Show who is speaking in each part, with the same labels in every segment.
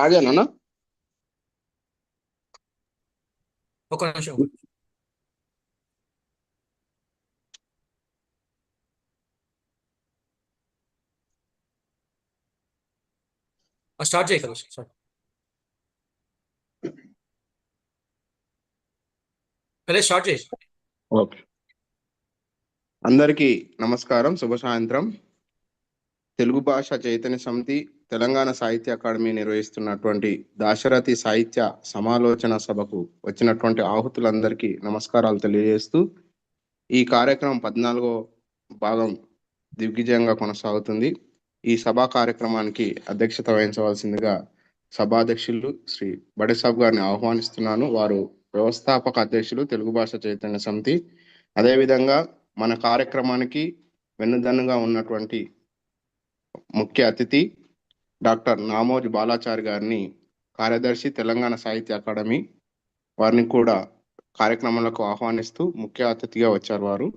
Speaker 1: అదేనా?
Speaker 2: ఒక నిమిషం. స్టార్ట్ చేయ కదా. స్టార్ట్ చేయి.
Speaker 1: ఓకే. అందరికీ నమస్కారం, శుభ సాయంత్రం. తెలుగు భాష చైతన్య సమితి తెలంగాణ సాహిత్య అకాడమీ నిర్వహిస్తున్నటువంటి దాశరథి సాహిత్య సమాలోచన సభకు వచ్చినటువంటి ఆహుతులందరికీ నమస్కారాలు తెలియజేస్తూ ఈ కార్యక్రమం 14వ భాగం దిగ్విజయంగా కొనసాగుతుంది. ఈ సభా కార్యక్రమానికి అధ్యక్షత వహించవలసిందిగా సభాధ్యక్షులు శ్రీ బడేసాబ్ గారిని ఆహ్వానిస్తున్నాను. వారు వ్యవస్థాపక అధ్యక్షులు తెలుగు భాష చైతన్య సమితి. అదేవిధంగా మన కార్యక్రమానికి వెన్నుదన్నుగా ఉన్నటువంటి ముఖ్య అతిథి డాక్టర్ నామోజ్ బాలాచారి గారిని, కార్యదర్శి తెలంగాణ సాహిత్య అకాడమీ, వారిని కూడా కార్యక్రమాలకు ఆహ్వానిస్తూ ముఖ్య అతిథిగా వచ్చారు వారు.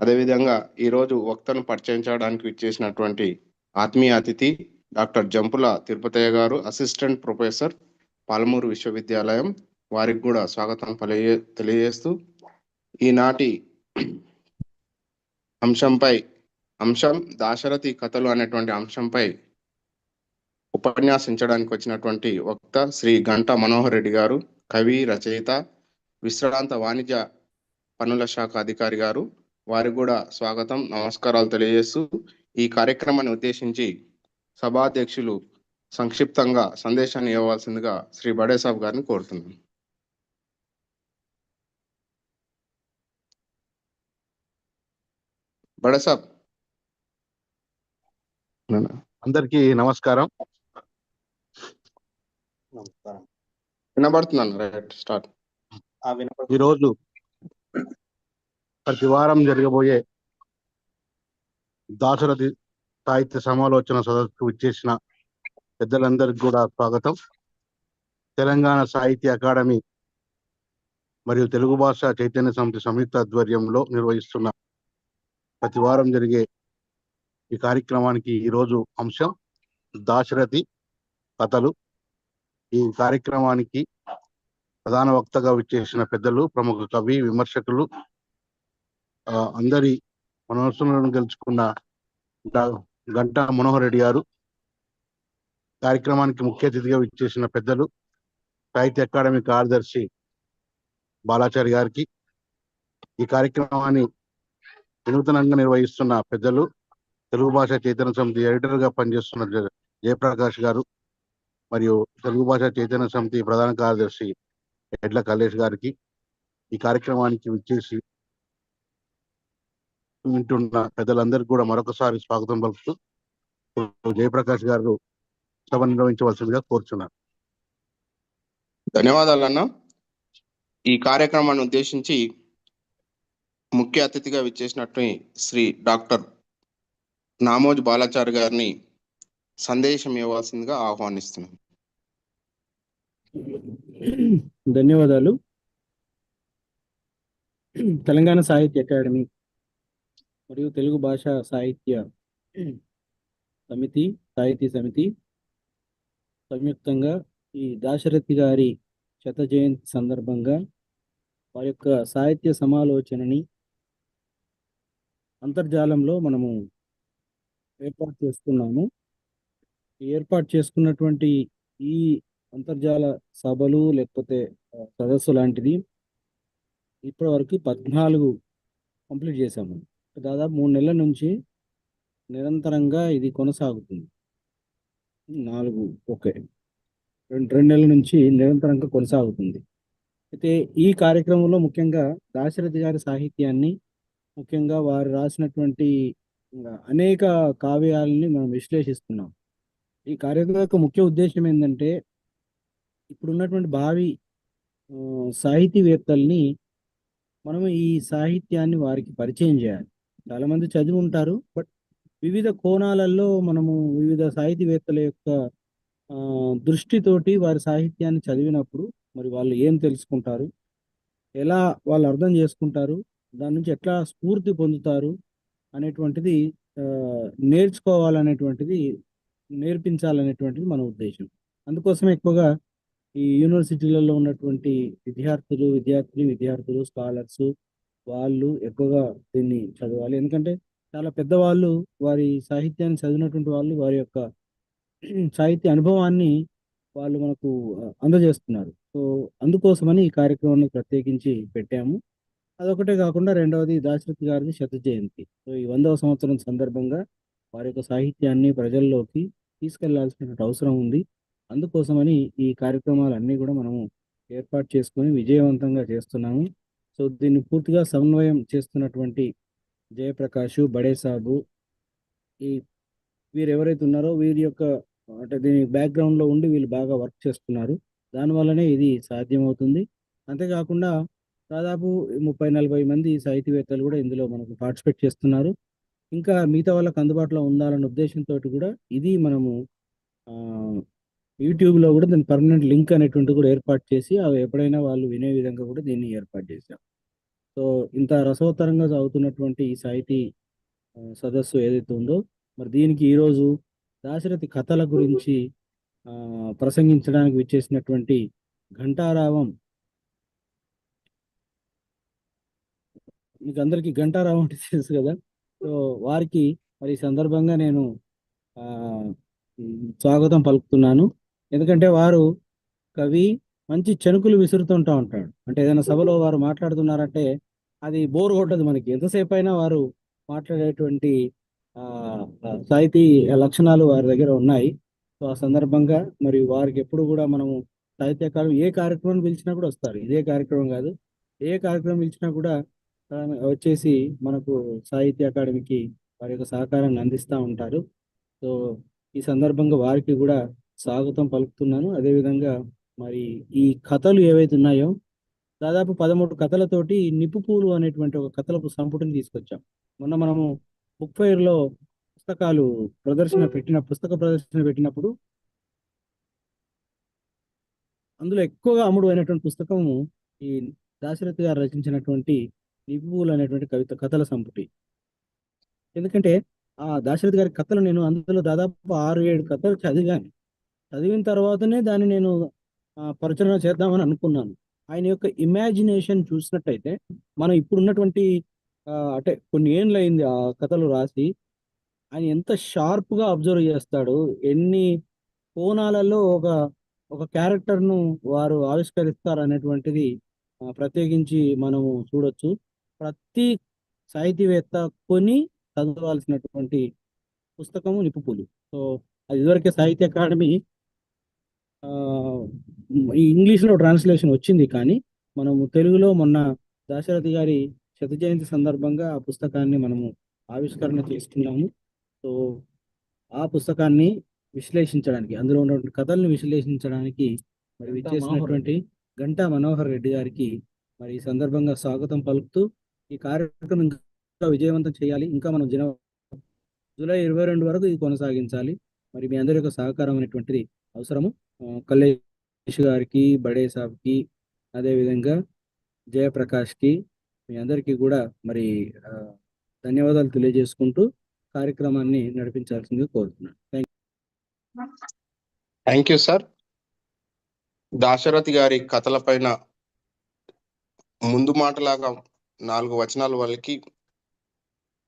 Speaker 1: అదేవిధంగా ఈరోజు వక్తను పరిచయం చేయడానికి విచ్చేసినటువంటి ఆత్మీయ అతిథి డాక్టర్ జంపుల తిరుపతయ్య గారు, అసిస్టెంట్ ప్రొఫెసర్, పాలమూరు విశ్వవిద్యాలయం, వారికి కూడా స్వాగతం తెలియజేస్తూ ఈనాటి అంశం దాశరథి కథలు అనేటువంటి అంశంపై ఉపన్యాసించడానికి వచ్చినటువంటి వక్త శ్రీ గంటా మనోహర్ రెడ్డి గారు, కవి, రచయిత, విశ్రాంత వాణిజ్య పన్నుల శాఖ అధికారి గారు. వారికి కూడా స్వాగతం, నమస్కారాలు తెలియజేస్తూ ఈ కార్యక్రమాన్ని ఉద్దేశించి సభాధ్యక్షులు సంక్షిప్తంగా సందేశాన్ని ఇవ్వవలసిందిగా శ్రీ బడేసాబ్ గారిని కోరుతున్నాను. బడేసాబ్.
Speaker 3: అందరికీ నమస్కారం.
Speaker 1: వినబడుతున్నాను. Right, start.
Speaker 3: ఈరోజు ప్రతి వారం జరగబోయే దాశరథి సాహిత్య సమాలోచన సదస్సుకు విచ్చేసిన పెద్దలందరికీ కూడా స్వాగతం. తెలంగాణ సాహిత్య అకాడమీ మరియు తెలుగు భాష చైతన్య సమితి సంయుక్త ఆధ్వర్యంలో నిర్వహిస్తున్న ప్రతి వారం జరిగే ఈ కార్యక్రమానికి ఈరోజు అంశం దాశరథి కథలు. ఈ కార్యక్రమానికి ప్రధాన వక్తగా విచ్చేసిన పెద్దలు, ప్రముఖ కవి, విమర్శకులు, అందరి మనసులను గెలుచుకున్న గంటా మనోహర్ రెడ్డి గారు, కార్యక్రమానికి ముఖ్య అతిథిగా విచ్చేసిన పెద్దలు సాహిత్య అకాడమీ కార్యదర్శి బాలాచారి గారికి, ఈ కార్యక్రమాన్ని వినూతనంగా నిర్వహిస్తున్న పెద్దలు తెలుగు భాష చైతన్య సమితి ఎడిటర్ గా పనిచేస్తున్న జయప్రకాష్ గారు, మరియు తెలుగు భాష చైతన్య సమితి ప్రధాన కార్యదర్శి ఎడ్ల కల్లేష్ గారికి, ఈ కార్యక్రమానికి విచ్చేసి వింటున్న పెద్దలందరికీ కూడా మరొకసారి స్వాగతం పలుకుతూ జయప్రకాష్ గారు సభ నిర్వహించవలసిందిగా కోరుచున్నారు.
Speaker 1: ధన్యవాదాలు అన్న. ఈ కార్యక్రమాన్ని ఉద్దేశించి ముఖ్య అతిథిగా విచ్చేసినట్టు శ్రీ డాక్టర్ నామోజ్ బాలాచారి గారిని సందేశం ఇవ్వాల్సిందిగా ఆహ్వానిస్తున్నాను.
Speaker 4: ధన్యవాదాలు. తెలంగాణ సాహిత్య అకాడమీ మరియు తెలుగు భాష సాహిత్య సమితి సంయుక్తంగా ఈ దాశరథి గారి శత జయంతి సందర్భంగా వారి యొక్క సాహిత్య సమాలోచనని అంతర్జాలంలో మనము ఏర్పాటు చేసుకున్నాము. ఏర్పాటు చేసుకున్నటువంటి ఈ అంతర్జాల సభలు లేకపోతే సదస్సు లాంటిది ఇప్పటి వరకు 14 కంప్లీట్ చేశాము. దాదాపు 3 నెలల నుంచి నిరంతరంగా ఇది కొనసాగుతుంది. 2 నెలల నుంచి నిరంతరంగా కొనసాగుతుంది. అయితే ఈ కార్యక్రమంలో ముఖ్యంగా దాశరథి గారి సాహిత్యాన్ని, ముఖ్యంగా వారు రాసినటువంటి అనేక కావ్యాలని మనం విశ్లేషిస్తున్నాం. ఈ కార్యక్రమం యొక్క ముఖ్య ఉద్దేశం ఏంటంటే, ఇప్పుడున్నటువంటి భావి సాహితీవేత్తల్ని మనము ఈ సాహిత్యాన్ని వారికి పరిచయం చేయాలి. చాలామంది చదివి ఉంటారు, బట్ వివిధ కోణాలలో మనము వివిధ సాహితీవేత్తల యొక్క దృష్టితోటి వారి సాహిత్యాన్ని చదివినప్పుడు మరి వాళ్ళు ఏం తెలుసుకుంటారు, ఎలా వాళ్ళు అర్థం చేసుకుంటారు, దాని నుంచి ఎట్లా స్ఫూర్తి పొందుతారు అనేటువంటిది నేర్చుకోవాలనేటువంటిది, నేర్పించాలనేటువంటిది మన ఉద్దేశం. అందుకోసమే ఎక్కువగా ఈ యూనివర్సిటీలలో ఉన్నటువంటి విద్యార్థులు స్కాలర్స్ వాళ్ళు ఎక్కువగా దీన్ని చదవాలి. ఎందుకంటే చాలా పెద్దవాళ్ళు వారి సాహిత్యాన్ని చదివినటువంటి వాళ్ళు వారి యొక్క సాహిత్య అనుభవాన్ని వాళ్ళు మనకు అందజేస్తున్నారు. సో అందుకోసమని ఈ కార్యక్రమాన్ని ప్రత్యేకించి పెట్టాము. అదొకటే కాకుండా రెండవది దాశరథి గారిది శత జయంతి. సో ఈ 100వ సంవత్సరం సందర్భంగా వారి యొక్క సాహిత్యాన్ని ప్రజల్లోకి తీసుకెళ్లాల్సినటువంటి అవసరం ఉంది. అందుకోసమని ఈ కార్యక్రమాలన్నీ కూడా మనము ఏర్పాటు చేసుకొని విజయవంతంగా చేస్తున్నాము. సో దీన్ని పూర్తిగా సమన్వయం చేస్తున్నటువంటి జయప్రకాష్, బడే సాబు, ఈ వీరు ఎవరైతే ఉన్నారో వీరి యొక్క అంటే దీని బ్యాక్గ్రౌండ్ లో ఉండి వీళ్ళు బాగా వర్క్ చేస్తున్నారు. దానివల్లనే ఇది సాధ్యమవుతుంది. అంతేకాకుండా దాదాపు 30-40 మంది సాహితీవేత్తలు కూడా ఇందులో మనకు పార్టిసిపేట్ చేస్తున్నారు. ఇంకా మిగతా వాళ్ళకి అందుబాటులో ఉండాలన్న ఉద్దేశంతో కూడా ఇది మనము యూట్యూబ్లో కూడా దీని పర్మనెంట్ లింక్ అనేటువంటి కూడా ఏర్పాటు చేసి అవి ఎప్పుడైనా వాళ్ళు వినే విధంగా కూడా దీన్ని ఏర్పాటు చేశాం. సో ఇంత రసవత్తరంగా సాగుతున్నటువంటి ఈ సాహితీ సదస్సు ఏదైతే ఉందో మరి దీనికి ఈరోజు దాశరథి కథల గురించి ప్రసంగించడానికి విచ్చేసినటువంటి ఘంటారావం, మీకు అందరికీ ఘంటారావం అంటే తెలుసు కదా. సో వారికి మరి ఈ సందర్భంగా నేను స్వాగతం పలుకుతున్నాను. ఎందుకంటే వారు కవి మంచి చెనుకులు విసురుతుంటా ఉంటాడు. అంటే ఏదైనా సభలో వారు మాట్లాడుతున్నారంటే అది బోర్ కొట్టదు మనకి. ఎంతసేపు అయినా వారు మాట్లాడేటువంటి సాహితీ లక్షణాలు వారి దగ్గర ఉన్నాయి. సో ఆ సందర్భంగా మరి వారికి ఎప్పుడు కూడా మనము సాహిత్యకారులు ఏ కార్యక్రమం పిలిచినా కూడా వస్తారు. ఇదే కార్యక్రమం కాదు, ఏ కార్యక్రమం పిలిచినా కూడా వచ్చేసి మనకు సాహిత్య అకాడమీకి వారి యొక్క సహకారాన్ని అందిస్తూ ఉంటారు. సో ఈ సందర్భంగా వారికి కూడా స్వాగతం పలుకుతున్నాను. అదేవిధంగా మరి ఈ కథలు ఏవైతే ఉన్నాయో దాదాపు 13 కథలతోటి నిప్పు పూలు అనేటువంటి ఒక కథల సంపుటిని తీసుకొచ్చాం. మొన్న మనము బుక్ ఫెయిర్ లో పుస్తక ప్రదర్శన పెట్టినప్పుడు అందులో ఎక్కువగా అమ్ముడు అయినటువంటి పుస్తకము ఈ దాశరథి గారు రచించినటువంటి నిప్పు పూలు అనేటువంటి కథల సంపుటి. ఎందుకంటే ఆ దాశరథి గారి కథలు నేను అందులో దాదాపు 6-7 కథలు చదివిన తర్వాతనే దాన్ని నేను ప్రచురణ చేద్దామని అనుకున్నాను. ఆయన యొక్క ఇమాజినేషన్ చూసినట్టయితే మనం ఇప్పుడున్నటువంటి అంటే కొన్ని ఏళ్ళు అయింది ఆ కథలు రాసి, ఆయన ఎంత షార్ప్గా అబ్జర్వ్ చేస్తాడు, ఎన్ని కోణాలలో ఒక క్యారెక్టర్ను వారు ఆవిష్కరిస్తారు అనేటువంటిది ప్రత్యేకించి మనము చూడొచ్చు. ప్రతి సాహితీవేత్త కొని చదవాల్సినటువంటి పుస్తకము నిప్పుపూలు. సో అది ఇదివరకే సాహిత్య అకాడమీ ఈ ఇంగ్లీష్లో ట్రాన్స్లేషన్ వచ్చింది, కానీ మనము తెలుగులో మొన్న దాశరథి గారి శత జయంతి సందర్భంగా ఆ పుస్తకాన్ని మనము ఆవిష్కరణ చేసుకున్నాము. సో ఆ పుస్తకాన్ని విశ్లేషించడానికి, అందులో ఉన్నటువంటి కథల్ని విశ్లేషించడానికి మరి విచ్చేసినటువంటి గంటా మనోహర్ రెడ్డి గారికి మరి ఈ సందర్భంగా స్వాగతం పలుకుతూ ఈ కార్యక్రమం ఇంకా విజయవంతం చేయాలి. ఇంకా మనం జూలై 22 వరకు ఇది కొనసాగించాలి. మరి మీ అందరి యొక్క సహకారం అనేటువంటిది అవసరము. కల్లేష్ గారికి, బడే సాబ్కి, అదేవిధంగా జయప్రకాష్కి, మీ అందరికీ కూడా మరి ధన్యవాదాలు తెలియజేసుకుంటూ కార్యక్రమాన్ని నడిపించాల్సిందిగా కోరుతున్నాను.
Speaker 1: Thank you sir. దాశరథి గారి కథల పైన ముందు మాటలాగా 4 వచనాల వాళ్ళకి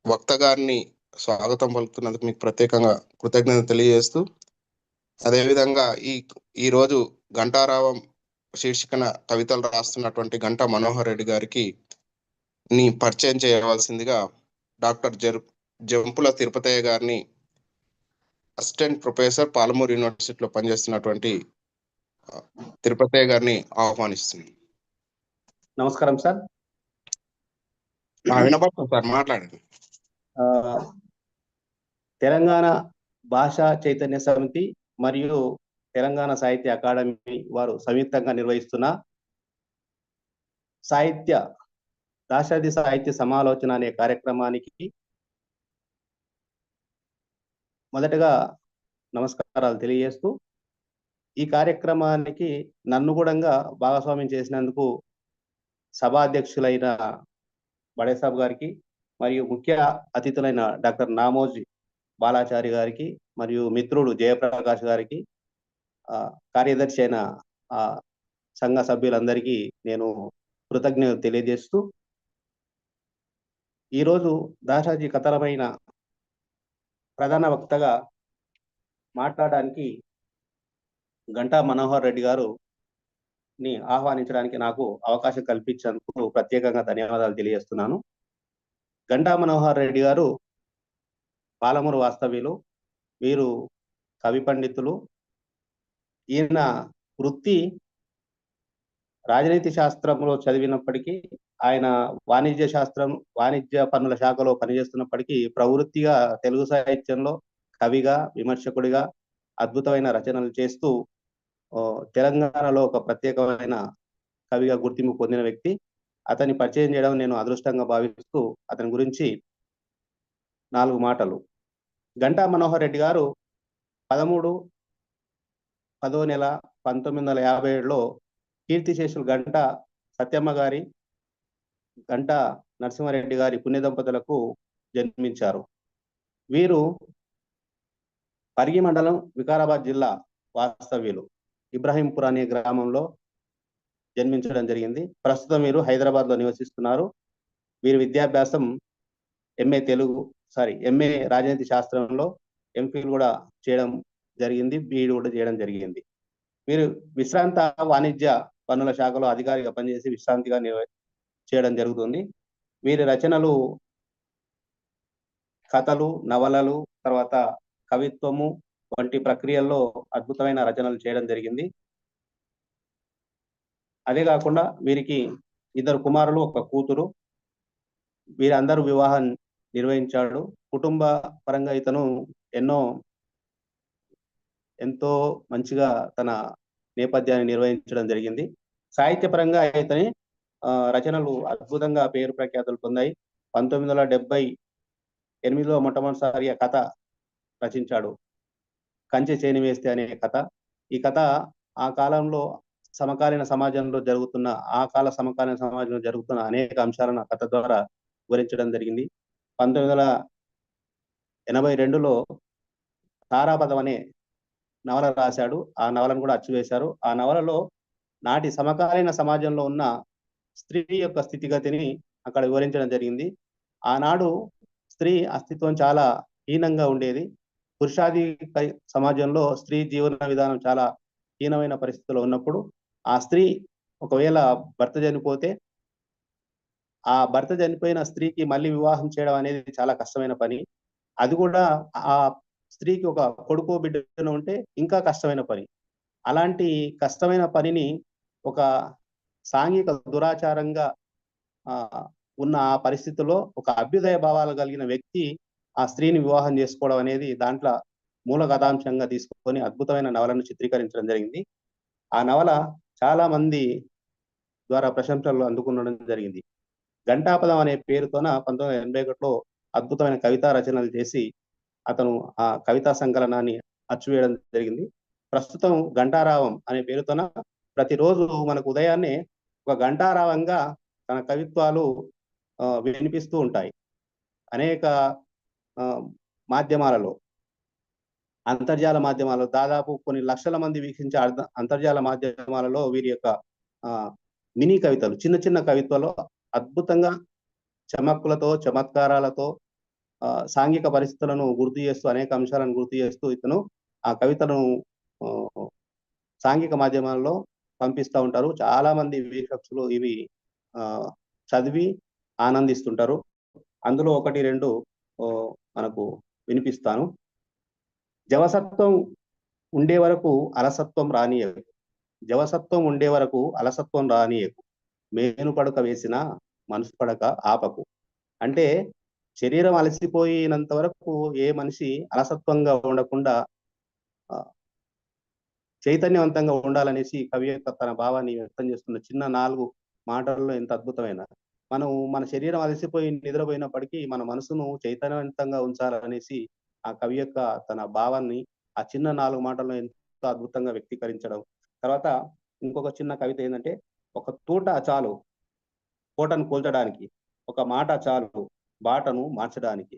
Speaker 1: వక్త గారిని స్వాగతం పలుకుతున్నందుకు మీకు ప్రత్యేకంగా కృతజ్ఞత తెలియజేస్తూ, అదేవిధంగా ఈ రోజు ఘంటారావం శీర్షికన కవితలు రాస్తున్నటువంటి గంటా మనోహర్ రెడ్డి గారికి పరిచయం చేయవలసిందిగా డాక్టర్ జంపుల తిరుపతయ్య గారిని, అసిస్టెంట్ ప్రొఫెసర్, పాలమూరు యూనివర్సిటీలో పనిచేస్తున్నటువంటి తిరుపతయ్య గారిని ఆహ్వానిస్తుంది.
Speaker 5: నమస్కారం సార్.
Speaker 1: వినపడుతుంది సార్, మాట్లాడండి.
Speaker 5: తెలంగాణ భాషా చైతన్య సమితి మరియు తెలంగాణ సాహిత్య అకాడమీ వారు సంయుక్తంగా నిర్వహిస్తున్న దాశరథి సాహిత్య సమాలోచన అనే కార్యక్రమానికి మొదటగా నమస్కారాలు తెలియజేస్తూ, ఈ కార్యక్రమానికి నన్ను కూడా భాగస్వామ్యం చేసినందుకు సభాధ్యక్షులైన బడే సాబ్ గారికి మరియు ముఖ్య అతిథులైన డాక్టర్ నామోజీ బాలాచారి గారికి మరియు మిత్రుడు జయప్రకాష్ గారికి కార్యదర్శి అయిన సంఘ సభ్యులందరికీ నేను కృతజ్ఞతలు తెలియజేస్తూ, ఈరోజు దాశాజీ కథలమైన ప్రధాన వక్తగా మాట్లాడడానికి గంటా మనోహర్ రెడ్డి గారు ని ఆహ్వానించడానికి నాకు అవకాశం కల్పించినందుకు ప్రత్యేకంగా ధన్యవాదాలు తెలియజేస్తున్నాను. గంటా మనోహర్ రెడ్డి గారు పాలమూరు వాస్తవ్యులు. వీరు కవి పండితులు. ఈయన వృత్తి రాజనీతి శాస్త్రంలో చదివినప్పటికీ, ఆయన వాణిజ్య పన్నుల శాఖలో పనిచేస్తున్నప్పటికీ, ప్రవృత్తిగా తెలుగు సాహిత్యంలో కవిగా, విమర్శకుడిగా అద్భుతమైన రచనలు చేస్తూ తెలంగాణలో ఒక ప్రత్యేకమైన కవిగా గుర్తింపు పొందిన వ్యక్తి. అతన్ని పరిచయం చేయడం నేను అదృష్టంగా భావిస్తూ అతని గురించి 4 మాటలు. గంటా మనోహర్ రెడ్డి గారు 13/10/1957లో కీర్తిశేషులు గంటా సత్యమ్మ గారి, గంటా నరసింహారెడ్డి గారి పుణ్య దంపతులకు జన్మించారు. వీరు పరిగి మండలం, వికారాబాద్ జిల్లా వాస్తవ్యులు. ఇబ్రాహీంపూర్ అనే గ్రామంలో జన్మించడం జరిగింది. ప్రస్తుతం వీరు హైదరాబాద్ లో నివసిస్తున్నారు. వీరి విద్యాభ్యాసం ఎంఏ రాజనీతి శాస్త్రంలో ఎంఫిల్ కూడా చేయడం జరిగింది, బీఈడి కూడా చేయడం జరిగింది. వీరు విశ్రాంత వాణిజ్య పన్నుల శాఖలో అధికారిగా పనిచేసి విశ్రాంతిగా చేయడం జరుగుతుంది. వీరి రచనలు కథలు, నవలలు, తర్వాత కవిత్వము వంటి ప్రక్రియల్లో అద్భుతమైన రచనలు చేయడం జరిగింది. అదే కాకుండా వీరికి 2 కుమారులు, 1 కూతురు. వీరందరూ వివాహం నిర్వహించాడు. కుటుంబ పరంగా ఇతను ఎంతో మంచిగా తన నేపథ్యాన్ని నిర్వహించడం జరిగింది. సాహిత్య పరంగా ఇతని రచనలు అద్భుతంగా పేరు ప్రఖ్యాతులు పొందాయి. 1978లో మొట్టమొదటిసారిగా కథ రచించాడు, కంచె చేని వేస్తే అనే కథ. ఈ కథ ఆ కాల సమకాలీన సమాజంలో జరుగుతున్న అనేక అంశాలను ఆ కథ ద్వారా వివరించడం జరిగింది. 1982లో తారాపదం అనే నవల రాశాడు. ఆ నవలను కూడా అచ్చువేశారు. ఆ నవలలో నాటి సమకాలీన సమాజంలో ఉన్న స్త్రీ యొక్క స్థితిగతిని అక్కడ వివరించడం జరిగింది. ఆనాడు స్త్రీ అస్తిత్వం చాలా హీనంగా ఉండేది. పురుషాది సమాజంలో స్త్రీ జీవన విధానం చాలా హీనమైన పరిస్థితిలో ఉన్నప్పుడు, ఆ స్త్రీ ఒకవేళ భర్త చనిపోతే, ఆ భర్త చనిపోయిన స్త్రీకి మళ్ళీ వివాహం చేయడం అనేది చాలా కష్టమైన పని. అది కూడా ఆ స్త్రీకి ఒక కొడుకు బిడ్డను ఉంటే ఇంకా కష్టమైన పని. అలాంటి కష్టమైన పనిని ఒక సాంఘిక దురాచారంగా ఉన్న ఆ పరిస్థితుల్లో ఒక అభ్యుదయ భావాలు కలిగిన వ్యక్తి ఆ స్త్రీని వివాహం చేసుకోవడం అనేది దాంట్లో మూల కథాంశంగా తీసుకొని అద్భుతమైన నవలను చిత్రీకరించడం జరిగింది. ఆ నవల చాలా మంది ద్వారా ప్రశంసలు అందుకునడం జరిగింది. గంటాపదం అనే పేరుతోన 1981లో అద్భుతమైన కవితా రచనలు చేసి అతను ఆ కవితా సంకలనాన్ని అచ్చువేయడం జరిగింది. ప్రస్తుతం గంటారావం అనే పేరుతోన ప్రతిరోజు మనకు ఉదయాన్నే ఒక గంటారావంగా తన కవిత్వాలు వినిపిస్తూ ఉంటాయి. అనేక మాధ్యమాలలో, అంతర్జాల మాధ్యమాలలో దాదాపు కొన్ని లక్షల మంది వీక్షించే అంతర్జాల మాధ్యమాలలో వీరి యొక్క మినీ కవితలు, చిన్న చిన్న కవిత్వాలు అద్భుతంగా చమక్కులతో, చమత్కారాలతో, సాంఘిక పరిస్థితులను గుర్తు చేస్తూ, అనేక అంశాలను గుర్తు చేస్తూ ఇతను ఆ కవితను సాంఘిక మాధ్యమాలలో పంపిస్తూ ఉంటారు. చాలా మంది వీక్షకులు ఇవి చదివి ఆనందిస్తుంటారు. అందులో 1-2 మనకు వినిపిస్తాను. జవసత్వం ఉండే వరకు అలసత్వం రానియకు, జవసత్వం ఉండే వరకు అలసత్వం రానియకు, మేను పడక వేసిన మనసు పడక ఆపకు. అంటే శరీరం అలసిపోయినంత వరకు ఏ మనిషి అలసత్వంగా ఉండకుండా చైతన్యవంతంగా ఉండాలనేసి కవి యొక్క తన భావాన్ని వ్యక్తం చేస్తున్న చిన్న 4 మాటల్లో ఎంత అద్భుతమైన. మన శరీరం అలసిపోయి నిద్రపోయినప్పటికీ మన మనసును చైతన్యవంతంగా ఉంచాలనేసి ఆ కవి యొక్క తన భావాన్ని ఆ చిన్న 4 మాటల్లో ఎంతో అద్భుతంగా వ్యక్తీకరించడం. తర్వాత ఇంకొక చిన్న కవిత ఏంటంటే, ఒక తూట చాలు కోటను కూల్చడానికి, ఒక మాట చాలు బాటను మార్చడానికి.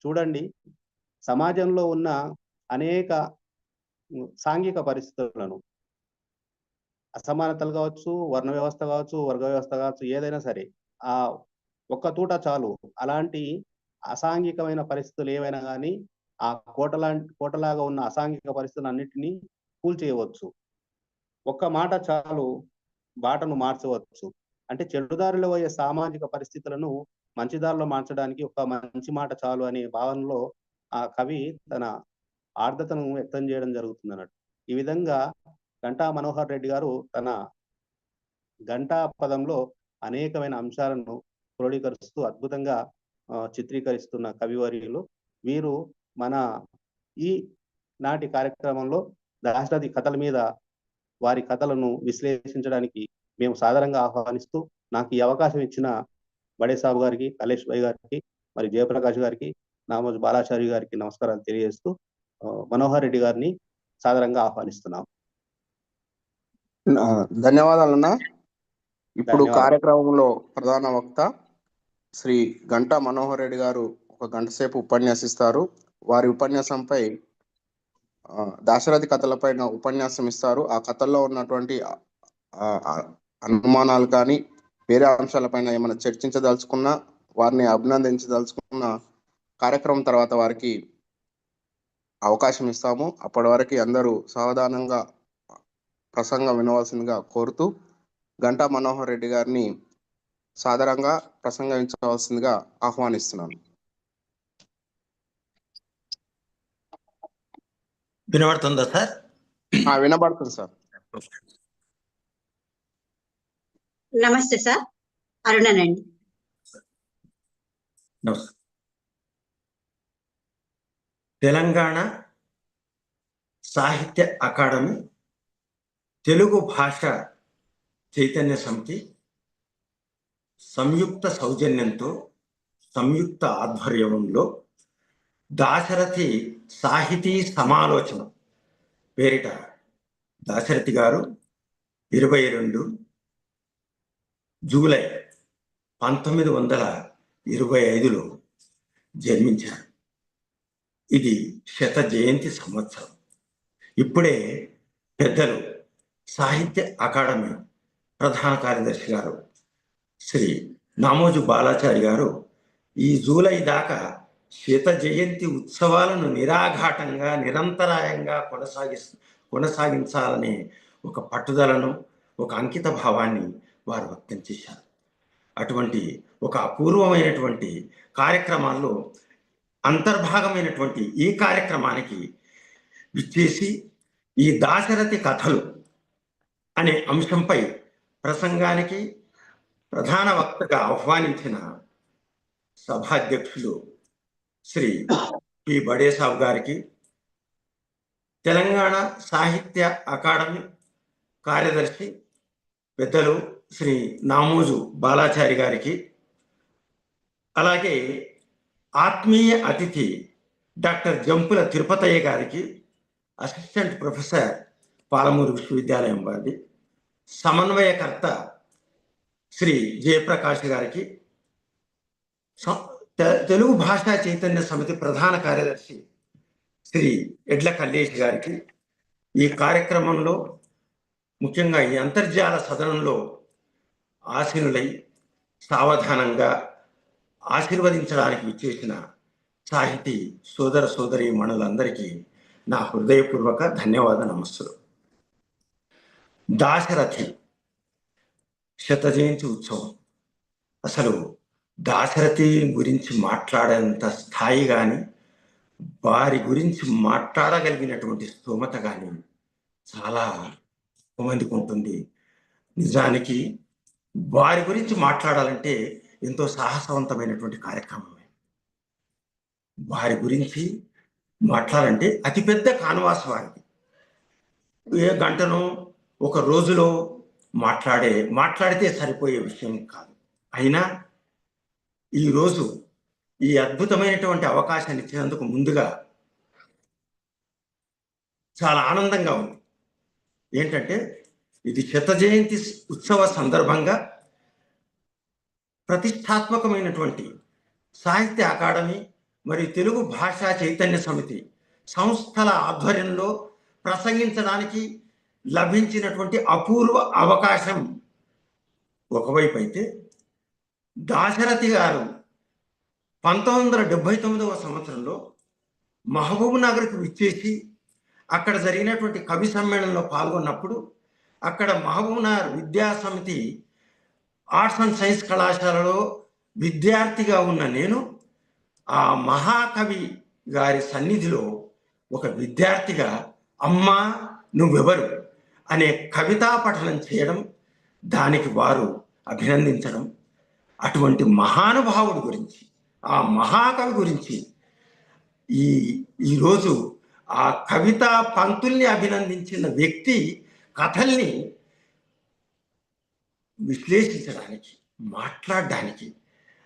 Speaker 5: చూడండి, సమాజంలో ఉన్న అనేక సాంఘిక పరిస్థితులను, అసమానతలు కావచ్చు, వర్ణ వ్యవస్థ కావచ్చు, వర్గ వ్యవస్థ కావచ్చు, ఏదైనా సరే ఆ ఒక్క తూట చాలు అలాంటి అసాంఘికమైన పరిస్థితులు ఏవైనా కానీ ఆ కోటలాగా ఉన్న అసాంఘిక పరిస్థితులన్నిటినీ కూల్చేయవచ్చు. ఒక్క మాట చాలు బాటను మార్చవచ్చు. అంటే చెడుదారిలో పోయే సామాజిక పరిస్థితులను మంచిదారిలో మార్చడానికి ఒక మంచి మాట చాలు అనే భావనలో ఆ కవి తన ఆర్ద్రతను వ్యక్తం చేయడం జరుగుతుంది అన్నట్టు. ఈ విధంగా గంటా మనోహర్ రెడ్డి గారు తన గంటా పదంలో అనేకమైన అంశాలను క్రోడీకరిస్తూ అద్భుతంగా చిత్రీకరిస్తున్న కవివర్యులు వీరు. మన ఈ నాటి కార్యక్రమంలో దాశరథి కథల మీద వారి కథలను విశ్లేషించడానికి మేము సాధారణంగా ఆహ్వానిస్తూ నాకు ఈ అవకాశం ఇచ్చిన బడేసాబు గారికి, కలేష్ భాయ్ గారికి, మరి జయప్రకాష్ గారికి, నామోజు బాలాచారి గారికి నమస్కారాలు తెలియజేస్తూ మనోహర్ రెడ్డి గారిని సాధారణంగా ఆహ్వానిస్తున్నాం.
Speaker 1: ధన్యవాదాలన్నా. ఇప్పుడు కార్యక్రమంలో ప్రధాన వక్త శ్రీ గంటా మనోహర్ రెడ్డి గారు 1 గంట సేపు ఉపన్యాసిస్తారు. వారి ఉపన్యాసంపై దాశరథి కథలపైన ఉపన్యాసం ఇస్తారు. ఆ కథల్లో ఉన్నటువంటి అనుమానాలు కానీ వేరే అంశాలపైన ఏమైనా చర్చించదలుచుకున్నా, వారిని అభినందించదలుచుకున్న కార్యక్రమం తర్వాత వారికి అవకాశం ఇస్తాము. అప్పటి వరకు అందరూ సావధానంగా ప్రసంగం వినవలసిందిగా కోరుతూ గంటా మనోహర్ రెడ్డి గారిని సాధారణంగా ప్రసంగించవలసిందిగా ఆహ్వానిస్తున్నాను.
Speaker 6: వినబడుతుందా సార్?
Speaker 1: వినబడుతుంది సార్.
Speaker 7: నమస్తే సార్, అరుణనండి.
Speaker 6: తెలంగాణ సాహిత్య అకాడమీ తెలుగు భాష చైతన్య సమితి సంయుక్త సౌజన్యంతో, సంయుక్త ఆధ్వర్యంలో దాశరథి సాహితీ సమాలోచన పేరిట దాశరథి గారు 22 జూలై 1925లో జన్మించారు. ఇది 100వ జయంతి సంవత్సరం. ఇప్పుడే పెద్దలు సాహిత్య అకాడమీ ప్రధాన కార్యదర్శి గారు శ్రీ నామోజు బాలాచారి గారు ఈ జూలై దాకా 100వ జయంతి ఉత్సవాలను నిరాఘాటంగా నిరంతరాయంగా కొనసాగించాలనే ఒక పట్టుదలను, ఒక అంకిత భావాన్ని వారు వ్యక్తం చేశారు. అటువంటి ఒక అపూర్వమైనటువంటి కార్యక్రమాల్లో అంతర్భాగమైనటువంటి ఈ కార్యక్రమానికి విచ్చేసి ఈ దాశరథి కథలు అనే అంశంపై ప్రసంగానికి ప్రధాన వక్తగా ఆహ్వానించిన సభాధ్యక్షులు శ్రీ పి బడేసాబ్ గారికి, తెలంగాణ సాహిత్య అకాడమీ కార్యదర్శి పెద్దలు శ్రీ నామోజు బాలాచారి గారికి, అలాగే ఆత్మీయ అతిథి డాక్టర్ జంపుల తిరుపతయ్య గారికి, అసిస్టెంట్ ప్రొఫెసర్ పాలమూరు విశ్వవిద్యాలయం వారి, సమన్వయకర్త శ్రీ జయప్రకాష్ గారికి, తెలుగు భాషా చైతన్య సమితి ప్రధాన కార్యదర్శి శ్రీ ఎడ్ల కల్లేష్ గారికి, ఈ కార్యక్రమంలో ముఖ్యంగా ఈ అంతర్జాల సదనంలో ఆసీనులై సావధానంగా ఆశీర్వదించడానికి విచ్చేసిన సాహితీ సోదర సోదరీ మణులందరికీ నా హృదయపూర్వక ధన్యవాద నమస్సులు. దాశరథి 100వ జయంతి ఉత్సవం, అసలు దాశరథి గురించి మాట్లాడేంత స్థాయి కానీ, వారి గురించి మాట్లాడగలిగినటువంటి స్తోమత కానీ చాలా మందికి ఉంటుంది. నిజానికి వారి గురించి మాట్లాడాలంటే ఎంతో సాహసవంతమైనటువంటి కార్యక్రమమే. వారి గురించి మాట్లాడాలంటే అతిపెద్ద కాన్వాస్ వారిది. ఏ గంటనో ఒక రోజులో మాట్లాడితే సరిపోయే విషయం కాదు. అయినా ఈరోజు ఈ అద్భుతమైనటువంటి అవకాశాన్ని ఇచ్చినందుకు ముందుగా చాలా ఆనందంగా ఉంది. ఏంటంటే ఇది 100వ జయంతి ఉత్సవ సందర్భంగా ప్రతిష్టాత్మకమైనటువంటి సాహిత్య అకాడమీ మరియు తెలుగు భాషా చైతన్య సమితి సంస్థల ఆధ్వర్యంలో ప్రసంగించడానికి లభించినటువంటి అపూర్వ అవకాశం ఒకవైపు అయితే, దాశరథి గారు 1979వ సంవత్సరంలో మహబూబ్ నగర్కు విచ్చేసి అక్కడ జరిగినటువంటి కవి సమ్మేళనంలో పాల్గొన్నప్పుడు అక్కడ మహబూబ్ నగర్ విద్యా సమితి ఆర్ట్స్ అండ్ సైన్స్ కళాశాలలో విద్యార్థిగా ఉన్న నేను ఆ మహాకవి గారి సన్నిధిలో ఒక విద్యార్థిగా అమ్మా నువ్వెవరు అనే కవితా పఠనం చేయడం, దానికి వారు అభినందించడం, అటువంటి మహానుభావుడి గురించి, ఆ మహాకవి గురించి ఈరోజు ఆ కవితా పంక్తుల్ని అభినందించిన వ్యక్తి కథల్ని విశ్లేషించడానికి, మాట్లాడడానికి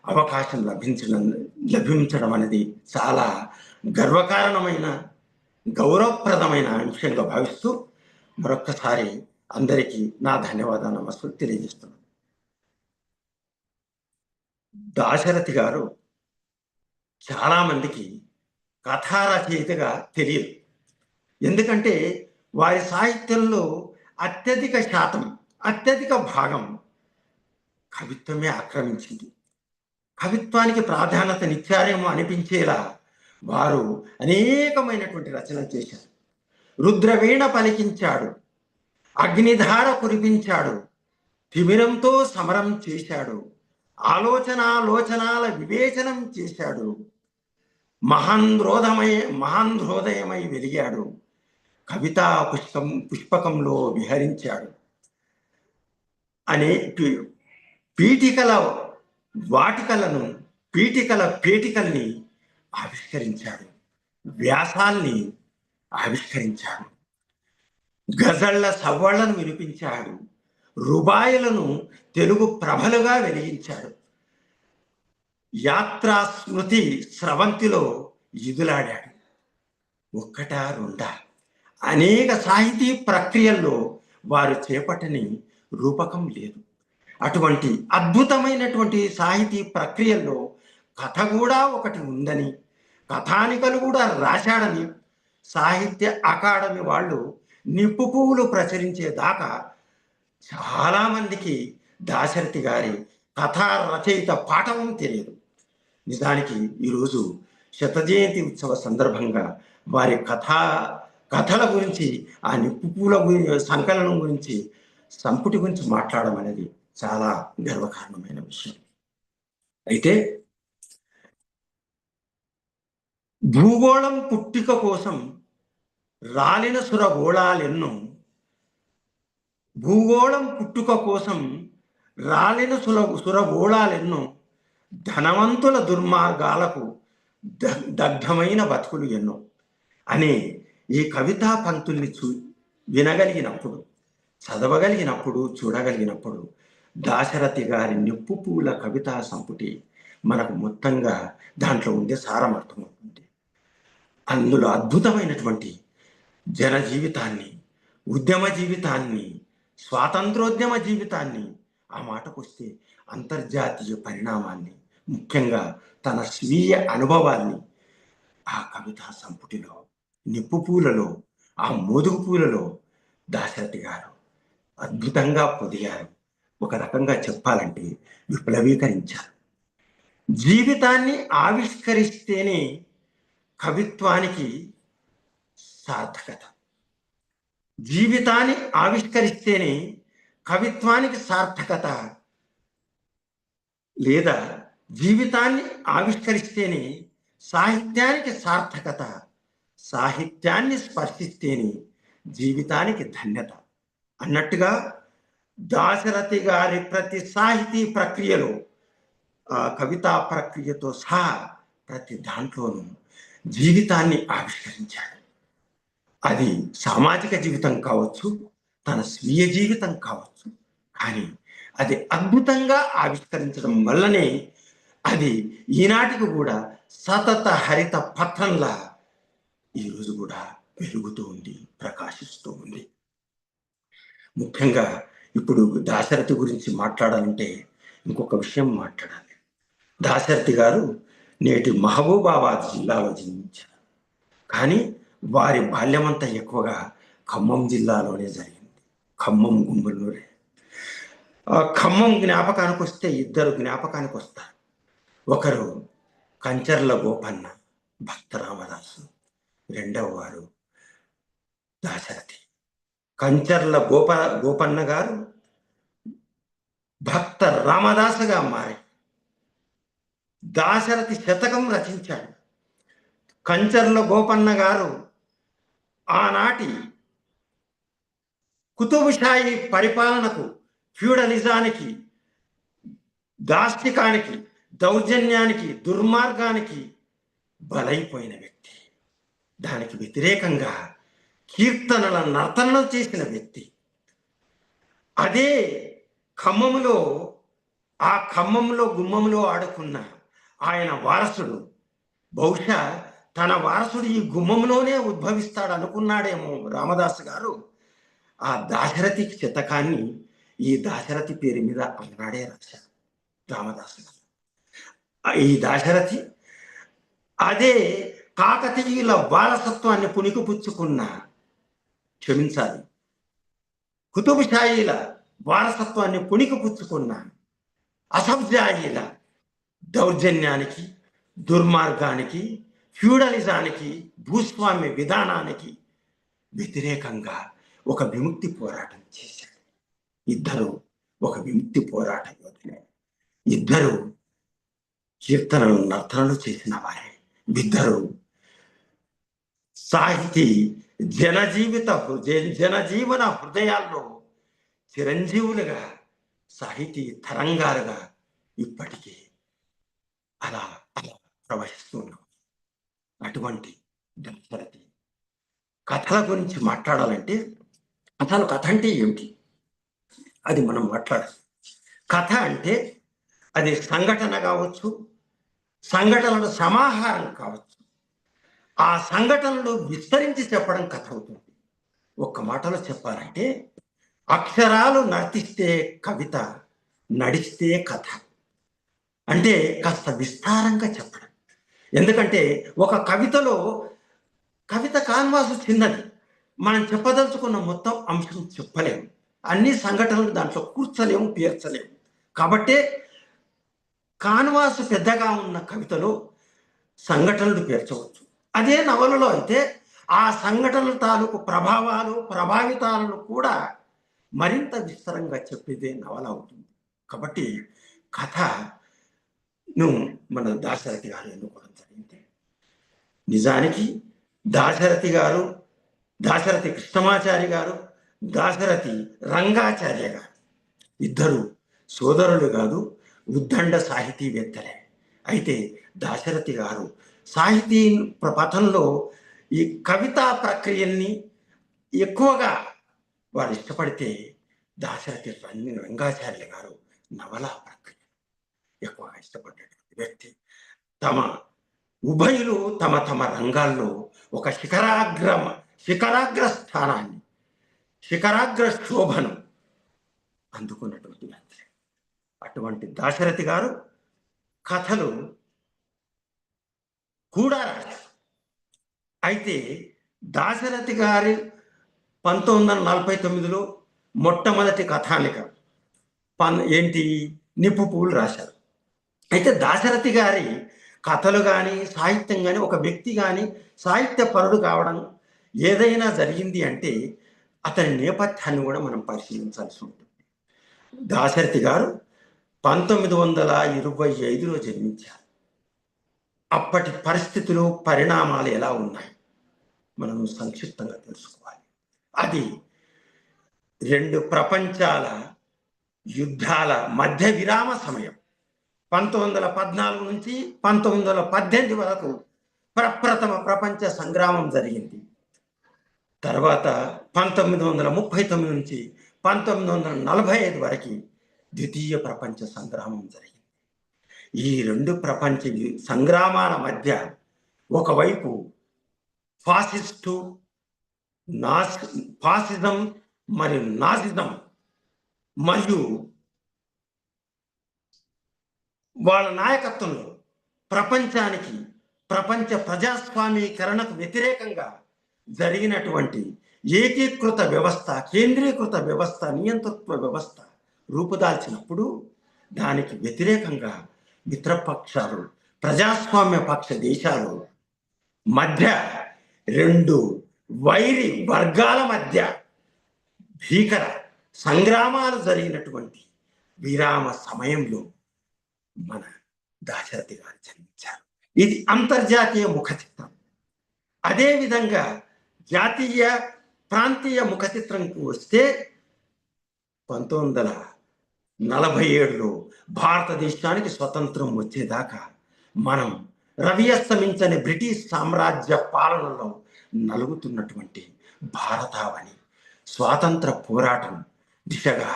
Speaker 6: అవకాశం లభించడం అనేది చాలా గర్వకారణమైన, గౌరవప్రదమైన అంశంగా భావిస్తూ మరొక్కసారి అందరికీ నా ధన్యవాదాలు, నమస్కారం తెలియజేస్తున్నాను. దాశరథి గారు చాలా మందికి కథా రచయితగా తెలియదు. ఎందుకంటే వారి సాహిత్యంలో అత్యధిక శాతం, అత్యధిక భాగం కవిత్వమే ఆక్రమించింది. కవిత్వానికి ప్రాధాన్యతనిచ్చారేమో అనిపించేలా వారు అనేకమైనటువంటి రచనలు చేశారు. రుద్రవీణ పలికించాడు, అగ్నిధార కురిపించాడు, తిమిరంతో సమరం చేశాడు, ఆలోచనాల వివేచనం చేశాడు, మహాంధ్రోదయమై వెలిగాడు, కవితా పుష్పకంలో విహరించాడు అనే పేటికల్ని ఆవిష్కరించాడు, వ్యాసాల్ని ఆవిష్కరించాడు, గజళ్ల సవ్వళ్లను వినిపించాడు, రుబాయిలను తెలుగు ప్రభలుగా వెలిగించాడు, యాత్రా స్మృతి స్రవంతిలో ఈదులాడాడు. ఒక్కటా రెండా, అనేక సాహితీ ప్రక్రియల్లో వారు చేపట్టని రూపకం లేదు. అటువంటి అద్భుతమైనటువంటి సాహితీ ప్రక్రియల్లో కథ కూడా ఒకటి ఉందని, కథానికలు కూడా రాశాడని సాహిత్య అకాడమీ వాళ్ళు నిప్పు పువ్వులు ప్రచురించేదాకా చాలామందికి దాశరథి గారి కథా రచయిత పాఠవం తెలియదు. నిజానికి ఈరోజు శతజయంతి ఉత్సవ సందర్భంగా వారి కథల గురించి, ఆ నిప్పు పూల సంకలనం గురించి, సంపుటి గురించి మాట్లాడడం అనేది చాలా గర్వకారణమైన విషయం. అయితే భూగోళం పుట్టిక కోసం రాలిన సురగోళాలెన్నో, భూగోళం పుట్టుక కోసం రాలిన సురగోళాలెన్నో, ధనవంతుల దుర్మార్గాలకు దగ్ధమైన బతుకులు ఎన్నో అనే ఈ కవితా పంక్తుల్ని వినగలిగినప్పుడు, చదవగలిగినప్పుడు, చూడగలిగినప్పుడు దాశరథి గారి నిప్పు పూల కవితా సంపుటి మనకు మొత్తంగా దాంట్లో ఉండే సారం అర్థమవుతుంది. అందులో అద్భుతమైనటువంటి జన జీవితాన్ని, ఉద్యమ జీవితాన్ని, స్వాతంత్రోద్యమ జీవితాన్ని, ఆ మాటకు వస్తే అంతర్జాతీయ పరిణామాన్ని, ముఖ్యంగా తన స్వీయ అనుభవాన్ని ఆ కవితా సంపుటిలో, నిప్పు పూలలో, ఆ మోదుగు పూలలో దాశరథి గారు అద్భుతంగా పొదిగారు. ఒక రకంగా చెప్పాలంటే విప్లవీకరించారు. జీవితాన్ని ఆవిష్కరిస్తేనే కవిత్వానికి సార్థకత, జీవితాన్ని ఆవిష్కరిస్తేనే కవిత్వానికి సార్థకత, లేదా జీవితాన్ని ఆవిష్కరిస్తేనే సాహిత్యానికి సార్థకత, సాహిత్యాన్ని స్పర్శిస్తేనే జీవితానికి ధన్యత అన్నట్టుగా దాశరథి గారి ప్రతి సాహితీ ప్రక్రియలో, ఆ కవితా ప్రక్రియతో సహా ప్రతి దాంట్లోనూ జీవితాన్ని ఆవిష్కరించాడు. అది సామాజిక జీవితం కావచ్చు, తన స్వీయ జీవితం కావచ్చు, కానీ అది అద్భుతంగా ఆవిష్కరించడం వల్లనే అది ఈనాటికి కూడా సతత హరిత పత్రంలా ఈరోజు కూడా వెలుగుతూ ఉంది, ప్రకాశిస్తూ ఉంది. ముఖ్యంగా ఇప్పుడు దాశరథి గురించి మాట్లాడాలంటే ఇంకొక విషయం మాట్లాడాలి. దాశరథి గారు నేటి మహబూబాబాద్ జిల్లాలో జన్మించారు. కానీ వారి బాల్యమంతా ఎక్కువగా ఖమ్మం జిల్లాలోనే జరిగింది. ఖమ్మం గుమ్మలూరే. ఖమ్మం జ్ఞాపకానికి వస్తే ఇద్దరు జ్ఞాపకానికి వస్తారు. ఒకరు కంచర్ల గోపన్న, భక్త రామదాసు. రెండవ వారు దాశరథి. కంచర్ల గోపన్న గారు భక్త రామదాసుగా మారి దాశరథి శతకం రచించాడు. కంచర్ల గోపన్న గారు ఆనాటి కుతుబుషాహి పరిపాలనకు, ఫ్యూడలిజానికి, దాష్టికానికి, దౌర్జన్యానికి, దుర్మార్గానికి బలైపోయిన వ్యక్తి. దానికి వ్యతిరేకంగా కీర్తనల నర్తనలు చేసిన వ్యక్తి. అదే ఖమ్మంలో, ఆ ఖమ్మంలో గుమ్మంలో ఆడుకున్న ఆయన వారసుడు, బహుశా తన వారసుడు ఈ గుమ్మంలోనే ఉద్భవిస్తాడు అనుకున్నాడేమో రామదాసు గారు. ఆ దాశరథి శతకాన్ని ఈ దాశరథి పేరు మీద అన్నాడే రాశారు రామదాసు గారు. ఈ దాశరథి అదే కాకతీయుల వారసత్వాన్ని పుణికిపుచ్చుకున్న, క్షమించాలి, కుతుబుషాహీల వారసత్వాన్ని పుణికిపుచ్చుకున్న అసఫ్జాహీల దౌర్జన్యానికి, దుర్మార్గానికి, ఫ్యూడలిజానికి, భూస్వామ్య విధానానికి వ్యతిరేకంగా ఒక విముక్తి పోరాటం చేశాడు. ఇద్దరు ఒక విముక్తి పోరాట యోధులే. ఇద్దరు కీర్తనలు నర్తనలు చేసిన వారే. ఇద్దరు సాహితీ జనజీవన హృదయాల్లో చిరంజీవులుగా, సాహితీ తరంగాలుగా ఇప్పటికీ అలా అలా ప్రవహిస్తున్నాం. అటువంటి దాశరథి కథల గురించి మాట్లాడాలంటే అసలు కథ అంటే ఏమిటి అది మనం మాట్లాడాలి. కథ అంటే అది సంఘటన కావచ్చు, సంఘటనల సమాహారం కావచ్చు. ఆ సంఘటనలు విస్తరించి చెప్పడం కథ అవుతుంది. ఒక్క మాటలో చెప్పాలంటే అక్షరాలు నర్తిస్తే కవిత, నడిస్తే కథ. అంటే కాస్త విస్తారంగా చెప్పడం. ఎందుకంటే ఒక కవితలో, కవిత కాన్వాసు చిన్నది, మనం చెప్పదలుచుకున్న మొత్తం అంశం చెప్పలేము, అన్ని సంఘటనలు దాంట్లో కూర్చలేము, పేర్చలేము. కాబట్టే కాన్వాసు పెద్దగా ఉన్న కవితలో సంఘటనలు పేర్చవచ్చు. అదే నవలలో అయితే ఆ సంఘటనల తాలూకు ప్రభావాలు, ప్రభావితాలను కూడా మరింత విస్తరంగా చెప్పేదే నవల అవుతుంది. కాబట్టి కథను మన దాశరథి గారు ఎన్నుకోవడం జరిగింది. నిజానికి దాశరథి గారు, దాశరథి కృష్ణమాచారి గారు, దాశరథి రంగాచార్య గారు ఇద్దరు సోదరులు కాదు, ఉద్దండ సాహితీవేత్తలే. అయితే దాశరథి గారు సాహితీ పథంలో ఈ కవితా ప్రక్రియల్ని ఎక్కువగా వారు ఇష్టపడితే, దాశరథి రంగాచార్యుల గారు నవలా ప్రక్రియ ఎక్కువగా ఇష్టపడేటువంటి వ్యక్తి. తమ ఉభయులు తమ తమ రంగాల్లో ఒక శిఖరాగ్ర స్థానాన్ని, శిఖరాగ్ర శోభను అందుకున్నటువంటి వ్యక్తి. అటువంటి దాశరథి గారు కథలు కూడా రాశారు. అయితే దాశరథి గారి 1949లో మొట్టమొదటి కథానిక ఏంటి, నిప్పు పువ్వులు రాశారు. అయితే దాశరథి గారి కథలు కానీ, సాహిత్యం కానీ, ఒక వ్యక్తి కానీ సాహిత్య పరుడు కావడం ఏదైనా జరిగింది అంటే అతని నేపథ్యాన్ని కూడా మనం పరిశీలించాల్సి ఉంటుంది. దాశరథి గారు 1925లో జన్మించారు. అప్పటి పరిస్థితులు, పరిణామాలు ఎలా ఉన్నాయి మనం సంక్షిప్తంగా తెలుసుకోవాలి. అది 2 ప్రపంచాల యుద్ధాల మధ్య విరామ సమయం. 1914 నుంచి 1918 వరకు ప్రప్రథమ ప్రపంచ సంగ్రామం జరిగింది. తర్వాత 1939 నుంచి 1945 వరకు ద్వితీయ ప్రపంచ సంగ్రామం జరిగింది. ఈ 2 ప్రపంచ సంగ్రామాల మధ్య ఒకవైపు ఫాసిజం మరియు నాజిజం మరియు వాళ్ళ నాయకత్వంలో ప్రపంచ ప్రజాస్వామీకరణకు వ్యతిరేకంగా జరిగినటువంటి ఏకీకృత వ్యవస్థ, కేంద్రీకృత వ్యవస్థ, నియంతృత్వ వ్యవస్థ రూపుదాల్చినప్పుడు దానికి వ్యతిరేకంగా మిత్రపక్షాలు, ప్రజాస్వామ్య పక్ష దేశాలు మధ్య రెండు వైరి వర్గాల మధ్య భీకర సంగ్రామాలు జరిగినటువంటి విరామ సమయంలో మన దాశరథి గారు జన్మించారు. ఇది అంతర్జాతీయ ముఖ చిత్రం. అదేవిధంగా జాతీయ ప్రాంతీయ ముఖ చిత్రంకు వస్తే 1947లో భారతదేశానికి స్వతంత్రం వచ్చేదాకా మనం రవి అస్తమించని బ్రిటిష్ సామ్రాజ్య పాలనలో నలుగుతున్నటువంటి భారతావని స్వాతంత్ర పోరాటం దిశగా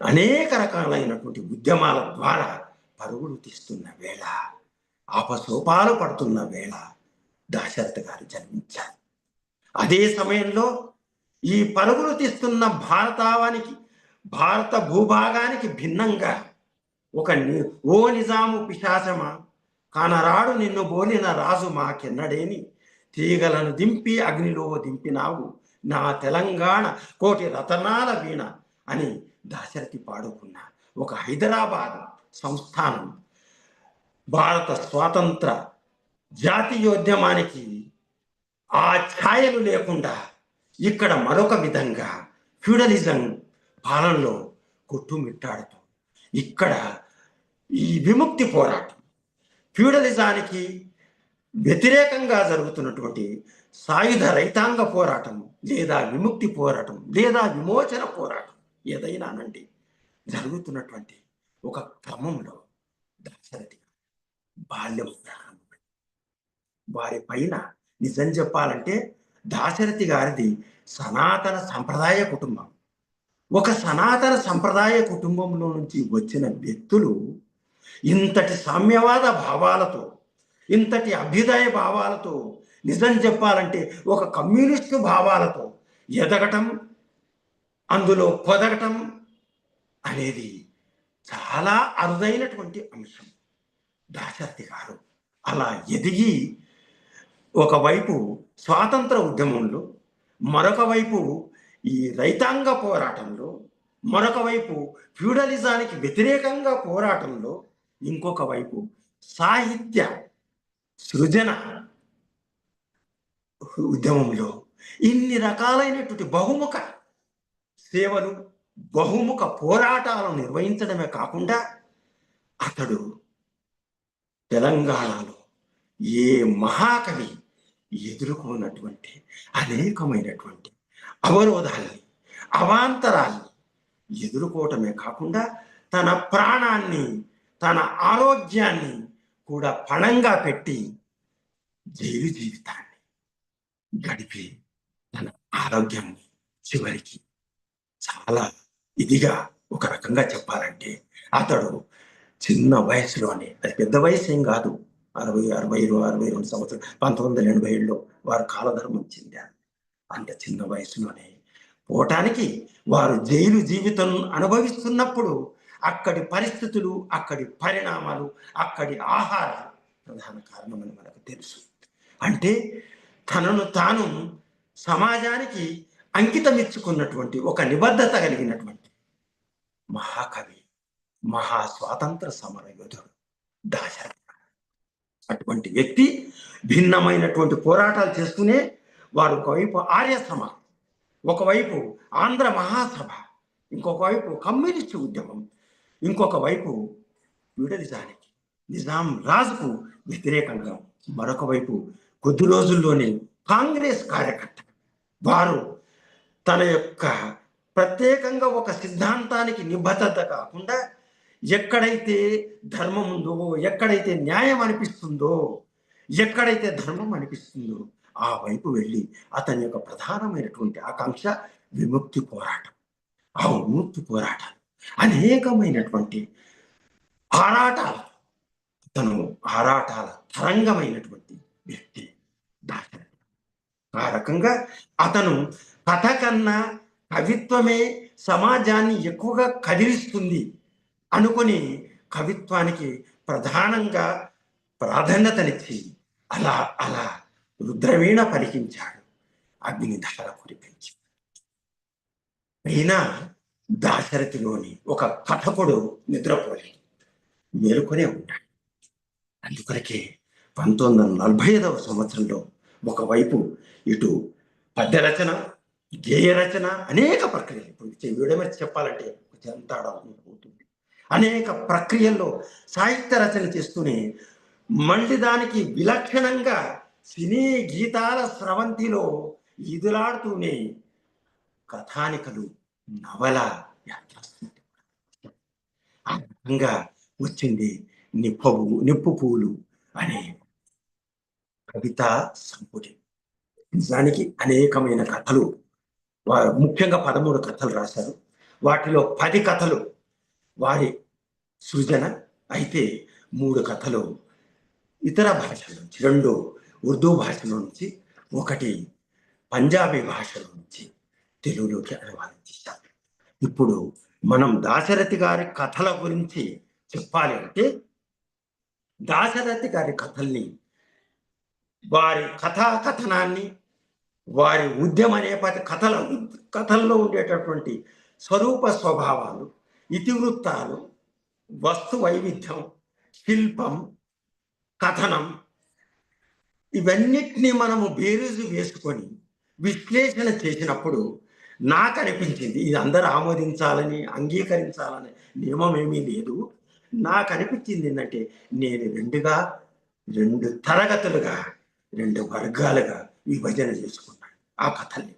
Speaker 6: అనేక రకాలైనటువంటి ఉద్యమాల ద్వారా పరుగులు తీస్తున్న వేళ, ఆపసోపాలు పడుతున్న వేళ దాశరథి గారు జన్మించారు. అదే సమయంలో ఈ పరుగులు తీస్తున్న భారతావానికి, భారత భూభాగానికి భిన్నంగా ఓ నిజాము పిశాచమా, కానరాడు నిన్ను బోలిన రాజు మాకెన్నడేని, తీగలను దింపి అగ్నిలో దింపినావు నా తెలంగాణ కోటి రతనాల వీణ అని దాశరథి పాడుకున్న ఒక హైదరాబాద్ సంస్థానం భారత స్వాతంత్ర జాతీయోద్యమానికి ఆ ఛాయలు లేకుండా ఇక్కడ మరొక విధంగా ఫ్యూడలిజం పాలనలో కొట్టుమిట్టాడుతూ ఇక్కడ ఈ విముక్తి పోరాటం, ఫ్యూడలిజానికి వ్యతిరేకంగా జరుగుతున్నటువంటి సాయుధ రైతాంగ పోరాటం లేదా విముక్తి పోరాటం లేదా విమోచన పోరాటం ఏదైనానండి జరుగుతున్నటువంటి ఒక క్రమంలో దాశరథి బాల్యం ప్రారంభం. వారి పైన నిజం చెప్పాలంటే దాశరథి గారిది సనాతన సంప్రదాయ కుటుంబం. ఒక సనాతన సంప్రదాయ కుటుంబంలో నుంచి వచ్చిన వ్యక్తులు ఇంతటి సామ్యవాద భావాలతో, ఇంతటి అభ్యుదయ భావాలతో, నిజం చెప్పాలంటే ఒక కమ్యూనిస్టు భావాలతో ఎదగటం, అందులో పొదగటం అనేది చాలా అరుదైనటువంటి అంశం. దాశరథి గారు అలా ఎదిగి ఒకవైపు స్వాతంత్ర ఉద్యమంలో, మరొక వైపు ఈ రైతాంగ పోరాటంలో, మరొక వైపు ఫ్యూడలిజానికి వ్యతిరేకంగా పోరాటంలో, ఇంకొక వైపు సాహిత్య సృజన ఉద్యమంలో ఇన్ని రకాలైనటువంటి బహుముఖ సేవలు, బహుముఖ పోరాటాలను నిర్వహించడమే కాకుండా అతడు తెలంగాణలో ఏ మహాకవి ఎదుర్కొన్నటువంటి అనేకమైనటువంటి అవరోధాల్ని, అవాంతరాల్ని ఎదుర్కోవటమే కాకుండా తన ప్రాణాన్ని, తన ఆరోగ్యాన్ని కూడా పణంగా పెట్టి జైలు జీవితాన్ని గడిపి తన ఆరోగ్యాన్ని చివరికి చాలా ఇదిగా, ఒక రకంగా చెప్పాలంటే అతడు చిన్న వయసులోనే, అది పెద్ద వయసు ఏం కాదు, 62 సంవత్సరాలు, 1987లో వారు కాలధర్మం చెందారు. అంత చిన్న వయసులోనే పోవటానికి వారు జైలు జీవితం అనుభవిస్తున్నప్పుడు అక్కడి పరిస్థితులు, అక్కడి పరిణామాలు, అక్కడి ఆహారాలు ప్రధాన కారణమని మనకు తెలుసు. అంటే తనను తాను సమాజానికి అంకితం ఇచ్చుకున్నటువంటి ఒక నిబద్ధత కలిగినటువంటి మహాకవి, మహా స్వాతంత్ర సమర యోధుడు దాశరథి. అటువంటి వ్యక్తి భిన్నమైనటువంటి పోరాటాలు చేస్తూనే వారు ఒకవైపు ఆర్య సమాజం, ఒకవైపు ఆంధ్ర మహాసభ, ఇంకొక వైపు కమ్యూనిస్టు ఉద్యమం, ఇంకొక వైపు ఫ్యూడలిజానికి, నిజాం రాజుకు వ్యతిరేకంగా మరొక వైపు కొద్ది రోజుల్లోనే కాంగ్రెస్ కార్యకర్త. వారు తన యొక్క ప్రత్యేకంగా ఒక సిద్ధాంతానికి నిబద్ధత కాకుండా ఎక్కడైతే ధర్మం ఉందో, ఎక్కడైతే న్యాయం అనిపిస్తుందో, ఎక్కడైతే ధర్మం అనిపిస్తుందో ఆ వైపు వెళ్ళి అతని యొక్క ప్రధానమైనటువంటి ఆకాంక్ష విముక్తి పోరాటం. ఆ విముక్తి పోరాటం అనేకమైనటువంటి ఆరాటాలు, తను ఆరాటాల తరంగమైనటువంటి వ్యక్తి దాశరథి. ఆ రకంగా అతను కథ కన్నా కవిత్వమే సమాజాన్ని ఎక్కువగా కదిలిస్తుంది అనుకొని కవిత్వానికి ప్రధానంగా ప్రాధాన్యతనిచ్చి అలా రుద్రవీణ పలికించాడు, అగ్నిధార కురిపించి. అయినా దాశరథిలోని ఒక కథకుడు నిద్రపోలేదు, మేలుకొనే ఉంటాడు. అందుకొరకే 1945వ సంవత్సరంలో ఒకవైపు ఇటు పద్య రచన, గేయ రచన, అనేక ప్రక్రియలు, ఇప్పుడు వీడమని చెప్పాలంటే చెంతాడ అవుతుంది, అనేక ప్రక్రియల్లో సాహిత్య రచన చేస్తూనే మళ్ళీ దానికి విలక్షణంగా సినీ గీతాల స్రవంతిలో ఈదులాడుతూనే కథానికలు, నవల యాత్రాస్తుంది. ఆ రకంగా వచ్చింది నిప్పు పూలు అనే కవితా సంపుటి. నిజానికి అనేకమైన కథలు, వారు ముఖ్యంగా 13 కథలు రాశారు. వాటిలో 10 కథలు వారి సృజన అయితే 3 కథలు ఇతర భాషల నుంచి, 2 ఉర్దూ భాషలో నుంచి, 1 పంజాబీ భాషలో నుంచి తెలుగులోకి అనువాదం చేశారు. ఇప్పుడు మనం దాశరథి గారి కథల గురించి చెప్పాలి అంటే, దాశరథి గారి కథల్ని, వారి కథాకథనాన్ని, వారి ఉద్యమ నేపథ్య కథల్లో ఉండేటటువంటి స్వరూప స్వభావాలు, ఇతివృత్తాలు, వస్తు వైవిధ్యం, శిల్పం, కథనం, ఇవన్నిటినీ మనము బేరీజు వేసుకొని విశ్లేషణ చేసినప్పుడు నాకు అనిపించింది, ఇది అందరూ ఆమోదించాలని, అంగీకరించాలని నియమం ఏమీ లేదు. నాకు అనిపించింది ఏంటంటే, నేను 2 తరగతులుగా, 2 వర్గాలుగా విభజన చేసుకున్నాను ఆ కథల్ని.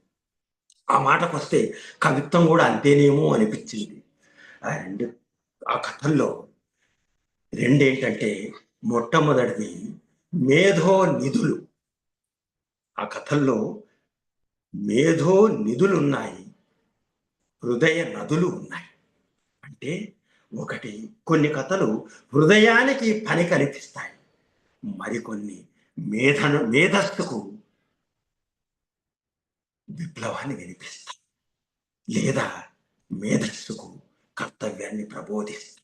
Speaker 6: ఆ మాటకు వస్తే కవిత్వం కూడా అంతేనేమో అనిపించింది. ఆ కథల్లో 2 ఏంటంటే, మొట్టమొదటిది మేధో నిధులు. ఆ కథల్లో మేధో నిధులు ఉన్నాయి, హృదయ నదులు ఉన్నాయి. అంటే కొన్ని కథలు హృదయానికి పని కల్పిస్తాయి, మరికొన్ని మేధస్సుకు విప్లవాన్ని వినిపిస్తాయి, లేదా మేధస్సుకు కర్తవ్యాన్ని ప్రబోధిస్తాయి.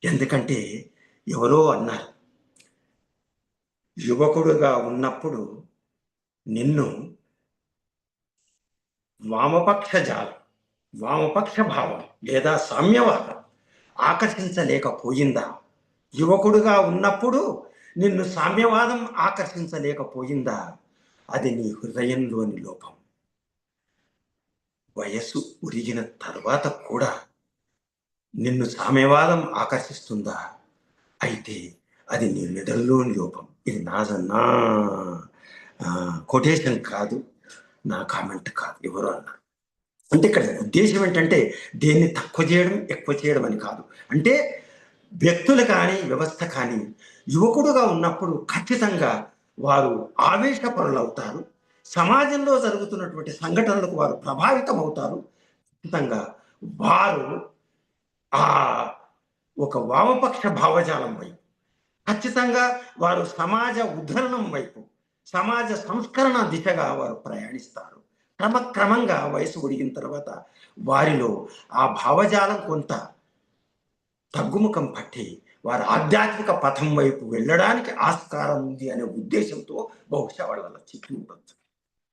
Speaker 6: ఎందుకంటే ఎవరో అన్నారు, యువకుడుగా ఉన్నప్పుడు నిన్ను వామపక్ష భావం లేదా సామ్యవాదం ఆకర్షించలేకపోయిందా? యువకుడుగా ఉన్నప్పుడు నిన్ను సామ్యవాదం ఆకర్షించలేకపోయిందా? అది నీ హృదయంలోని లోపం. వయస్సు ఉరిగిన తర్వాత కూడా నిన్ను సామ్యవాదం ఆకర్షిస్తుందా? అయితే అది నీ మెదడులోని లోపం. ఇది నా కొటేషన్ కాదు, నా కామెంట్ కాదు, ఎవరు అన్నారు. అంటే ఇక్కడ ఉద్దేశం ఏంటంటే, దేన్ని తక్కువ చేయడం, ఎక్కువ చేయడం అని కాదు. అంటే వ్యక్తులు కానీ, వ్యవస్థ కానీ యువకుడుగా ఉన్నప్పుడు ఖచ్చితంగా వారు ఆవేశపరులు అవుతారు, సమాజంలో జరుగుతున్నటువంటి సంఘటనలకు వారు ప్రభావితం అవుతారు. ఖచ్చితంగా వారు ఒక వామపక్ష భావజాలం వైపు, ఖచ్చితంగా వారు సమాజ ఉద్ధరణం వైపు, సమాజ సంస్కరణ దిశగా వారు ప్రయాణిస్తారు. క్రమక్రమంగా వయసు ఉడిగిన తర్వాత వారిలో ఆ భావజాలం కొంత తగ్గుముఖం పట్టి వారు ఆధ్యాత్మిక పథం వైపు వెళ్ళడానికి ఆస్కారం ఉంది అనే ఉద్దేశంతో బహుశా వాళ్ళ చెప్పి ఉండొచ్చు.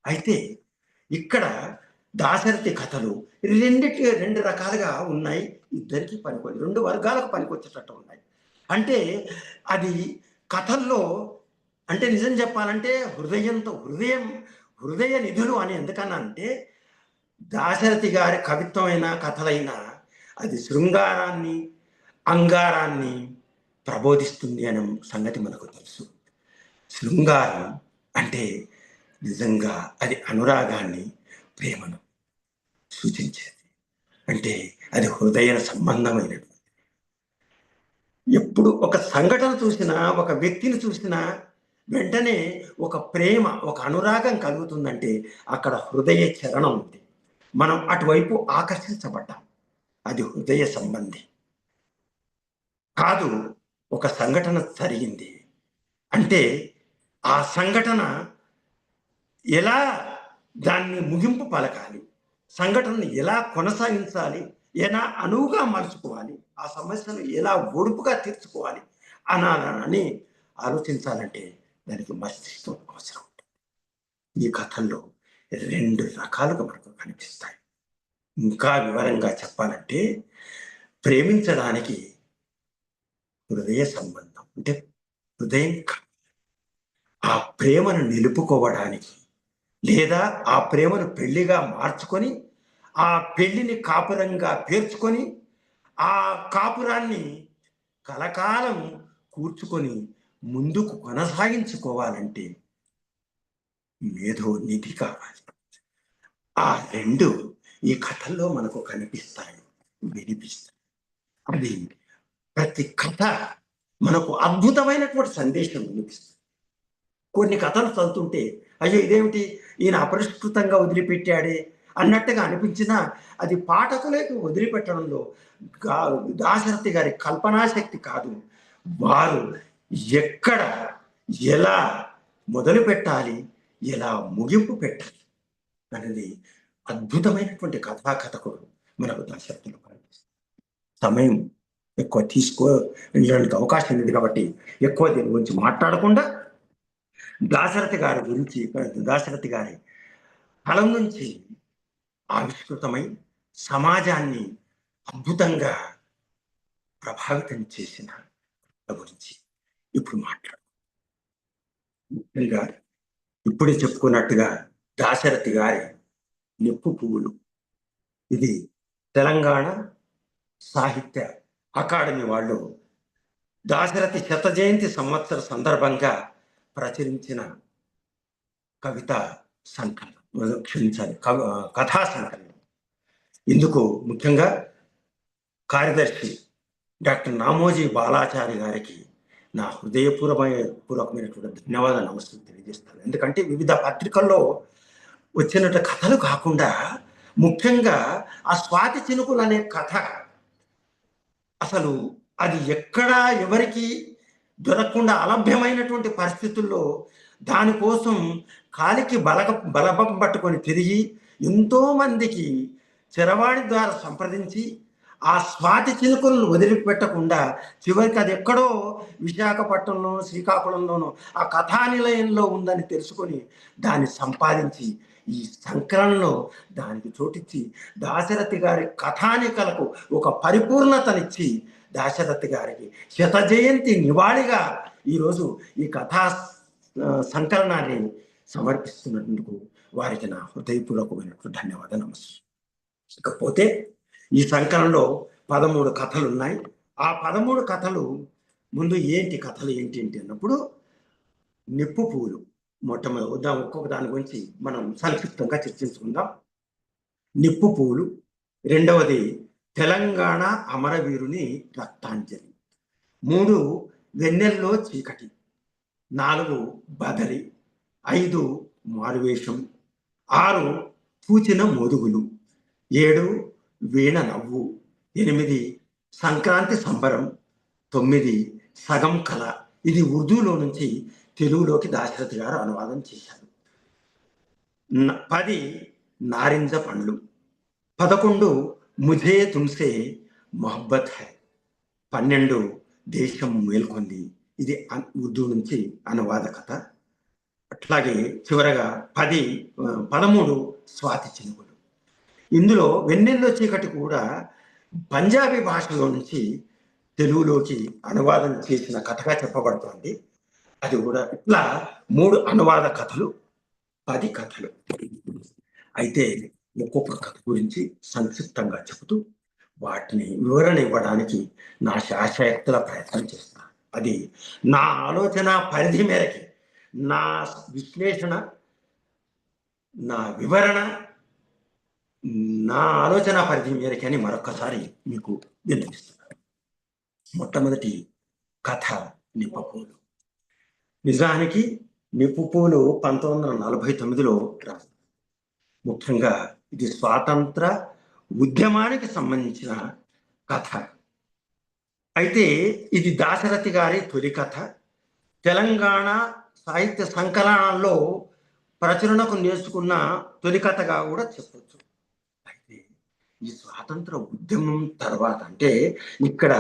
Speaker 6: అయితే ఇక్కడ దాశరథి కథలు 2 రకాలుగా ఉన్నాయి, ఇద్దరికి పనికొచ్చి 2 వర్గాలకు పనికొచ్చేటట్టు ఉన్నాయి. అంటే అది కథల్లో, అంటే నిజం చెప్పాలంటే హృదయ నిధులు అని ఎందుకన్నా అంటే, దాశరథి గారి కవిత్వమైన కథలైనా అది శృంగారాన్ని, అంగారాన్ని ప్రబోధిస్తుంది అనే సంగతి మనకు తెలుసు. శృంగారం అంటే నిజంగా అది అనురాగాన్ని, ప్రేమను సూచించేది. అంటే అది హృదయ సంబంధమైనది. ఎప్పుడు ఒక సంఘటన చూసినా, ఒక వ్యక్తిని చూసినా వెంటనే ఒక ప్రేమ, ఒక అనురాగం కలుగుతుందంటే అక్కడ హృదయ చరణం ఉంది. మనం అటువైపు ఆకర్షించబడ్డాం, అది హృదయ సంబంధి కాదు. ఒక సంఘటన జరిగింది అంటే ఆ సంఘటన ఎలా దాన్ని ముగింపు పలకాలి, సంఘటనను ఎలా కొనసాగించాలి, ఎలా అనువుగా మలుచుకోవాలి, ఆ సమస్యను ఎలా ఒడుపుగా తీర్చుకోవాలి అని ఆలోచించాలంటే దానికి మస్తిష్కం అవసరం. ఈ కథల్లో 2 రకాలుగా మనకు కనిపిస్తాయి. ఇంకా వివరంగా చెప్పాలంటే ప్రేమించడానికి హృదయ సంబంధం అంటే హృదయం ఆ ప్రేమను నిలుపుకోవడానికి లేదా ఆ ప్రేమను పెళ్లిగా మార్చుకొని ఆ పెళ్లిని కాపురంగా పేర్చుకొని ఆ కాపురాన్ని కలకాలం కూర్చుకొని ముందుకు కొనసాగించుకోవాలంటే మేధో నిధి కావాలి. ఆ రెండు ఈ కథల్లో మనకు కనిపిస్తాయి, వినిపిస్తాయి. అది ప్రతి కథ మనకు అద్భుతమైనటువంటి సందేశం వినిపిస్తుంది. కొన్ని కథలు చదువుతుంటే అయ్యో ఇదేమిటి ఈయన అపరిష్కృతంగా వదిలిపెట్టాడే అన్నట్టుగా అనిపించినా అది పాఠకులకు వదిలిపెట్టడంలో దాశరథి గారి కల్పనాశక్తి కాదు, వారు ఎక్కడ ఎలా మొదలు పెట్టాలి ఎలా ముగింపు పెట్టాలి అనేది అద్భుతమైనటువంటి కథాకథకుడు మనకు దాశరథిలో కనిపిస్తుంది. సమయం ఎక్కువ తీసుకోవడానికి అవకాశం ఉంది కాబట్టి ఎక్కువ దీని గురించి మాట్లాడకుండా దాశరథి గారి కలం నుంచి ఆవిష్కృతమై సమాజాన్ని అద్భుతంగా ప్రభావితం చేసిన గురించి ఇప్పుడు ముఖ్యంగా ఇప్పుడే చెప్పుకున్నట్టుగా దాశరథి గారి నిప్పు పువ్వులు ఇది తెలంగాణ సాహిత్య అకాడమీ వాళ్ళు దాశరథి శత జయంతి సంవత్సర సందర్భంగా ప్రచురించిన కవిత సంకలనం, క్షమించాలి, కథా సంకలనం. ఇందుకు ముఖ్యంగా కార్యదర్శి డాక్టర్ నామోజీ బాలాచారి గారికి నా హృదయపూర్వకమైనటువంటి ధన్యవాదాలు నమస్కారం తెలియజేస్తాను. ఎందుకంటే వివిధ పత్రికల్లో వచ్చినట్టు కథలు కాకుండా ముఖ్యంగా ఆ స్వాతి చినుకులు అనే కథ అసలు అది ఎక్కడా ఎవరికి దొరకకుండా అలభ్యమైనటువంటి పరిస్థితుల్లో దానికోసం కాలికి బలపం పట్టుకొని తిరిగి ఎంతో మందికి చెరవాణి ద్వారా సంప్రదించి ఆ స్వాతి చినుకులను వదిలిపెట్టకుండా చివరికి అది ఎక్కడో విశాఖపట్నంలోనూ శ్రీకాకుళంలోనూ ఆ కథానిలయంలో ఉందని తెలుసుకొని దాన్ని సంపాదించి ఈ సంకలనంలో దానికి చోటిచ్చి దాశరథి గారి కథానికలకు ఒక పరిపూర్ణతనిచ్చి దాశరథి గారికి శత జయంతి నివాళిగా ఈరోజు ఈ కథా సంకలనాన్ని సమర్పిస్తున్నందుకు వారికి నా హృదయపూర్వకమైనటువంటి ధన్యవాదాలు నమస్కారం. ఇకపోతే ఈ సంకలనంలో 13 కథలు ఉన్నాయి. ఆ 13 కథలు ముందు కథలు ఏంటి అన్నప్పుడు నిప్పు పువ్వులు మొట్టమొదటి ఒక్కొక్క దాని గురించి మనం సంక్షిప్తంగా చర్చించుకుందాం. నిప్పు పువ్వులు, రెండవది తెలంగాణ అమరవీరుని రక్తాంజలి, 3 వెన్నెల్లో చీకటి, 4 బదరి, 5 మారువేషం, 6 పూచిన మోదుగులు, 7 వీణ నవ్వు, 8 సంక్రాంతి సంబరం, 9 సగం కళ. ఇది ఉర్దూలో నుంచి తెలుగులోకి దాశరథి గారు అనువాదం చేశారు. 10 నారింజ పండ్లు, 11 ముఝే తుమ్సే మొహబ్బత్ హై, 12 దేశం మేల్కొంది. ఇది ఉర్దూ నుంచి అనువాద కథ. అట్లాగే చివరగా 13 స్వాతి చినుకులు. ఇందులో వెన్నెల్లో చీకటి కూడా పంజాబీ భాషలో నుంచి తెలుగులోకి అనువాదం చేసిన కథగా చెప్పబడుతోంది. అది కూడా ఇట్లా 3 అనువాద కథలు, 10 కథలు. అయితే ఒక్కొక్క కథ గురించి సంక్షిప్తంగా చెబుతూ వాటిని వివరణ ఇవ్వడానికి నా శాశక్తుల ప్రయత్నం చేస్తాను. అది నా ఆలోచన పరిధి మేరకి, నా విశ్లేషణ, నా వివరణ, నా ఆలోచన పరిధి మేరకి అని మరొకసారి మీకు విన్నవిస్తున్నాను. మొట్టమొదటి కథ నిప్పు పూలు. నిజానికి నిప్పు పూలు 1949లో రాశారు. ముఖ్యంగా ఇది స్వాతంత్ర ఉద్యమానికి సంబంధించిన కథ. అయితే ఇది దాశరథి గారి తొలి కథ. తెలంగాణ సాహిత్య సంకలనాల్లో ప్రచురణకు నేర్చుకున్న తొలి కథగా కూడా చెప్పచ్చు. అయితే ఈ స్వాతంత్ర ఉద్యమం తర్వాత అంటే ఇక్కడ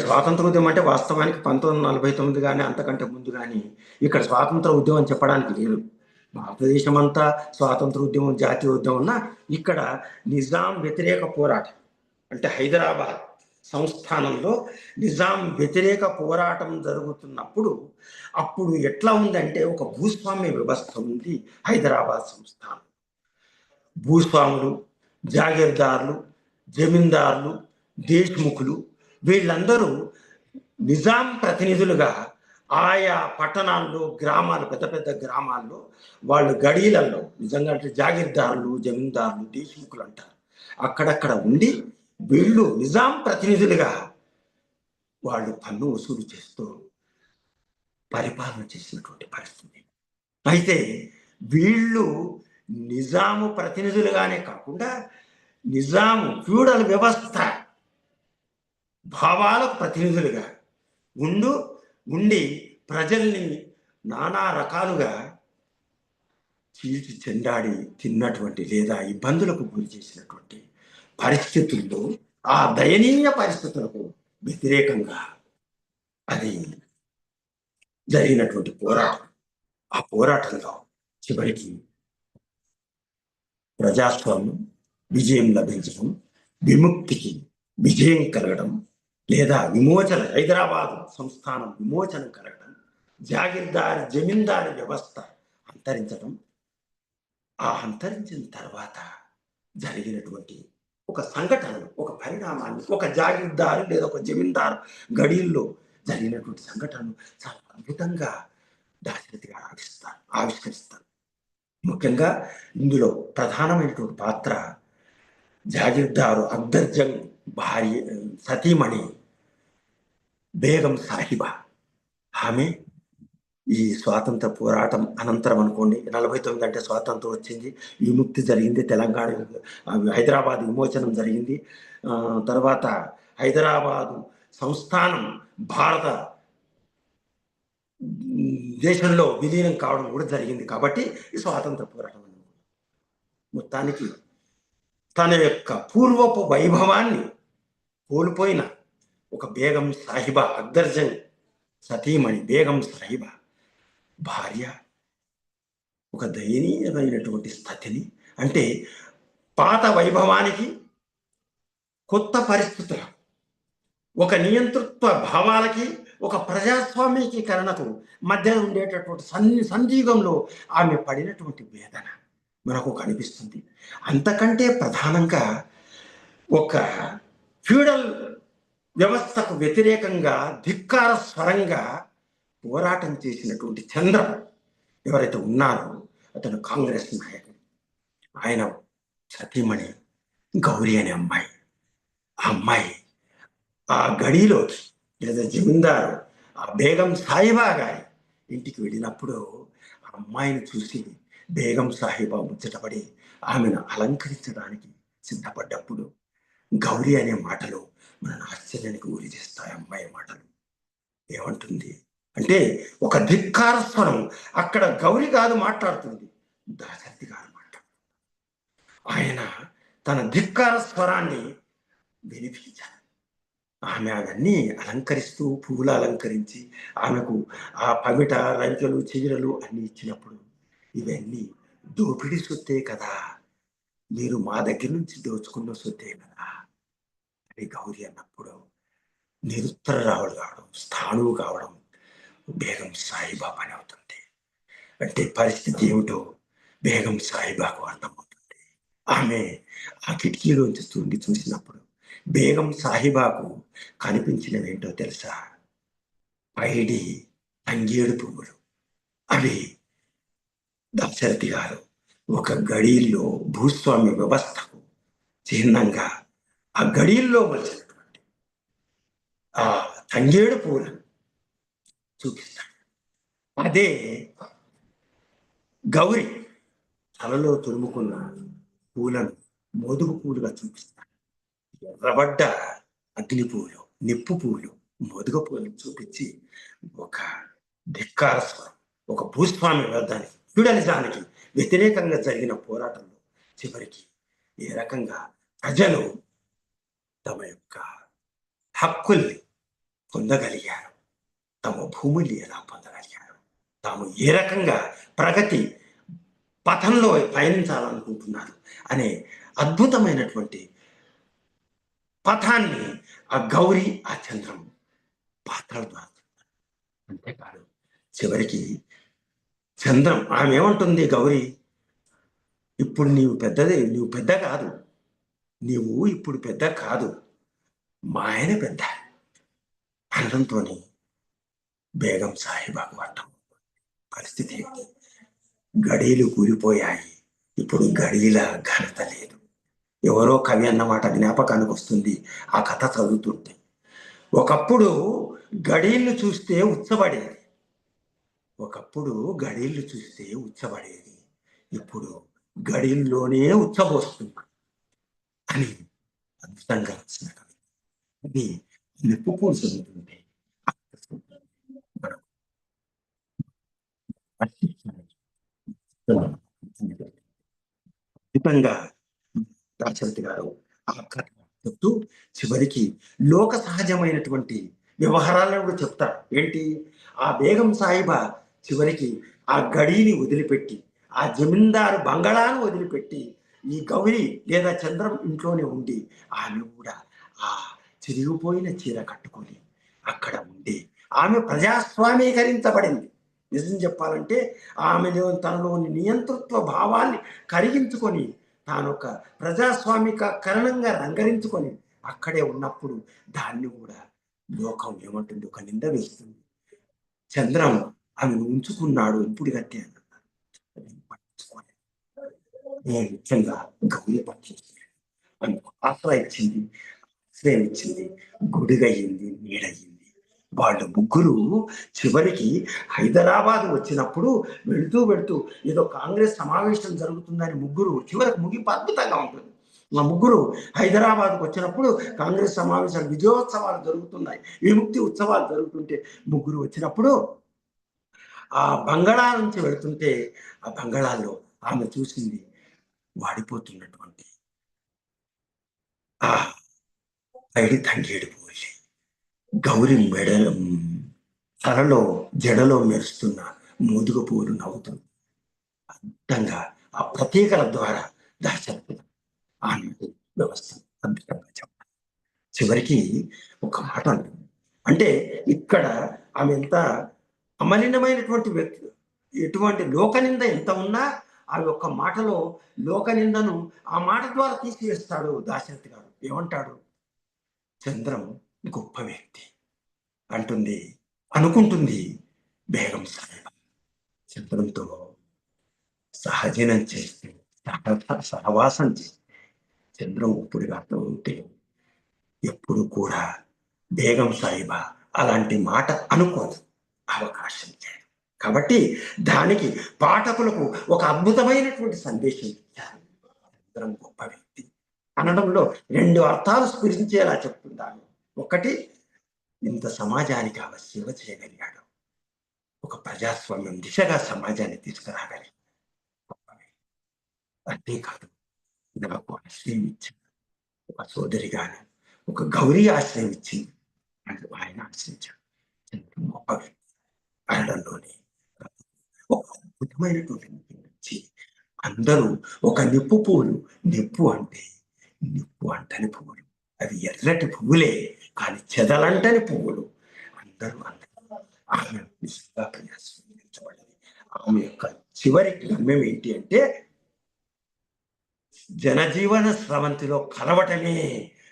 Speaker 6: స్వాతంత్ర ఉద్యమం అంటే వాస్తవానికి 1949 కానీ అంతకంటే ముందు కానీ ఇక్కడ స్వాతంత్ర ఉద్యమం చెప్పడానికి లేదు. భారతదేశం అంతా స్వాతంత్రోద్యమం, జాతీయోద్యమం ఉన్నా ఇక్కడ నిజాం వ్యతిరేక పోరాటం అంటే హైదరాబాద్ సంస్థానంలో నిజాం వ్యతిరేక పోరాటం జరుగుతున్నప్పుడు అప్పుడు ఎట్లా ఉందంటే ఒక భూస్వామ్య వ్యవస్థ ఉంది హైదరాబాద్ సంస్థానం. భూస్వాములు, జాగీర్దారులు, జమీందారులు, దేశ్ముఖులు వీళ్ళందరూ నిజాం ప్రతినిధులుగా ఆయా పట్టణాల్లో, గ్రామాలు, పెద్ద పెద్ద గ్రామాల్లో వాళ్ళు గడీలలో, నిజంగా అంటే జాగీర్దారులు, జమీందారులు, దేశ్ముఖులు అంటారు, అక్కడక్కడ ఉండి వీళ్ళు నిజాం ప్రతినిధులుగా వాళ్ళు పన్ను వసూలు చేస్తూ పరిపాలన చేసినటువంటి పరిస్థితి. అయితే వీళ్ళు నిజాము ప్రతినిధులుగానే కాకుండా నిజాము ఫ్యూడల్ వ్యవస్థ భావాలకు ప్రతినిధులుగా ఉండి ప్రజల్ని నానా రకాలుగా చీల్చి చెండాడి తిన్నటువంటి లేదా ఇబ్బందులకు గురి చేసినటువంటి పరిస్థితుల్లో ఆ దయనీయ పరిస్థితులకు వ్యతిరేకంగా అది జరిగినటువంటి పోరాటం. ఆ పోరాటంలో చివరికి ప్రజాస్వామ్యం విజయం లభించడం, విముక్తికి విజయం కలగడం లేదా విమోచన, హైదరాబాద్ సంస్థానం విమోచనం కలగడం, జాగీర్దారి జమీందారి వ్యవస్థ అంతరించడం, ఆ అంతరించిన తర్వాత జరిగినటువంటి ఒక సంఘటనలు, ఒక పరిణామాన్ని, ఒక జాగీర్దారు లేదా ఒక జమీందారు గడిల్లో జరిగినటువంటి సంఘటనలు చాలా అద్భుతంగా దాశరథి గారు ఆవిష్కరిస్తారు. ముఖ్యంగా ఇందులో ప్రధానమైనటువంటి పాత్ర జాగీర్దారు అక్బర్ జంగ్ భార్య సతీమణి బేగం సాహిబా. ఆమె ఈ స్వాతంత్ర పోరాటం అనంతరం అనుకోండి, 49 అంటే స్వాతంత్రం వచ్చింది, విముక్తి జరిగింది, తెలంగాణ హైదరాబాద్ విమోచనం జరిగింది, తర్వాత హైదరాబాదు సంస్థానం భారత దేశంలో విలీనం కావడం కూడా జరిగింది. కాబట్టి ఈ స్వాతంత్ర పోరాటం మొత్తానికి తన యొక్క పూర్వపు వైభవాన్ని కోల్పోయిన ఒక బేగం సాహిబా, అక్బర్ జంగ్ సతీమణి బేగం సాహిబా భార్య ఒక దయనీయమైనటువంటి స్థితిని, అంటే పాత వైభవానికి కొత్త పరిస్థితులు, ఒక నియంతృత్వ భావాలకి ఒక ప్రజాస్వామ్యీకరణకు మధ్య ఉండేటటువంటి సందిగ్ధంలో ఆమె పడినటువంటి వేదన మనకు కనిపిస్తుంది. అంతకంటే ప్రధానంగా ఒక ఫ్యూడల్ వ్యవస్థకు వ్యతిరేకంగా ధిక్కార స్వరంగా పోరాటం చేసినటువంటి చంద్ర ఎవరైతే ఉన్నారో అతను కాంగ్రెస్ నాయకుడు. ఆయన సతీమణి గౌరీ అనే అమ్మాయి. ఆ అమ్మాయి ఆ గడిలోకి లేదా జమీందారు ఆ బేగం సాహిబా గారి ఇంటికి వెళ్ళినప్పుడు ఆ అమ్మాయిని చూసి బేగం సాహిబా ముచ్చటపడి ఆమెను అలంకరించడానికి సిద్ధపడ్డప్పుడు గౌరీ అనే మాటలు మనను ఆశ్చర్యానికి గురి చేస్తాయి. అమ్మాయి మాటలు ఏమంటుంది అంటే ఒక ధిక్కార స్వరం. అక్కడ గౌరీ కాదు మాట్లాడుతుంది, దాశరథి గారు మాట్లాడుతుంది. ఆయన తన ధిక్కార స్వరాన్ని వినిపించారు. ఆమె అవన్నీ అలంకరిస్తూ పువ్వులు అలంకరించి ఆమెకు ఆ పమిట, లంకెలు, చీరలు అన్ని ఇచ్చినప్పుడు ఇవన్నీ దోపిడీ సొత్తే కదా, మీరు మా దగ్గర నుంచి దోచుకున్న సొత్తే కదా అని గౌరీ అన్నప్పుడు నిరుత్తరరావులు కావడం, స్థాణువు కావడం బేగం సాహిబా పని అవుతుంది. అంటే పరిస్థితి ఏమిటో బేగం సాహిబాకు అర్థమవుతుంది. ఆమె ఆ కిటికీలోంచి చూసినప్పుడు బేగం సాహిబాకు కనిపించినవేంటో తెలుసా? పైడి తంగేడు పువ్వులు. అవి దాశరథి గారు ఒక గడిలో భూస్వామ్య వ్యవస్థకు చిహ్నంగా ఆ గడిల్లో వచ్చినటువంటి ఆ తంగేడు పువ్వులను చూపిస్తాడు. అదే గౌరీ తలలో తురుముకున్న పూలను మోదుగు పూలుగా చూపిస్తాడు. ఎర్రబడ్డ అగ్ని పూలు, నిప్పు పూలు, మోదుగ పూలను చూపించి ఒక ధిక్కార స్వరం, ఒక భూస్వామ్య వ్యర్థానికి, ఫ్యూడలిజానికి వ్యతిరేకంగా జరిగిన పోరాటంలో చివరికి ఏ రకంగా ప్రజలు తమ యొక్క హక్కుల్ని పొందగలిగారు, తమ భూముల్ని ఎలా పొందగలిగారు, తాము ఏ రకంగా ప్రగతి పథంలో పయనించాలనుకుంటున్నారు అనే అద్భుతమైనటువంటి పథాన్ని ఆ గౌరీ ఆ చంద్రం పాత్రల ద్వారా అంతేకాదు చివరికి చంద్రం ఆమె ఏమంటుంది గౌరీ, ఇప్పుడు నువ్వు పెద్ద కాదు, నీవు ఇప్పుడు పెద్ద కాదు, మా ఆయన పెద్ద అనడంతో బేగం సాహిబాకు అర్థం పరిస్థితి ఏంటి, గడీలు కూలిపోయాయి, ఇప్పుడు గడీల ఘనత లేదు. ఎవరో కవి అన్నమాట జ్ఞాపకానికి వస్తుంది ఆ కథ చదువుతుంటే. ఒకప్పుడు గడీళ్ళు చూస్తే ఉచ్చబడేది, ఇప్పుడు గడీల్లోనే ఉచ్చబోస్తుంది అని అద్భుతంగా రాసిన కవి. అది నిప్పు పూలు చదువుతుంటే మనం అద్భుతంగా దాశరథి గారు ఆ కథ చెప్తూ చివరికి లోక సహజమైనటువంటి వ్యవహారాలను కూడా చెప్తారు. ఏంటి, ఆ బేగం సాహిబా చివరికి ఆ గడిని వదిలిపెట్టి, ఆ జమీందారు బంగళాను వదిలిపెట్టి ఈ గౌరీ లేదా చంద్రం ఇంట్లోనే ఉండి ఆమె కూడా ఆ చిరిగిపోయిన చీర కట్టుకొని అక్కడ ఉండి ఆమె ప్రజాస్వామీకరించబడింది. నిజం చెప్పాలంటే ఆమె తనలోని నియంతృత్వ భావాన్ని కరిగించుకొని తానొక ప్రజాస్వామిక కరణంగా రంగరించుకొని అక్కడే ఉన్నప్పుడు దాన్ని కూడా లోకం ఏమంటుంది, ఒక నింద వేస్తుంది. చంద్రం ఆమెను ఉంచుకున్నాడు, ఇప్పుడు కట్టే ముఖ్యంగా గౌరీ పట్టించింది, ఆమెకు ఆశ్రయం ఇచ్చింది, గొడుగయ్యింది, నీడయ్యింది. వాళ్ళు ముగ్గురు చివరికి హైదరాబాద్ వచ్చినప్పుడు వెళుతూ ఏదో కాంగ్రెస్ సమావేశం జరుగుతుందని ముగ్గురు చివరికి ముగింపు అద్భుతంగా ఉంటుంది. మా ముగ్గురు హైదరాబాద్కు వచ్చినప్పుడు కాంగ్రెస్ సమావేశాలు విజయోత్సవాలు జరుగుతున్నాయి, విముక్తి ఉత్సవాలు జరుగుతుంటే ముగ్గురు వచ్చినప్పుడు ఆ బంగళా నుంచి వెళుతుంటే ఆ బంగళాల్లో ఆమె చూసింది వాడిపోతున్నటువంటి ఆ పైడి తంగేడు పూలు, గౌరి తలలో జడలో మెరుస్తున్న మోదుగ పువ్వులు నవ్వుతుంది. అద్భుతంగా ఆ ప్రతీకల ద్వారా దాశరథి ఆమె వ్యవస్థ అద్భుతంగా చెప్పాలి. చివరికి ఒక మాట అంటుంది, అంటే ఇక్కడ ఆమె ఎంత అమలినమైనటువంటి వ్యక్తి, ఎటువంటి లోకనింద ఎంత ఉన్నా ఆమె ఒక్క మాటలో లోకనిందను ఆ మాట ద్వారా తీసివేస్తాడు దాశరథి గారు. ఏమంటాడు, చంద్రం గొప్ప వ్యక్తి అనుకుంటుంది బేగం సాహిబా. చంద్రంతో సహజనం చేస్తే, సహవాసం చేస్తే చంద్రం ఉప్పుడుగాతో ఉంటే ఎప్పుడు కూడా బేగం సాహిబా అలాంటి మాట అనుకోదు, అవకాశం లేదు. కాబట్టి దానికి పాఠకులకు ఒక అద్భుతమైనటువంటి సందేశం ఇచ్చారు. చంద్రం గొప్ప వ్యక్తి అనడంలో రెండు అర్థాలు స్ఫురించేలా చెప్తున్నాను. ఒకటి, ఇంత సమాజానికి ఆమె సేవ చేయగలిగాడు, ఒక ప్రజాస్వామ్యం దిశగా సమాజాన్ని తీసుకురాగలిగాడు. అంతేకాదు, నాకు ఆశ్రయం ఇచ్చింది ఒక సోదరి గాను, ఒక గౌరీ ఆశ్రయం ఇచ్చింది, ఆయన ఆశ్రయించాడు. గొప్ప వ్యక్తి అనడంలోనే ఒక అద్భుతమైనటువంటి అందరూ ఒక నిప్పు పువ్వులు, నిప్పు అంటని పువ్వులు, అవి ఎర్రటి పువ్వులే కానీ చెదలంటని పువ్వులు. అందరూ ఆమె నిజంగా ప్రజాస్వామ్యించబడింది. ఆమె యొక్క చివరి గమ్యం ఏంటి అంటే జనజీవన స్రవంతిలో కలవటమే.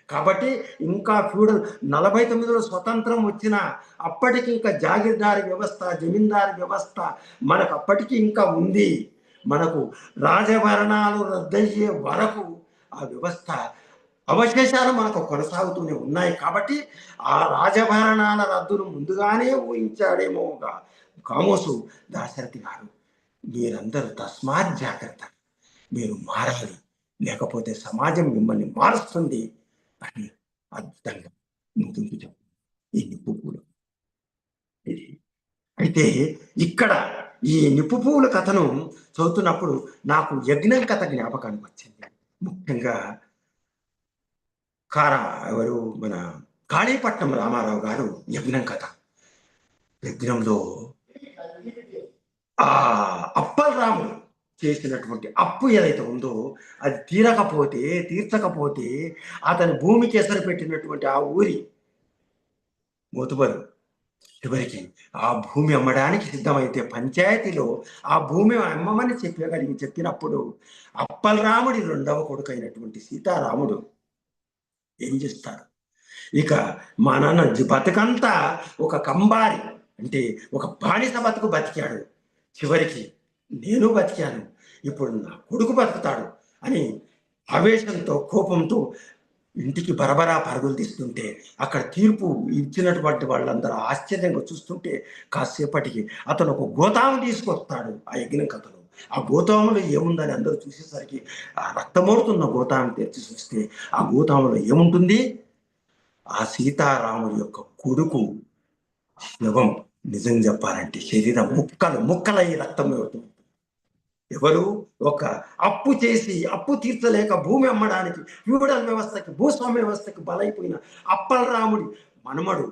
Speaker 6: కాబట్టి ఇంకా ఫ్యూడల్ 49లో స్వతంత్రం వచ్చిన అప్పటికి ఇంకా జాగీర్దారి వ్యవస్థ, జమీందారి వ్యవస్థ మనకు అప్పటికి ఇంకా ఉంది. మనకు రాజభరణాలు రద్దయ్యే వరకు ఆ వ్యవస్థ అవశేషాలు మనకు కొనసాగుతూనే ఉన్నాయి. కాబట్టి ఆ రాజభరణాల రద్దును ముందుగానే ఊహించాడేమోగా కామోసు దాశరథి గారు. మీరందరూ తస్మాత్ జాగ్రత్త, మీరు మారాలి, లేకపోతే సమాజం మిమ్మల్ని మారుస్తుంది అని అద్భుతంగా ముందుకు చెప్పు ఈ నిప్పు పూలు. అయితే ఇక్కడ ఈ నిప్పు పువ్వుల కథను చదువుతున్నప్పుడు నాకు యజ్ఞం కథ జ్ఞాపకానికి వచ్చింది. ముఖ్యంగా మన కాళీపట్నం రామారావు గారు యజ్ఞం కథ, యజ్ఞంలో ఆ అప్పల్ రాముడు చేసినటువంటి అప్పు ఏదైతే ఉందో అది తీర్చకపోతే అతని భూమికి ఎసరు పెట్టినటువంటి ఆ ఊరి మోతుబరు చివరికి ఆ భూమి అమ్మడానికి సిద్ధమైతే పంచాయతీలో ఆ భూమి అమ్మమని చెప్పినప్పుడు అప్పలరాముడి రెండవ కొడుకు అయినటువంటి సీతారాముడు ఏం చేస్తాడు? ఇక మా నాన్న బతుకంతా ఒక కంబారి అంటే ఒక బానిస బతుకు బతికాడు, చివరికి నేను బతికాను, ఇప్పుడు నా కొడుకు బతుకుతాడు అని ఆవేశంతో కోపంతో ఇంటికి బరబరా పరుగులు తీస్తుంటే అక్కడ తీర్పు ఇచ్చినటువంటి వాళ్ళందరూ ఆశ్చర్యంగా చూస్తుంటే కాసేపటికి అతను ఒక గోతాము తీసుకొస్తాడు. ఆ యజ్ఞం కథలో ఆ గోతాములో ఏముందని అందరూ చూసేసరికి ఆ రక్తమోడుతున్న గోతాము తెరిచి చూస్తే ఆ గోతాములో ఏముంటుంది? ఆ సీతారాముడి యొక్క కొడుకు శవం. నిజం చెప్పాలంటే శరీరం ముక్కలై రక్తం అవుతుంది. ఎవరు? ఒక అప్పు చేసి అప్పు తీర్చలేక భూమి అమ్మడానికి ఫ్యూడల్ వ్యవస్థకి భూస్వామ్య వ్యవస్థకి బలైపోయిన అప్పలరాముడి మనమడు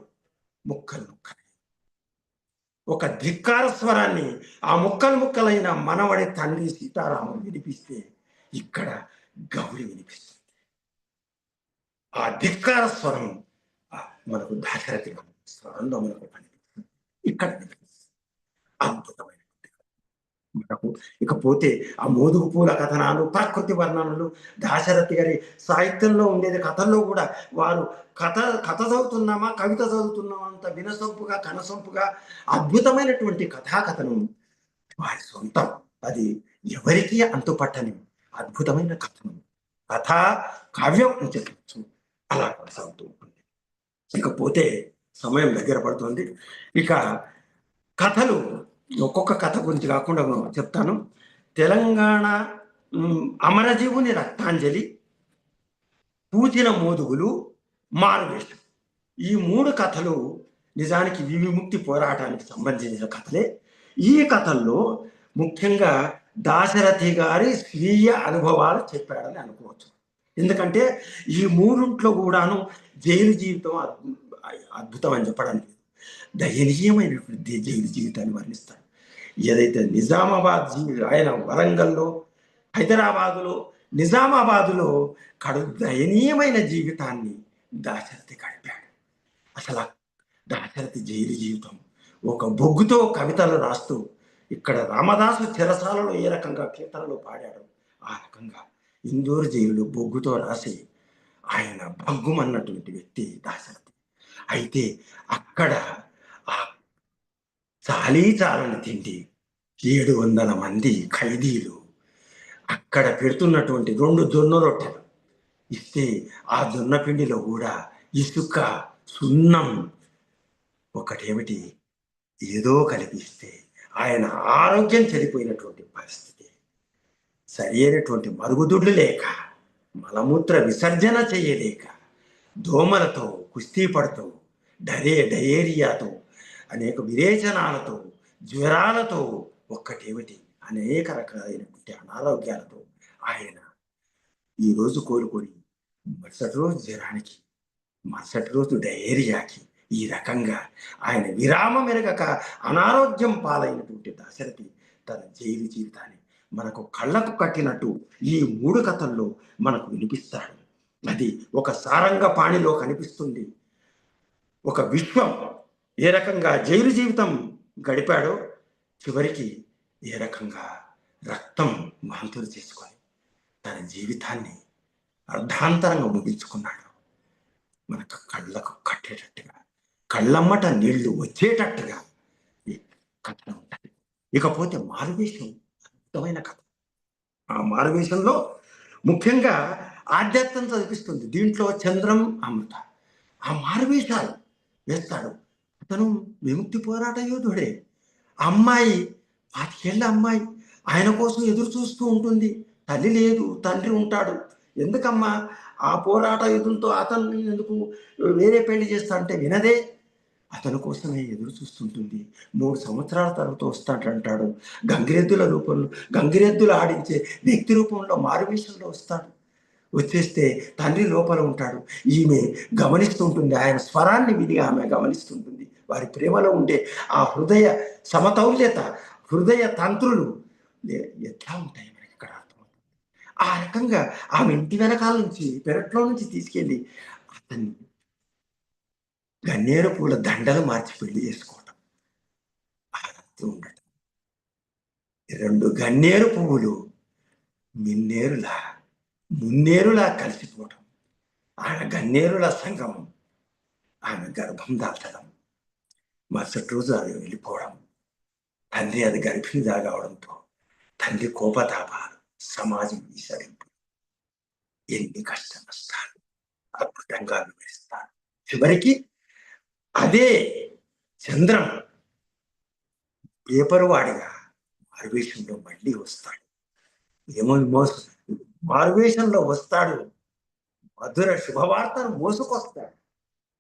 Speaker 6: ముక్కలు ఒక ధిక్కార స్వరాన్ని ఆ ముక్కలైన మనవడి తండ్రి సీతారాముడు వినిపిస్తే ఇక్కడ గౌరి వినిపిస్తుంది. ఆ ధిక్కార స్వరం మనకు దాశరథి స్వరంలో మనకు కనిపిస్తుంది. ఇక్కడ అద్భుతమైన మనకు. ఇకపోతే ఆ మోదుగు పూల కథనాలు, ప్రకృతి వర్ణనలు దాశరథి గారి సాహిత్యంలో ఉండేది. కథల్లో కూడా వారు కథ చదువుతున్నామా కవిత చదువుతున్నామా అంత వినసొంపుగా కనసొంపుగా అద్భుతమైనటువంటి కథాకథనం వారి సొంతం. అది ఎవరికీ అంతుపట్టని అద్భుతమైన కథనం, కథా కావ్యం అని చెప్పచ్చు. అలా కొనసాగుతూ ఉంటుంది. ఇకపోతే సమయం దగ్గర పడుతుంది. ఇక కథలు ఒక్కొక్క కథ గురించి కాకుండా చెప్తాను. తెలంగాణ అమరజీవుని రక్తాంజలి, పూచిన మోదుగులు, మారువేషం, ఈ 3 కథలు నిజానికి విముక్తి పోరాటానికి సంబంధించిన కథలే. ఈ కథల్లో ముఖ్యంగా దాశరథి గారి స్వీయ అనుభవాలు చెప్పాడని అనుకోవచ్చు. ఎందుకంటే ఈ 3 కూడాను జైలు జీవితం అద్భుతం అని చెప్పడానికి దయనీయమైనటువంటి జైలు జీవితాన్ని వర్ణిస్తాడు. ఏదైతే నిజామాబాద్ ఆయన వరంగల్లో, హైదరాబాదులో, నిజామాబాదులో దయనీయమైన జీవితాన్ని దాశరథి గడిపాడు. అసలు దాశరథి జైలు జీవితం ఒక బొగ్గుతో కవితలు రాస్తూ ఇక్కడ రామదాసు చెరసాలలో ఏ రకంగా కీర్తనలు పాడాడు ఆ రకంగా ఇందూరు జైలులో బొగ్గుతో రాసి ఆయన భగ్గుమన్నటువంటి వ్యక్తి దాశరథి. అయితే అక్కడ ఆ చాలని తిండి 700 మంది ఖైదీలు అక్కడ పెడుతున్నటువంటి 2 జొన్న రొట్టెలు ఇస్తే ఆ జొన్న పిండిలో కూడా ఇసుక, సున్నం, ఒకటేమిటి ఏదో కలిపిస్తే ఆయన ఆరోగ్యం చెడిపోయినటువంటి పరిస్థితి. సరి అయినటువంటి మరుగుదొడ్లు లేక, మలమూత్ర విసర్జన చేయలేక, దోమలతో కుస్తీ పడుతూ, డయేరియాతో, అనేక విరేచనాలతో, జ్వరాలతో, ఒక్కటేమిటి అనేక రకాలైనటువంటి అనారోగ్యాలతో ఆయన ఈరోజు కోలుకొని మరుసటి రోజు జ్వరానికి, మరుసటి రోజు డయేరియాకి, ఈ రకంగా ఆయన విరామం ఎరగక అనారోగ్యం పాలైనటువంటి దాశరథి తన జైలు జీవితాన్ని మనకు కళ్ళకు కట్టినట్టు ఈ 3 కథల్లో మనకు వినిపిస్తాడు. అది ఒక సారంగ పాణిలో కనిపిస్తుంది. ఒక విశ్వం ఏ రకంగా జైలు జీవితం గడిపాడో చివరికి ఏ రకంగా రక్తం వాంతులు చేసుకొని తన జీవితాన్ని అర్ధాంతరంగా ముగించుకున్నాడు మనకు కళ్ళకు కట్టేటట్టుగా, కళ్ళమ్మట నీళ్లు వచ్చేటట్టుగా ఈ కథ ఉంటుంది. ఇకపోతే మారువేషం అద్భుతమైన కథ. ఆ మారువేషంలో ముఖ్యంగా ఆధ్యాత్మం చదివిస్తుంది. దీంట్లో చంద్రం, అమృత ఆ మారువేషాలు వేస్తాడు. అతను విముక్తి పోరాట యోధుడే. అమ్మాయి 25 ఏళ్ళ అమ్మాయి ఆయన కోసం ఎదురు చూస్తూ ఉంటుంది. తల్లి లేదు, తండ్రి ఉంటాడు. ఎందుకమ్మా ఆ పోరాట యుద్ధంతో అతను ఎందుకు వేరే పెళ్లి చేస్తా అంటే వినదే. అతని కోసమే ఎదురు చూస్తుంటుంది. 3 సంవత్సరాల తర్వాత వస్తాడంటాడు. గంగిరెద్దులు ఆడించే వ్యక్తి రూపంలో మారువేషంలో వస్తాడు. వచ్చేస్తే తండ్రి లోపల ఉంటాడు. ఈమె గమనిస్తుంటుంది. ఆయన స్వరాన్ని విని ఆమె గమనిస్తుంటుంది. వారి ప్రేమలో ఉండే ఆ హృదయ సమతౌల్యత, హృదయ తంత్రులు ఎట్లా ఉంటాయి మనకి ఇక్కడ అర్థమవుతుంది. ఆ రకంగా ఆమె ఇంటి వెనకాల నుంచి పెరట్లో నుంచి తీసుకెళ్ళి అతన్ని గన్నేరు పూల దండలు మార్చి పెళ్లి చేసుకోవటం, ఆ రక్తం ఉండటం, 2 గన్నేరు పువ్వులు మున్నేరులా కలిసిపోవటం, ఆమె గన్నేరుల సంగమం, ఆమె గర్భం దాల్చడం, మరుసటి రోజు అది వెళ్ళిపోవడం, తండ్రి అది గర్భిణిగా కావడంతో తండ్రి కోపతాపాలు, సమాజం ఈసరింపు, ఎన్ని కష్ట నష్టాలు అద్భుతంగా వివరిస్తారు. చివరికి అదే చంద్రం పేపరు వాడిగా మారువేషంలో మళ్ళీ వస్తాడు. ఏమో మారువేషంలో వస్తాడు, మధుర శుభవార్తను మోసుకొస్తాడు.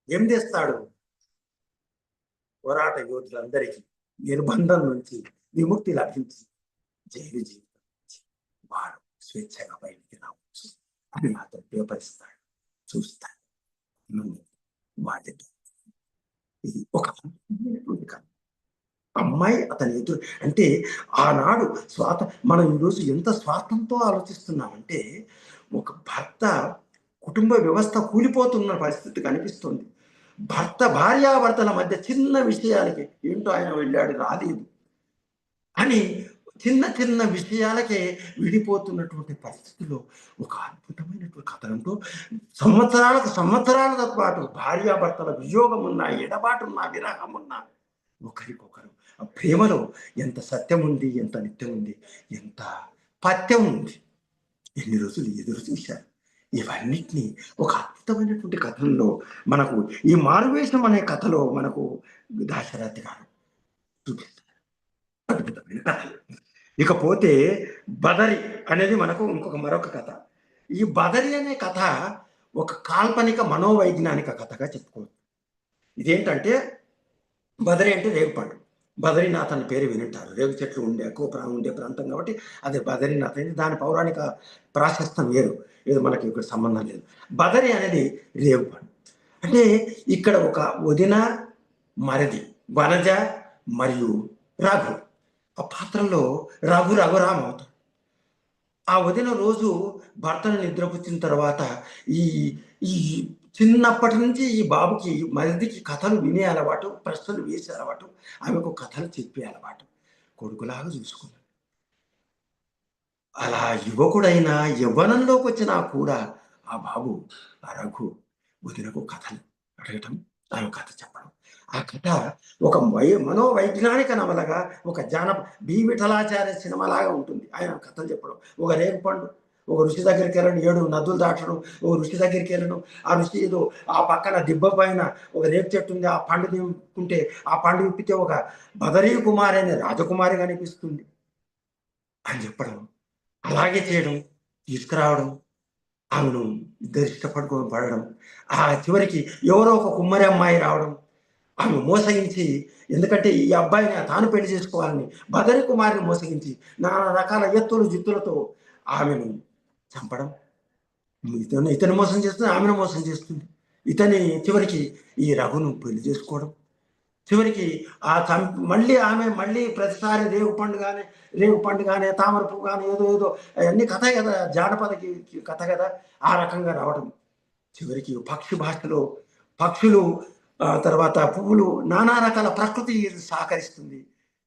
Speaker 6: ఏం చేస్తాడు? పోరాట యోధులందరికీ నిర్బంధం నుంచి విముక్తి లభించి జైలు జీవితం నుంచి వారు స్వేచ్ఛగా బయటికి రావచ్చు అని అతను పేపర్ ఇస్తాడు. చూస్తాడు. వాటి ఇది ఒక కథ. అమ్మాయి అతని ఎదురు అంటే ఆనాడు మనం ఈరోజు ఎంత స్వార్థంతో ఆలోచిస్తున్నామంటే ఒక భర్త కుటుంబ వ్యవస్థ కూలిపోతున్న పరిస్థితి కనిపిస్తుంది. భార్యాభర్తల మధ్య చిన్న విషయాలకి ఏంటో ఆయన వెళ్ళాడు రాలేదు అని చిన్న విషయాలకే విడిపోతున్నటువంటి పరిస్థితిలో ఒక అద్భుతమైనటువంటి కథనంతో సంవత్సరాలతో పాటు భార్యాభర్తల వియోగం ఉన్నా, ఎడబాటున్నా, విరహం ఉన్నా ఒకరికొకరు ఆ ప్రేమలో ఎంత సత్యం ఉంది, ఎంత నిత్యం ఉంది, ఎంత పత్యం ఉంది. ఎన్ని రోజులు ఎదురు చూశారు. ఇవన్నిటినీ ఒక అద్భుతమైనటువంటి కథల్లో మనకు ఈ మారువేషం అనే కథలో మనకు దాశరథి గారు చూపిస్తారు. అద్భుతమైన కథలు. ఇకపోతే బదరి అనేది మనకు మరొక కథ. ఈ బదరి అనే కథ ఒక కాల్పనిక మనోవైజ్ఞానిక కథగా చెప్పుకోవచ్చు. ఇదేంటంటే బదరి అంటే రేగుపండు. బదరీనాథ్ అనే పేరు వినుంటారు. రేగు చెట్లు ఎక్కువ ఉండే ప్రాంతం కాబట్టి అదే బదరీనాథ్ అనేది. దాని పౌరాణిక ప్రాశస్తం వేరు, ఏదో మనకి ఇక్కడ సంబంధం లేదు. బదరి అనేది రేగుపండు. అంటే ఇక్కడ ఒక వదిన, మరిది, వనజ మరియు రఘు. ఆ పాత్రలో రఘురామ అవుతాడు. ఆ వదిన రోజు భర్తను నిద్రపుచ్చిన తర్వాత ఈ చిన్నప్పటి నుంచి ఈ బాబుకి మరిదికి కథలు వినే అలవాటు, ప్రశ్నలు వేసే అలవాటు, ఆమెకు కథలు చెప్పే అలవాటు. కొడుకులాగా చూసుకున్నాడు. అలా యువకుడైనా యవ్వనంలోకి వచ్చినా కూడా ఆ బాబు ఆ రఘు వదినకు కథలు అడగటం, ఆమె కథ చెప్పడం. ఆ కథ ఒక మనోవైజ్ఞానిక నవలగా, ఒక బి విఠలాచార్య సినిమాలాగా ఉంటుంది. ఆయన కథలు చెప్పడం. ఒక రేగుపండు, ఒక ఋషి దగ్గరికి వెళ్ళడం, 7 నదులు దాటడం, ఒక ఋషి దగ్గరికి వెళ్ళడం. ఆ ఋషి ఏదో ఆ పక్కన దిబ్బ పైన ఒక రేపు చెట్టు ఉంది, ఆ పండు తింటుంటే ఆ పండు విప్పితే ఒక బదరీ కుమారి అనే రాజకుమారి కనిపిస్తుంది అని చెప్పడం. అలాగే చేయడం, తీసుకురావడం, ఆమెను ఇద్దరు పడడం. ఆ చివరికి ఎవరో ఒక కుమ్మరి అమ్మాయి రావడం, ఆమె మోసగించి, ఎందుకంటే ఈ అబ్బాయిని తాను పెళ్లి చేసుకోవాలని బదరి కుమారిని మోసగించి నానా రకాల జిత్తులతో ఆమెను చంపడం. ఇతను మోసం చేస్తుంది, ఆమెను మోసం చేస్తుంది. ఇతని చివరికి ఈ రఘును పెళ్లి చేసుకోవడం. చివరికి మళ్ళీ ఆమె ప్రతిసారి రేగు పండు కానీ తామర పువ్వు కానీ ఏదో అవన్నీ కథ కదా, జానపదకి కథ కదా, ఆ రకంగా రావడం. చివరికి పక్షి భాషలో పక్షులు, తర్వాత పువ్వులు, నానా రకాల ప్రకృతి సహకరిస్తుంది.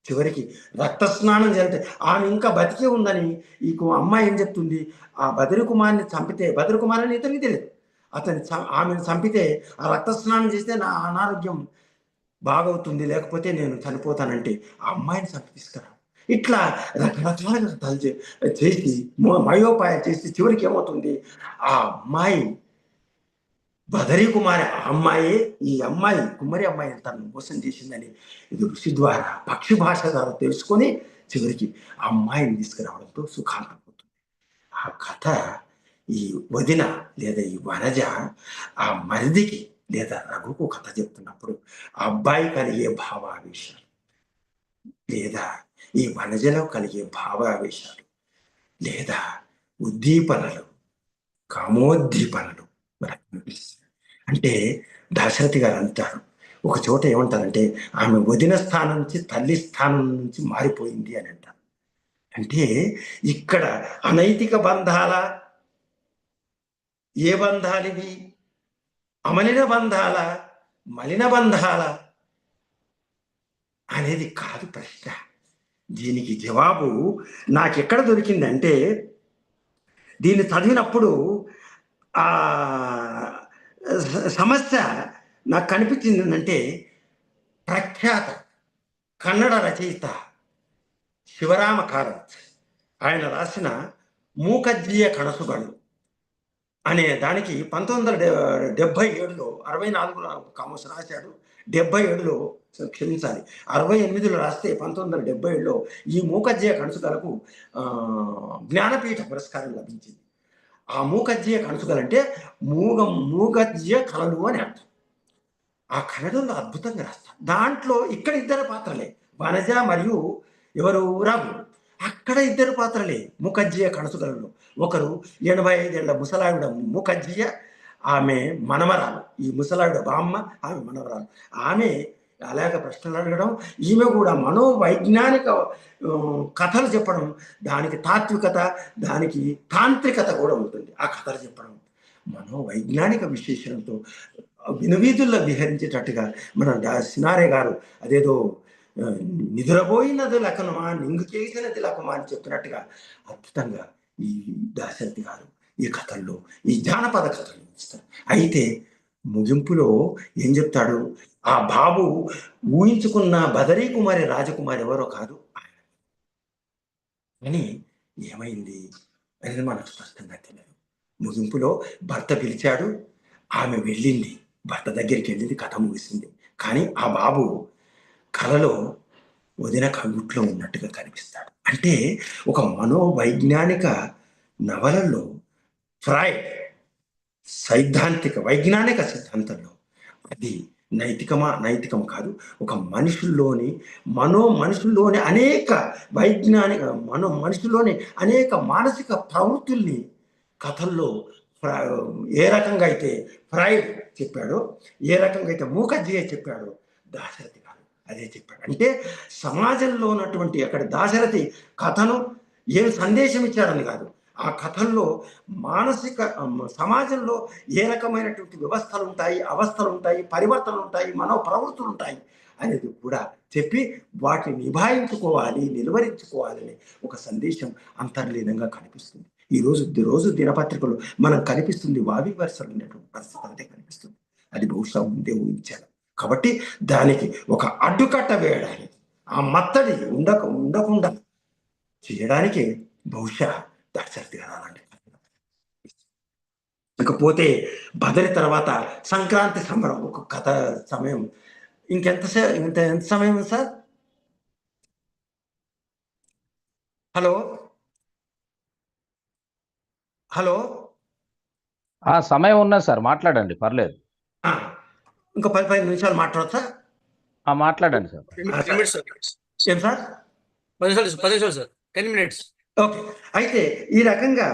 Speaker 6: చివరికి రక్త స్నానం జరిగితే ఆమె ఇంకా బతికే ఉందని ఈ అమ్మాయి ఏం చెప్తుంది, ఆ బదరి కుమారిని చంపితే, బదరి కుమారి అని ఇతనికి తెలియదు, ఆమెను చంపితే ఆ రక్త స్నానం చేస్తే నా అనారోగ్యం బాగవుతుంది, లేకపోతే నేను చనిపోతానంటే ఆ అమ్మాయిని చంపి తీసుకురా. ఇట్లా రకరకాలుగా కథలు చేసి మయోపాయ చేసి చివరికి ఏమవుతుంది, ఆ అమ్మాయి బదరీ కుమారి, ఈ అమ్మాయి కుమ్మరి అమ్మాయి తను మోసం చేసిందని ఇది ఋషి ద్వారా, పక్షి భాష ద్వారా తెలుసుకొని చివరికి ఆ అమ్మాయిని తీసుకురావడంతో సుఖాంతం అవుతుంది. ఆ కథ ఈ వదిన లేదా ఈ వనజ ఆ మరిదికి లేదా రఘుకు కథ చెప్తున్నప్పుడు ఆ అబ్బాయి కలిగే భావావేశాలు లేదా ఈ వనజలో కలిగే భావావేశాలు లేదా ఉద్దీపనలు, కామోద్దీపనలు మనకు కనిపిస్తాయి. అంటే దాశరథి గారు అంటారు, ఒక చోట ఏమంటారంటే ఆమె వదిన స్థానం నుంచి తల్లి స్థానం నుంచి మారిపోయింది అని అంటారు. అంటే ఇక్కడ అనైతిక బంధాల, ఏ బంధాలివి, అమలిన బంధాల, మలిన బంధాల అనేది కాదు ప్రశ్న. దీనికి జవాబు నాకెక్కడ దొరికిందంటే, దీన్ని చదివినప్పుడు ఆ సమస్య నాకు కనిపించింది ఏంటంటే, ప్రఖ్యాత కన్నడ రచయిత శివరామ కారంత్ ఆయన రాసిన మూకజ్జీయ కణసుగళ్ళు అనే దానికి 1977లో 64లో కామర్స్ రాశాడు. 77లో క్షమించాలి 68లో రాస్తే 1977లో ఈ మూకజ్జీయ కణసుగలకు జ్ఞానపీఠ పురస్కారం లభించింది. ఆ మూకజ్జీయ కణసుగలు అంటే మూగజ్జీయ కళలు అని అర్థం. ఆ కన్నడంలో అద్భుతంగా రాస్తారు. దాంట్లో ఇక్కడ ఇద్దరు పాత్రలే, వనజ మరియు ఎవరు రఘు. అక్కడ ఇద్దరు పాత్రలే మూకజ్జీయ కణసుగలలో. ఒకరు 85 ఏళ్ల ముసలావిడ మూకజ్జీయ, ఆమె మనమరాలు. ఈ ముసలావిడ బామ్మ, ఆమె మనవరాలు. ఆమె అలాగ ప్రశ్నలు అడగడం, ఈమె కూడా మనోవైజ్ఞానిక కథలు చెప్పడం. దానికి తాత్వికత, దానికి తాంత్రికత కూడా ఉంటుంది. ఆ కథలు చెప్పడం మనోవైజ్ఞానిక విశేషణతో వినువీధుల్లో విహరించేటట్టుగా మన సినారే గారు అదేదో నిద్రపోయినది లెక్కనమా, నింగు చేసినది లెక్కమా అని చెప్పినట్టుగా అద్భుతంగా ఈ దాశరథి గారు ఈ కథల్లో, ఈ జానపద కథలు ఇస్తారు. అయితే ముగింపులో ఏం చెప్తాడు, ఆ బాబు ఊహించుకున్న బదరీ కుమారి రాజకుమారి ఎవరో కాదు ఆయన అని ఏమైంది అనేది మనకు స్పష్టంగా తెలియదు. ముగింపులో భర్త పిలిచాడు, ఆమె వెళ్ళింది, భర్త దగ్గరికి వెళ్ళింది, కథ ముగిసింది. కానీ ఆ బాబు కలలో వదిన కగుట్లో ఉన్నట్టుగా కనిపిస్తాడు. అంటే ఒక మనోవైజ్ఞానిక నవలలో ఫ్రాయిడ్ సైద్ధాంతిక వైజ్ఞానిక సిద్ధాంతంలో అది నైతికం కాదు, ఒక మనుషుల్లోని అనేక వైజ్ఞానిక మనుషుల్లోని అనేక మానసిక ప్రవృత్తుల్ని కథల్లో ఏ రకంగా అయితే ఫ్రాయిడ్ చెప్పాడో, ఏ రకంగా అయితే మూకజ్జీయ చెప్పాడో, దాశరథి గారు అదే చెప్పాడు. అంటే సమాజంలో ఉన్నటువంటి అక్కడ దాశరథి కథను ఏం సందేశం ఇచ్చాడని కాదు, ఆ కథల్లో సమాజంలో ఏ రకమైనటువంటి వ్యవస్థలు ఉంటాయి, అవస్థలు ఉంటాయి, పరివర్తనలు ఉంటాయి, మనో ప్రవృత్తులు ఉంటాయి అనేది కూడా చెప్పి వాటిని నిభాయించుకోవాలి, నిలువరించుకోవాలని ఒక సందేశం అంతర్లీనంగా కనిపిస్తుంది. రోజు దినపత్రికలు మనం కనిపిస్తుంది వావి వరుసలు ఉన్నటువంటి పరిస్థితి అంతే కనిపిస్తుంది. అది బహుశా ముందే ఊహించాడు. కాబట్టి దానికి ఒక అడ్డుకట్ట వేయడానికి, ఆ మత్తడి ఉండకుండా చేయడానికి బహుశా దాశరథి గారు అలాంటి. ఇకపోతే బదరి తర్వాత సంక్రాంతి సంబరం ఒక కథ సమయం. ఎంత సమయం సార్? హలో
Speaker 8: సమయం ఉన్నది సార్, మాట్లాడండి, పర్లేదు.
Speaker 6: ఇంకా 15 నిమిషాలు మాట్లాడచ్చా?
Speaker 8: మాట్లాడండి సార్.
Speaker 6: ఏం సార్?
Speaker 2: 10 నిమిషాలు సార్, 10 minutes.
Speaker 6: ఓకే. అయితే ఈ రకంగా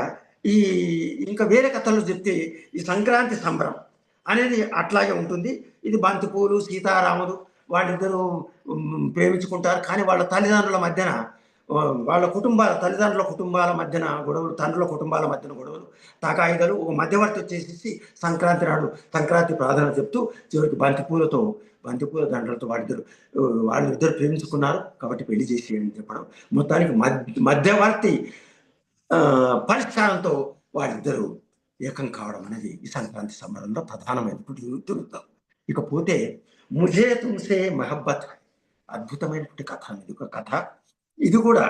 Speaker 6: ఇంకా వేరే కథలు చెప్తే ఈ సంక్రాంతి సంబరం అనేది అట్లాగే ఉంటుంది. ఇది బంతిపూలు, సీతారాములు వాళ్ళిద్దరూ ప్రేమించుకుంటారు. కానీ వాళ్ళ తల్లిదండ్రుల మధ్యన, తల్లిదండ్రుల కుటుంబాల మధ్యన గొడవలు, తండ్రుల కుటుంబాల మధ్యన గొడవలు, తాకాయిదలు. ఒక మధ్యవర్తి వచ్చేసి సంక్రాంతి నాడు సంక్రాంతి ప్రాధాన్యత చెప్తూ చివరికి బంతిపూల దండలతో వాళ్ళిద్దరు ప్రేమించుకున్నారు కాబట్టి పెళ్లి చేసేయని చెప్పడం. మొత్తానికి మధ్యవర్తి పరిష్కారంతో వాళ్ళిద్దరూ ఏకం కావడం అనేది ఈ సంక్రాంతి సంబరంలో ప్రధానమైనటువంటి తిరుగుతాం. ఇకపోతే ముఝే తుమ్సే మహబ్బత్ అద్భుతమైనటువంటి కథ అనేది ఒక కథ. ఇది కూడా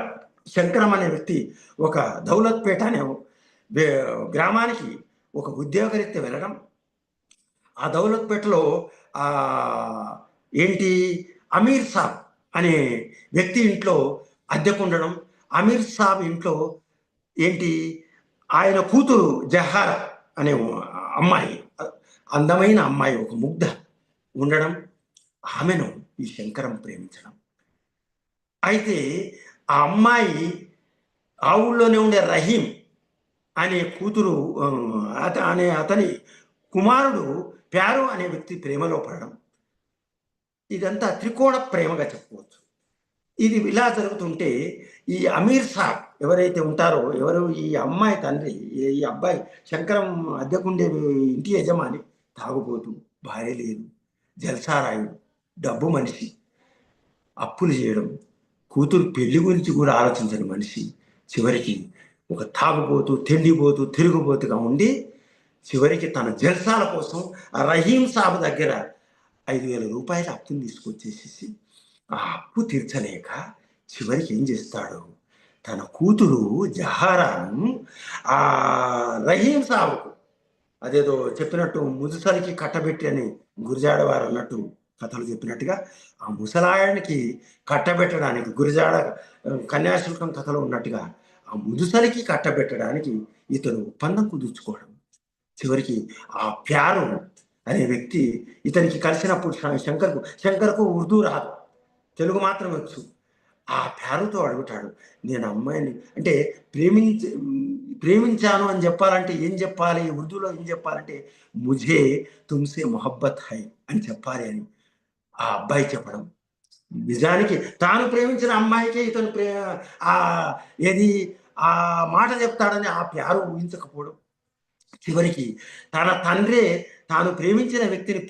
Speaker 6: శంకరం అనే వ్యక్తి ఒక దౌలత్పేట అనే గ్రామానికి ఒక ఉద్యోగరీత్యా వెళ్ళడం, ఆ దౌలత్పేటలో అమీర్ సాబ్ అనే వ్యక్తి ఇంట్లో అద్దెకుండడం. అమీర్ సాబ్ ఇంట్లో ఆయన కూతురు జహారా అనే అమ్మాయి, అందమైన అమ్మాయి, ఒక ముగ్ధ ఉండడం, ఆమెను ఈ శంకరం ప్రేమించడం. అయితే ఆ అమ్మాయి ఆ ఊళ్ళోనే ఉండే రహీం అనే కూతురు అతని కుమారుడు ప్యారు అనే వ్యక్తి ప్రేమలో పడడం. ఇదంతా త్రికోణ ప్రేమగా చెప్పుకోవచ్చు. ఇది ఇలా జరుగుతుంటే ఈ అమీర్ సాబ్ ఎవరైతే ఉంటారో, ఎవరు ఈ అమ్మాయి తండ్రి, ఈ అబ్బాయి శంకరం అద్దెకుండే ఇంటి యజమాని తాగుబోతు, భార్య లేదు, జల్సారాయుడు, డబ్బు మనిషి, అప్పులు చేయడం, కూతురు పెళ్లి గురించి కూడా ఆలోచించని మనిషి చివరికి ఒక తాగుబోతూ, తిండిపోతూ, తిరుగుబోతుగా ఉండి చివరికి తన జల్సాల కోసం ఆ రహీం సాబ్ దగ్గర 5,000 రూపాయల అప్పుని తీసుకొచ్చేసేసి ఆ అప్పు తీర్చలేక చివరికి ఏం చేస్తాడు, తన కూతురు జహారాను ఆ రహీం సాబుకు అదేదో చెప్పినట్టు ముదుసలికి కట్టబెట్టి అని గురజాడ వారు అన్నట్టు కథలు చెప్పినట్టుగా ఆ ముసలాయనికి కట్టబెట్టడానికి గురజాడ కన్యాశుల్కం కథలో ఉన్నట్టుగా ఆ ముదుసలికి కట్టబెట్టడానికి ఇతను ఒప్పందం కుదుర్చుకోవడం. చివరికి ఆ ప్యారు అనే వ్యక్తి ఇతనికి కలిసినప్పుడు శంకర్కు ఉర్దూ రాదు, తెలుగు మాత్రమే వచ్చు. ఆ ప్యారుతో అడుగుతాడు, నేను అమ్మాయిని అంటే ప్రేమించాను అని చెప్పాలంటే ఏం చెప్పాలి, ఉర్దూలో ఏం చెప్పాలంటే ముఝే తుమ్సే మొహబ్బత్ హై అని చెప్పాలి అని ఆ అబ్బాయి చెప్పడం. నిజానికి తాను ప్రేమించిన అమ్మాయికే ఇతను ఏది ఆ మాట చెప్తాడని ఆ ప్యారు ఊహించకపోవడం. చివరికి తన తండ్రే తాను ప్రేమించిన వ్యక్తిని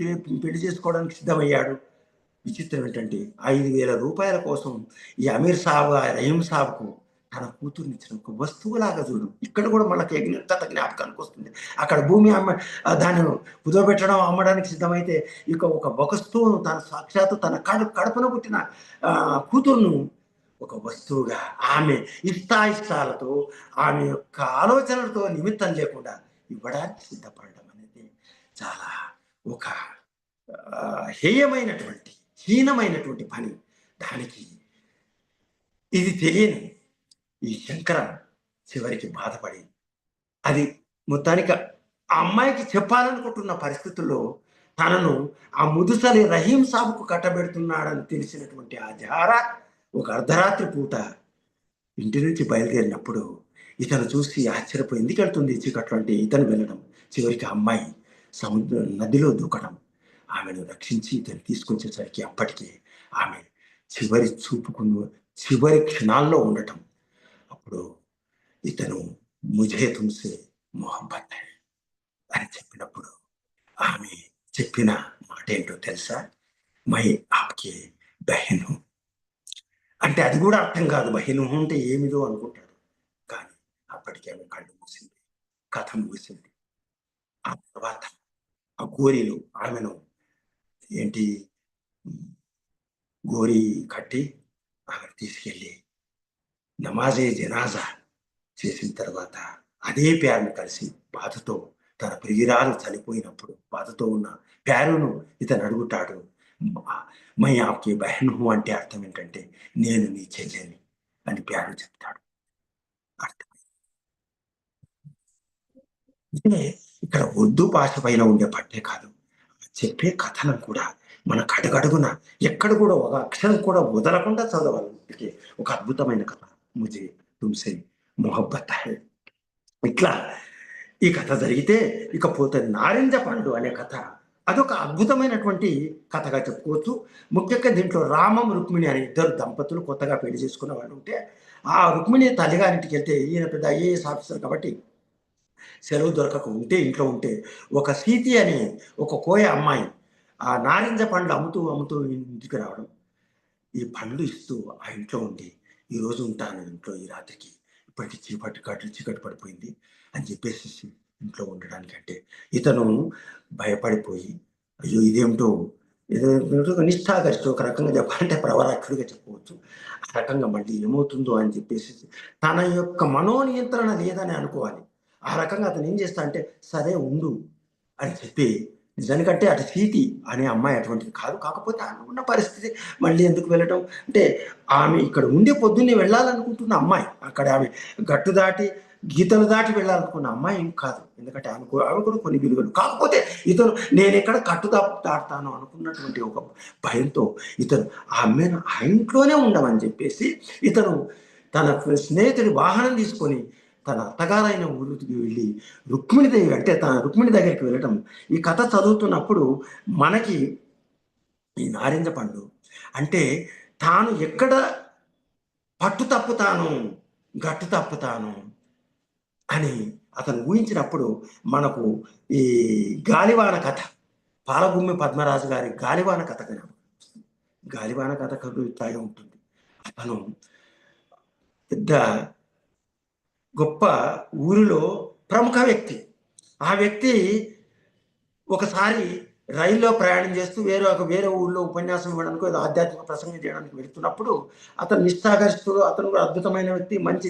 Speaker 6: పెళ్లి చేసుకోవడానికి సిద్ధమయ్యాడు. విచిత్రం ఏంటంటే 5,000 రూపాయల కోసం ఈ అమీర్ సాబ్ రహీం సాబ్కు తన కూతుర్ని ఇచ్చిన ఒక వస్తువులాగా చూడు. ఇక్కడ కూడా మనకి కథ జ్ఞాపకానికి వస్తుంది. అక్కడ భూమి దాన్ని కుదోబెట్టడం, అమ్మడానికి సిద్ధమైతే ఇక ఒక వస్తువును తన సాక్షాత్తు తన కడుపున పుట్టిన కూతురును ఒక వస్తువుగా ఆమె ఇష్టాయిష్టాలతో ఆమె యొక్క ఆలోచనలతో నిమిత్తం లేకుండా ఇవ్వడానికి సిద్ధపడడం అనేది చాలా ఒక హేయమైనటువంటి హీనమైనటువంటి పని. దానికి ఇది తెలియని ఈ శంకరం చివరికి బాధపడి అది మొత్తానికి ఆ అమ్మాయికి చెప్పాలనుకుంటున్న పరిస్థితుల్లో తనను ఆ ముదుసలి రహీం సాబుకు కట్టబెడుతున్నాడని తెలిసినటువంటి ఆ జహారా ఒక అర్ధరాత్రి పూట ఇంటి నుంచి బయలుదేరినప్పుడు ఇతను చూసి ఆశ్చర్యపోయి ఎందుకు వెళ్తుంది చీకట్లో అంటే ఇతను వెళ్ళడం. చివరికి అమ్మాయి నదిలో దూకడం, ఆమెను రక్షించి ఇతను తీసుకొచ్చేసరికి అప్పటికే ఆమె చివరి చివరి క్షణాల్లో ఉండటం. అప్పుడు ఇతను ముఝే తుమ్సే మొహబ్బత్ హై అని చెప్పినప్పుడు ఆమె చెప్పిన మాట ఏంటో తెలుసా, మై ఆప్కే బహన్ హూ అంటే అది కూడా అర్థం కాదు. బహన్ హూ అంటే ఏమిదో అనుకుంటాడు. కానీ అప్పటికే ఆమె కళ్ళు మూసింది, కథ ముగిసింది. ఆ తర్వాత ఆ గోరీలు ఆమెను గోరీ కట్టి అక్కడ తీసుకెళ్ళి నమాజే జనాజా చేసిన తర్వాత అదే ప్యారును కలిసి బాధతో తన ప్రియురాలు చనిపోయినప్పుడు బాధతో ఉన్న ప్యారును ఇతను అడుగుతాడు. మై ఆప్కి బహన్ హూ అంటే అర్థం ఏంటంటే నేను నీ చెల్లెని అని ప్యారు చెప్తాడు. అర్థం ఇక్కడ ఉర్దూ భాష పైన ఉండే పట్టే కాదు, చెప్పే కథనం కూడా మన కడుగడుగున ఎక్కడ కూడా ఒక అక్షరం కూడా వదలకుండా చదవాలి. ఒక అద్భుతమైన కథ ముఝే తుమ్సే మొహబ్బత్ హై. ఇట్లా ఈ కథ జరిగితే ఇకపోతే నారింజ పండు అనే కథ అదొక అద్భుతమైనటువంటి కథగా చెప్పుకోవచ్చు. ముఖ్యంగా దీంట్లో రామం రుక్మిణి అనే ఇద్దరు దంపతులు కొత్తగా పెళ్లి చేసుకున్న వాళ్ళు ఉంటే ఆ రుక్మిణి తల్లిగారింటికి వెళ్తే ఈయన పెద్ద ఐఏఎస్ ఆఫీసర్ కాబట్టి సెలవు దొరకక ఉంటే ఇంట్లో ఉంటే ఒక సీతి అని ఒక కోయ అమ్మాయి ఆ నారింజ పండ్లు అమ్ముతూ ఇంటికి రావడం, ఈ పండ్లు ఇస్తూ ఆ ఇంట్లో ఉండి ఈరోజు ఉంటాను ఇంట్లో ఈ రాత్రికి, ఇప్పటికి చీకటి పడిపోయింది అని చెప్పేసి ఇంట్లో ఉండడానికి అంటే ఇతను భయపడిపోయి అయ్యో ఇదేమిటో నిష్ఠాగరిష్ట ఒక రకంగా చెప్పాలంటే ప్రవరాక్షుడిగా చెప్పవచ్చు. ఆ రకంగా మళ్ళీ ఏమవుతుందో అని చెప్పేసి తన యొక్క మనోనియంత్రణ లేదని అనుకోవాలి. ఆ రకంగా అతను ఏం చేస్తా అంటే సరే ఉండు అని చెప్పి, నిజానికంటే అటు సీతి అనే అమ్మాయి అటువంటిది కాదు. కాకపోతే ఆమె ఉన్న పరిస్థితి మళ్ళీ ఎందుకు వెళ్ళటం అంటే ఆమె ఇక్కడ ఉండి పొద్దున్నే వెళ్ళాలనుకుంటున్న అమ్మాయి, అక్కడ ఆమె గట్టు దాటి గీతలు దాటి వెళ్ళాలనుకున్న అమ్మాయి ఏం కాదు. ఎందుకంటే ఆమె కూడా కొన్ని విలువలు. కాకపోతే ఇతను నేను ఎక్కడ దాటుతాను అనుకున్నటువంటి ఒక భయంతో ఇతను ఆమెను ఆ ఇంట్లోనే ఉండమని చెప్పేసి ఇతను తన స్నేహితుడి వాహనం తీసుకొని తన అత్తగారైన ఊరికి వెళ్ళి రుక్మిణిదేవి అంటే తన రుక్మిణి దగ్గరికి వెళ్ళటం. ఈ కథ చదువుతున్నప్పుడు మనకి ఈ నారింజ పండు అంటే తాను ఎక్కడ పట్టు తప్పుతాను, గట్టు తప్పుతాను అని అతను ఊహించినప్పుడు మనకు ఈ గాలివాన కథ, పాలగుమ్మి పద్మరాజు గారి గాలివాన కథ కనుక గాలివాన కథ కలుగుతాయి ఉంటుంది. అతను పెద్ద గొప్ప ఊరిలో ప్రముఖ వ్యక్తి. ఆ వ్యక్తి ఒకసారి రైల్లో ప్రయాణం చేస్తూ వేరే ఊళ్ళో ఉపన్యాసం ఇవ్వడానికి, ఏదో ఆధ్యాత్మిక ప్రసంగం చేయడానికి వెళ్తున్నప్పుడు అతను నిష్ఠాగరిష్ఠుడు, అతను కూడా అద్భుతమైన వ్యక్తి, మంచి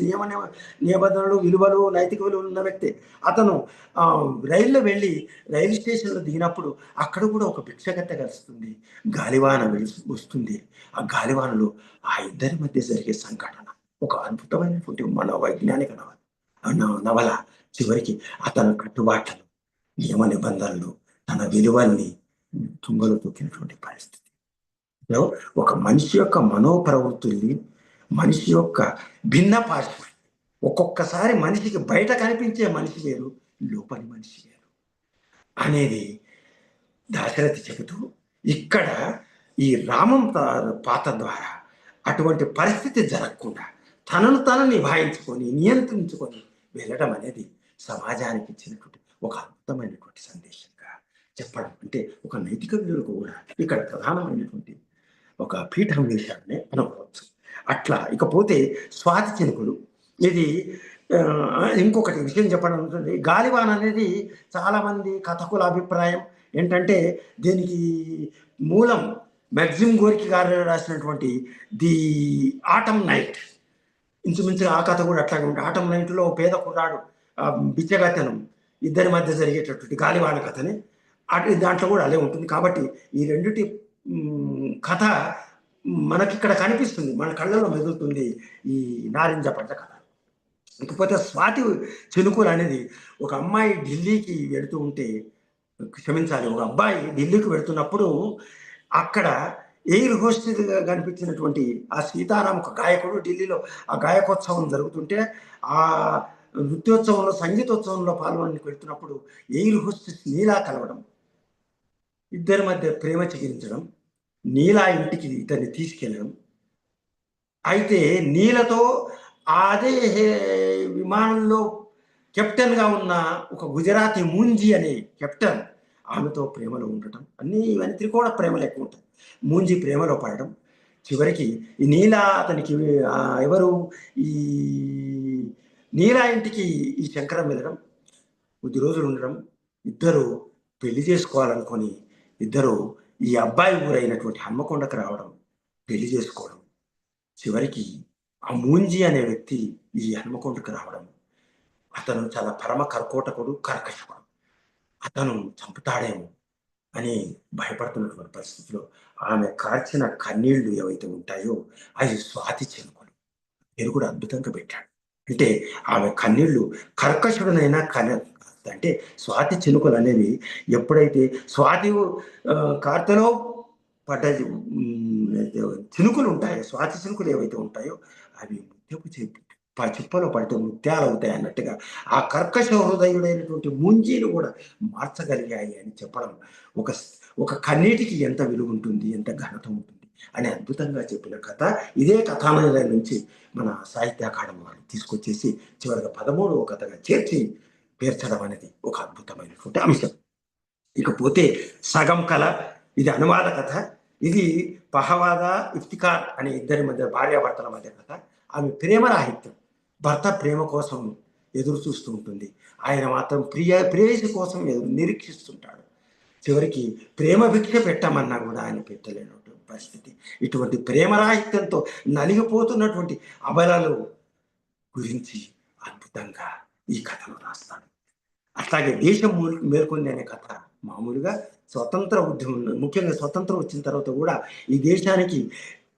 Speaker 6: నిబంధనలు, విలువలు, నైతిక విలువలు ఉన్న వ్యక్తి. అతను రైల్లో వెళ్ళి రైలు స్టేషన్లో దిగినప్పుడు అక్కడ కూడా ఒక భిక్షగత్తె కలుస్తుంది, గాలివాన వస్తుంది. ఆ గాలివానలో ఆ ఇద్దరి మధ్య జరిగే సంఘటన ఒక అద్భుతమైనటువంటి వైజ్ఞానిక నవల. చివరికి అతను కట్టుబాట్లను, నియమ నిబంధనలు, తన విలువల్ని తుంగలో తొక్కినటువంటి పరిస్థితి. ఒక మనిషి యొక్క మనోప్రవృత్తుల్ని, మనిషి యొక్క భిన్న పార్శ్వం, ఒక్కొక్కసారి మనిషికి బయట కనిపించే మనిషి వేరు, లోపలి మనిషి వేరు అనేది దాశరథి చెబుతూ, ఇక్కడ ఈ రామం పాత్ర ద్వారా అటువంటి పరిస్థితి జరగకుండా తనను నిభాయించుకొని, నియంత్రించుకొని వెళ్ళడం అనేది సమాజానికి ఇచ్చినటువంటి ఒక అద్భుతమైనటువంటి సందేశంగా చెప్పడం. అంటే ఒక నైతిక విలువలకు కూడా ఇక్కడ ప్రధానమైనటువంటి ఒక పీఠం వేశాడనే అనుకోవచ్చు. అట్లా ఇకపోతే స్వాతి చినుకులు, ఇది ఇంకొకటి విషయం చెప్పడం ఉంటుంది. గాలివాన అనేది చాలా మంది కథకుల అభిప్రాయం ఏంటంటే, దీనికి మూలం మ్యాక్సిమ్ గోర్కి గారు రాసినటువంటి ది ఆటమ్ నైట్. ఇంచుమించుగా ఆ కథ కూడా అట్లాగే ఉంటుంది. ఆటమ్ నైట్లో పేద కుర్రాడు, బిచ్చగతనం, ఇద్దరి మధ్య జరిగేటటువంటి గాలివాన కథని దాంట్లో కూడా అదే ఉంటుంది. కాబట్టి ఈ రెండిటి కథ మనకిక్కడ కనిపిస్తుంది, మన కళ్ళలో మెదులుతుంది ఈ నారింజ పంట కథ. ఇకపోతే స్వాతి చినుకులు అనేది, ఒక అమ్మాయి ఢిల్లీకి వెళుతూ ఉంటే, క్షమించాలి, ఒక అబ్బాయి ఢిల్లీకి వెళుతున్నప్పుడు అక్కడ ఎయిర్ హోస్టెస్గా కనిపించినటువంటి ఆ సీతారాం, ఒక గాయకుడు, ఢిల్లీలో ఆ గాయకోత్సవం జరుగుతుంటే ఆ నృత్యోత్సవంలో, సంగీతోత్సవంలో పాల్గొనడానికి వెళ్తున్నప్పుడు ఎయిర్ హోస్టెస్ నీలా కలవడం, ఇద్దరి మధ్య ప్రేమ చిగురించడం, నీలా ఇంటికి ఇతన్ని తీసుకెళ్ళడం. అయితే నీలతో అదే విమానంలో కెప్టెన్గా ఉన్న ఒక గుజరాతీ మూంజీ అనే కెప్టెన్, ఆమెతో ప్రేమలో ఉండటం, ఇవన్నీ త్రికోణ ప్రేమలు ఎక్కువ ఉంటాయి. మూంజీ ప్రేమలో పడడం, చివరికి ఈ నీలా అతనికి ఎవరు ఈ నీలా ఇంటికి ఈ శంకరం వెళ్ళడం, కొద్ది రోజులు ఉండడం, ఇద్దరు పెళ్లి చేసుకోవాలనుకొని ఇద్దరు ఈ అబ్బాయి ఊరైనటువంటి హన్మకొండకు రావడం, పెళ్లి చేసుకోవడం, చివరికి ఆ మూంజీ అనే వ్యక్తి ఈ హన్మకొండకు రావడం, అతను చాలా పరమ కర్కోటకుడు, కర్కశకుడు, అతను చంపుతాడేమో అని భయపడుతున్నటువంటి పరిస్థితిలో ఆమె కార్చిన కన్నీళ్లు ఏవైతే ఉంటాయో అవి స్వాతి చినుకులు. పేరు కూడా అద్భుతంగా పెట్టాడు. అంటే ఆమె కన్నీళ్లు కర్కశుడనైనా అంటే స్వాతి చినుకులు అనేవి ఎప్పుడైతే స్వాతి కార్తెలో పడ్డ చినుకులు ఉంటాయో, స్వాతి చినుకులు ఏవైతే ఉంటాయో అవి ముత్యపు చిప్పలో పడితే ముత్యాలు అవుతాయి అన్నట్టుగా ఆ కర్కశ హృదయుడైనటువంటి ముంజీని కూడా మార్చగలిగాయి అని చెప్పడం, ఒక కన్నీటికి ఎంత విలువ ఉంటుంది, ఎంత ఘనత ఉంటుంది అని అద్భుతంగా చెప్పిన కథ. ఇదే కథానయం నుంచి మన సాహిత్య అకాడమీ వాళ్ళు తీసుకొచ్చేసి చివరిగా 13వ కథగా చేర్చి పేర్చడం అనేది ఒక అద్భుతమైనటువంటి అంశం. ఇకపోతే సగం కళ, ఇది అనువాద కథ. ఇది పహవాద, ఇఫ్తికార్ అనే ఇద్దరి మధ్య, భార్యాభర్తల మధ్య కథ. ఆమె ప్రేమరాహిత్యం, భర్త ప్రేమ కోసం ఎదురు చూస్తూ ఉంటుంది, ఆయన మాత్రం ప్రేయసి కోసం నిరీక్షిస్తుంటాడు. చివరికి ప్రేమ భిక్ష పెట్టమన్నా కూడా ఆయన పెట్టలేనటువంటి పరిస్థితి. ఇటువంటి ప్రేమరాహిత్యంతో నలిగిపోతున్నటువంటి అబలలు గురించి అద్భుతంగా ఈ కథను రాస్తాడు. అట్లాగే దేశం మేల్కొంది అనే కథ మామూలుగా స్వతంత్ర ఉద్యమం, ముఖ్యంగా స్వతంత్రం వచ్చిన తర్వాత కూడా ఈ దేశానికి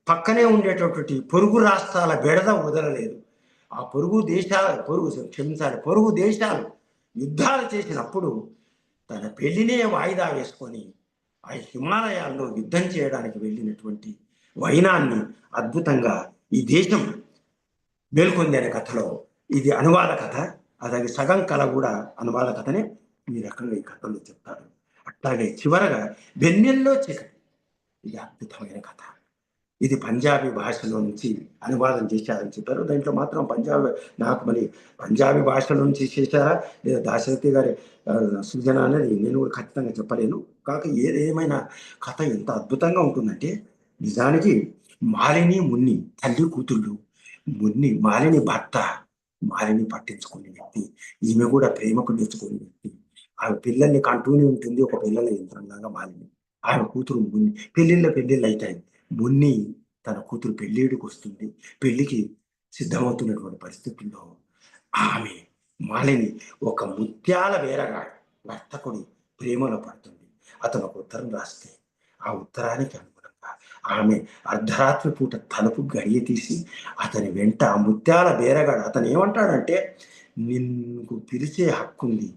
Speaker 6: పక్కనే ఉండేటటువంటి పొరుగు రాష్ట్రాల బెడద వదలలేదు. ఆ పొరుగు దేశాలు యుద్ధాలు చేసినప్పుడు తన పెళ్లినే వాయిదా వేసుకొని ఆ హిమాలయాల్లో యుద్ధం చేయడానికి వెళ్ళినటువంటి వైనాన్ని అద్భుతంగా ఈ దేశం మేల్కొంది అనే కథలో, ఇది అనువాద కథ. అలాగే సగం కళ కూడా అనువాద కథనే ఈ రకంగా ఈ కథలో చెప్తారు. అట్లాగే చివరగా వెన్నెల్లో చీకటి, ఇది అద్భుతమైన కథ. ఇది పంజాబీ భాషలో నుంచి అనువాదం చేశారని చెప్పారు. దాంట్లో మాత్రం నాకు మరి పంజాబీ భాషలో నుంచి చేశారా లేదా దాశరథి గారి సృజన అనేది నేను కూడా ఖచ్చితంగా చెప్పలేను. కాక ఏదేమైనా కథ ఎంత అద్భుతంగా ఉంటుందంటే, నిజానికి మాలిని మున్ని తల్లి కూతుళ్ళు, మాలిని భర్త, మాలిని పట్టించుకునే వ్యక్తి, ఈమె కూడా ప్రేమకు నేర్చుకునే వ్యక్తి. ఆమె పిల్లల్ని కంటూనే ఉంటుంది, ఒక పిల్లల యంత్రంలాగా మాలిని. ఆమె కూతురు మున్ని, పెళ్ళిళ్ళు అవుతాయి. మున్ని తన కూతురు పెళ్ళిడికి వస్తుంది. పెళ్లికి సిద్ధమవుతున్నటువంటి పరిస్థితుల్లో ఆమె మాలిని ఒక ముత్యాల వేరగాడు వర్తకుడి ప్రేమలో పడుతుంది. అతను ఒక ఉత్తరం రాస్తే ఆ ఉత్తరానికి అనుగుణంగా ఆమె అర్ధరాత్రి పూట తలుపు గడియ తీసి అతని వెంట ఆ ముత్యాల బేరగాడు అతను ఏమంటాడంటే, నిన్ను పిలిచే హక్కుంది,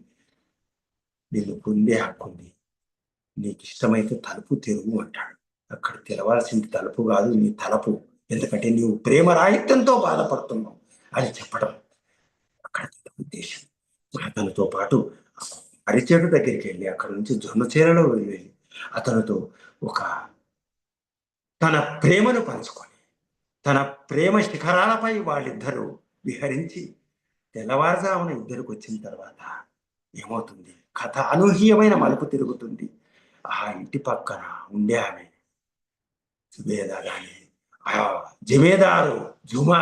Speaker 6: నిన్ను పొందే హక్కుంది, నీకు ఇష్టమైతే తలుపు తెరువు అంటాడు. అక్కడ తెరవాల్సింది తలుపు కాదు, నీ తలపు, ఎందుకంటే నీవు ప్రేమ రాహిత్యంతో బాధపడుతున్నావు అని చెప్పడం అక్కడ ఉద్దేశం. అతనితో పాటు అరిచేటు దగ్గరికి వెళ్ళి అక్కడ నుంచి జొన్న చీరలో వెళ్ళి అతనితో తన ప్రేమను పంచుకొని తన ప్రేమ శిఖరాలపై వాళ్ళిద్దరూ విహరించి తెల్లవారుజామున ఇద్దరికి వచ్చిన తర్వాత ఏమవుతుంది, కథ అనూహ్యమైన మలుపు తిరుగుతుంది. ఆ ఇంటి పక్కన ఉండే ఆమె సుబేదా కానీ ఆ జమేదారు జుమా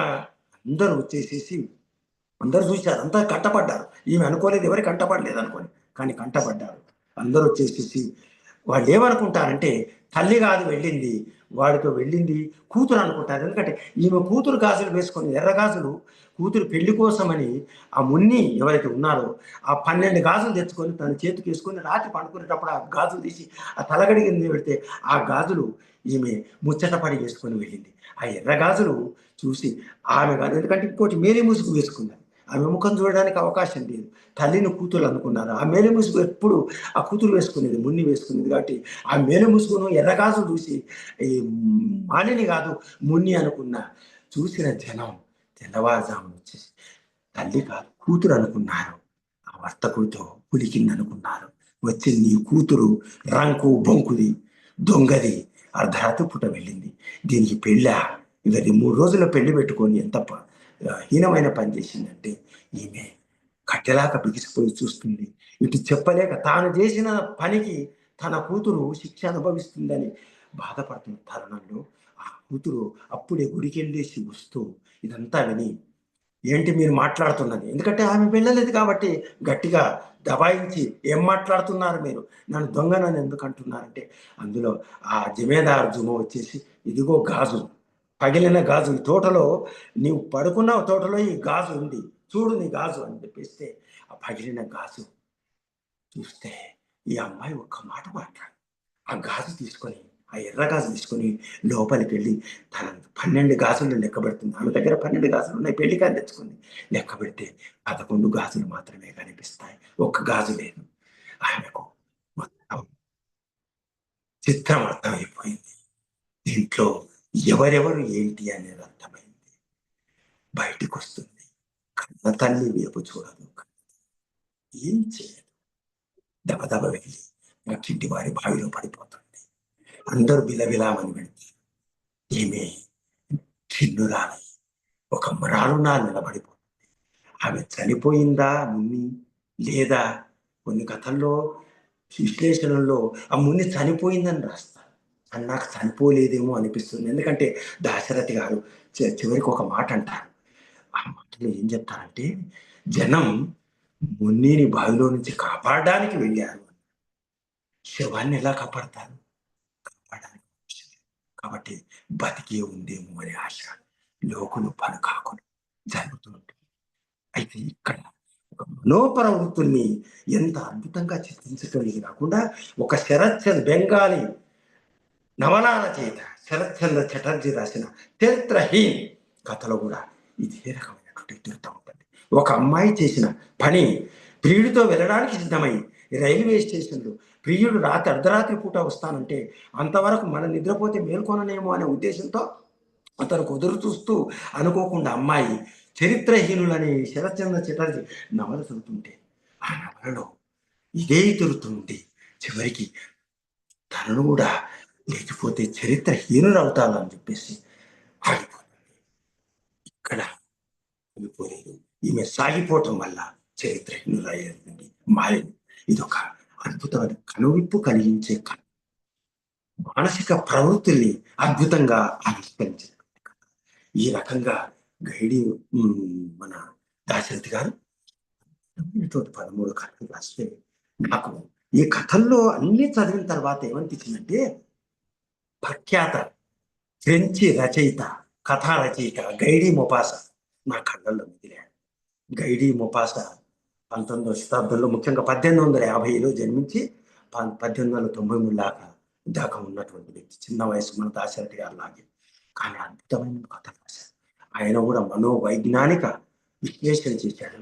Speaker 6: అందరూ వచ్చేసేసి అందరూ చూశారు, అంతా కంటపడ్డారు. ఈమె అనుకోలేదు, ఎవరికి కంటపడలేదు అనుకోని, కానీ కంటపడ్డారు. అందరూ వచ్చేసేసి వాళ్ళు ఏమనుకుంటారంటే, తల్లి కాదు వెళ్ళింది, వాడితో వెళ్ళింది కూతురు అనుకుంటారు. ఎందుకంటే ఈమె కూతురు గాజులు వేసుకొని, ఎర్ర గాజులు కూతురు పెళ్లి కోసమని ఆ మున్ని ఎవరైతే ఉన్నారో ఆ 12 గాజులు తెచ్చుకొని తన చేతికి వేసుకొని రాత్రి పండుకునేటప్పుడు ఆ గాజులు తీసి ఆ తలగడి కింద పెడితే ఆ గాజులు ఈమె ముచ్చటపడి వేసుకొని వెళ్ళింది. ఆ ఎర్ర గాజులు చూసి ఆమె కాదు, ఎందుకంటే ఇంకోటి మేరీ ముసుగు వేసుకున్నది, ఆమె ముఖం చూడడానికి అవకాశం లేదు. తల్లిని కూతురు అనుకున్నారు. ఆ మేలు ముసుగు ఎప్పుడు ఆ కూతురు వేసుకునేది, మున్ని వేసుకునేది. కాబట్టి ఆ మేలు ముసుగును ఎర్రగాజు చూసి ఈ మాలిని కాదు మున్ని అనుకున్న చూసిన జనం తెల్లవారుజామున వచ్చేసి తల్లి కాదు కూతురు అనుకున్నారు. ఆ వర్తకుడితో పులికింది అనుకున్నారు. వచ్చి నీ కూతురు రంకు బొంకుది, దొంగది, అర్ధరాత్రి పూట వెళ్ళింది, దీనికి పెళ్ళా, ఇక 3 రోజుల పెళ్లి పెట్టుకొని ఎంత హీనమైన పని చేసిందంటే ఈమె కట్టెలాగా బిగిసిపోయి చూస్తుంది. ఇటు చెప్పలేక తాను చేసిన పనికి తన కూతురు శిక్ష అనుభవిస్తుందని బాధపడుతున్న తరుణంలో ఆ కూతురు అప్పుడే గుడికి వెళ్ళేసి వస్తూ ఇదంతా విని, ఏంటి మీరు మాట్లాడుతున్నది, ఎందుకంటే ఆమె వెళ్ళలేదు కాబట్టి గట్టిగా దబాయించి, ఏం మాట్లాడుతున్నారు మీరు, నన్ను దొంగనని ఎందుకు అంటున్నారంటే, అందులో ఆ జమేదారు జుమ వచ్చేసి, ఇదిగో గాజు, పగిలిన గాజు, ఈ తోటలో నీవు పడుకున్న తోటలో ఈ గాజు ఉంది, చూడు నీ గాజు అని చెప్పేస్తే ఆ పగిలిన గాజు చూస్తే ఈ అమ్మాయి ఒక్క మాట మాట్లాడు, ఆ గాజు తీసుకొని, ఆ ఎర్ర గాజు తీసుకొని లోపలికి వెళ్ళి తన 12 గాజులు లెక్క పెడుతుంది. ఆమె దగ్గర 12 గాజులు ఉన్నాయి, పెళ్లికాని తెచ్చుకుంది. లెక్క పెడితే 11 గాజులు మాత్రమే కనిపిస్తాయి, ఒక్క గాజు లేదు. ఆమెకు మొత్తం చిత్రం అర్థమైపోయింది. దీంట్లో ఎవరెవరు ఏంటి అనేది అర్థమైంది. బయటికి వస్తుంది, కన్న తల్లి వైపు చూడదు, ఏం చేయదు, దబదబ వెళ్ళి పక్కింటి వారి బావిలో పడిపోతుంది. అందరూ బిలబిలామని వెళ్తారు. ఈమె చిన్నురాలై ఒక మరాలునా నిలబడిపోతుంది. ఆమె చనిపోయిందా మున్ని లేదా, కొన్ని కథల్లో విశ్లేషణల్లో ఆ మున్ని చనిపోయిందని రాస్తారు, అని నాకు చనిపోలేదేమో అనిపిస్తుంది. ఎందుకంటే దాశరథి గారు చివరికి ఒక మాట అంటారు. ఆ మాటలో ఏం చెప్తారంటే, జనం మున్నిని బావిలో నుంచి కాపాడడానికి వెళ్ళారు, శవాన్ని ఎలా కాపాడతారు, కాపాడడానికి. కాబట్టి బతికే ఉందేమో అనే ఆశ లోకులు పలుకాకులు జరుగుతూ ఉంటుంది. అయితే ఇక్కడ ఒక మనోప్రవృత్తుల్ని ఎంత అద్భుతంగా చిత్రించగలిగి కాకుండా ఒక శరత్చంద్ర బెంగాలీ నవలాల చేత శరత్చంద్ర చటర్జీ రాసిన చరిత్రహీన్ కథలో కూడా ఇదే రకమైనటువంటి తీరుతూ ఉంటుంది. ఒక అమ్మాయి చేసిన పని, ప్రియుడితో వెళ్ళడానికి సిద్ధమై రైల్వే స్టేషన్లో ప్రియుడు అర్ధరాత్రి పూట వస్తానంటే అంతవరకు మనం నిద్రపోతే మేల్కొననేమో అనే ఉద్దేశంతో అతను కుదురు చూస్తూ అనుకోకుండా అమ్మాయి చరిత్రహీనులని శరత్చంద్ర చటర్జీ నవల చదువుతుంటే ఆ నవలలో ఇదే తిరుగుతుంది. చివరికి తనను కూడా లేకపోతే చరిత్ర హీనులవుతానని చెప్పేసి ఆగిపోతుంది. ఇక్కడ ఆగిపోలేదు. ఈమె సాగిపోవటం వల్ల చరిత్ర హీనులయ్యేది మారింది. ఇది ఒక అద్భుతమైన కనువిప్పు కలిగించే మానసిక ప్రవృత్తుల్ని అద్భుతంగా ఆవిష్కరించింది. ఈ రకంగా గైడి మన దాశరథి గారు 13 కథలు రాస్తే నాకు ఈ కథల్లో అన్ని చదివిన తర్వాత ఏమనిపించిందంటే, ప్రఖ్యాత ఫ్రెంచి రచయిత, కథా రచయిత గైడి మొపాసా నా కళ్ళల్లో మిగిలాడు. గైడి మొపాసా 19వ శతాబ్దంలో, ముఖ్యంగా 1850లో జన్మించి 1893 దాకా ఉన్నటువంటి వ్యక్తి. చిన్న వయసు మన దాశరథి గారు లాగే, కానీ అద్భుతమైన కథ రాశారు. ఆయన కూడా మనోవైజ్ఞానిక విశ్లేషణ చేశాడు.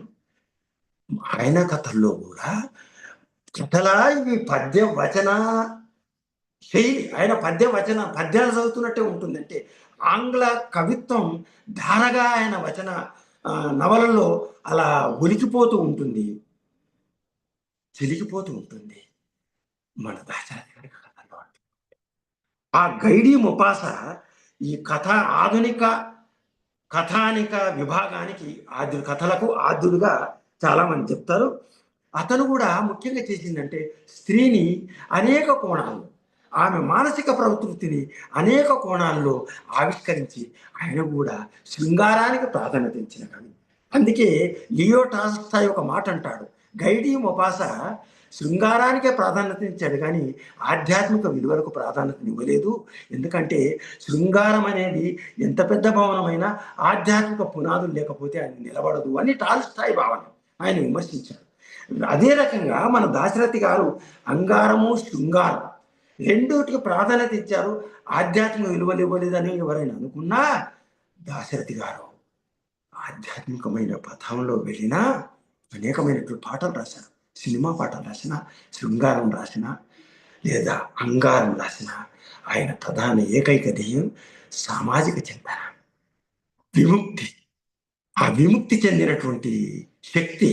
Speaker 6: ఆయన కథల్లో కూడా కథలా ఇవి పద్య వచన శైలి, ఆయన పద్యాలు చదువుతున్నట్టే ఉంటుందంటే, ఆంగ్ల కవిత్వం ధారగా ఆయన వచన నవలలో అలా ఒలికిపోతూ ఉంటుంది, చెలిగిపోతూ ఉంటుంది. మన దాశరథి గారి కథల్లో ఆ గైడి మొపాసా ఈ ఆధునిక కథానిక విభాగానికి కథలకు ఆద్యుడుగా చాలా మంది చెప్తారు. అతను కూడా ముఖ్యంగా చేసిందంటే, స్త్రీని అనేక కోణాల్లో, ఆమె మానసిక ప్రవృత్తిని అనేక కోణాల్లో ఆవిష్కరించి ఆయన కూడా శృంగారానికి ప్రాధాన్యత ఇచ్చిన కవి. అందుకే లియో టాల్స్టాయ్ ఒక మాట అంటాడు, గైడి మొపాసా శృంగారానికే ప్రాధాన్యత ఇచ్చాడు కానీ ఆధ్యాత్మిక విలువలకు ప్రాధాన్యత ఇవ్వలేదు. ఎందుకంటే శృంగారం అనేది ఎంత పెద్ద భవనమైనా ఆధ్యాత్మిక పునాదులు లేకపోతే ఆయన నిలబడదు అని టాల్స్టాయ్ భావన ఆయన విమర్శించాడు. అదే రకంగా మన దాశరథి గారు అంగారము శృంగారం రెండోటికి ప్రాధాన్యత ఇచ్చారు, ఆధ్యాత్మిక విలువలు ఇవ్వలేదని ఎవరైనా అనుకున్నా, దాశరథి గారు ఆధ్యాత్మికమైన పథంలో వెళ్ళినా అనేకమైనటువంటి పాటలు రాశారు. సినిమా పాటలు రాసిన, శృంగారం రాసిన, లేదా అంగారం రాసిన, ఆయన ప్రధాన ఏకైక ధ్యేయం సామాజిక చింతన, విముక్తి. ఆ విముక్తి చెందినటువంటి శక్తి,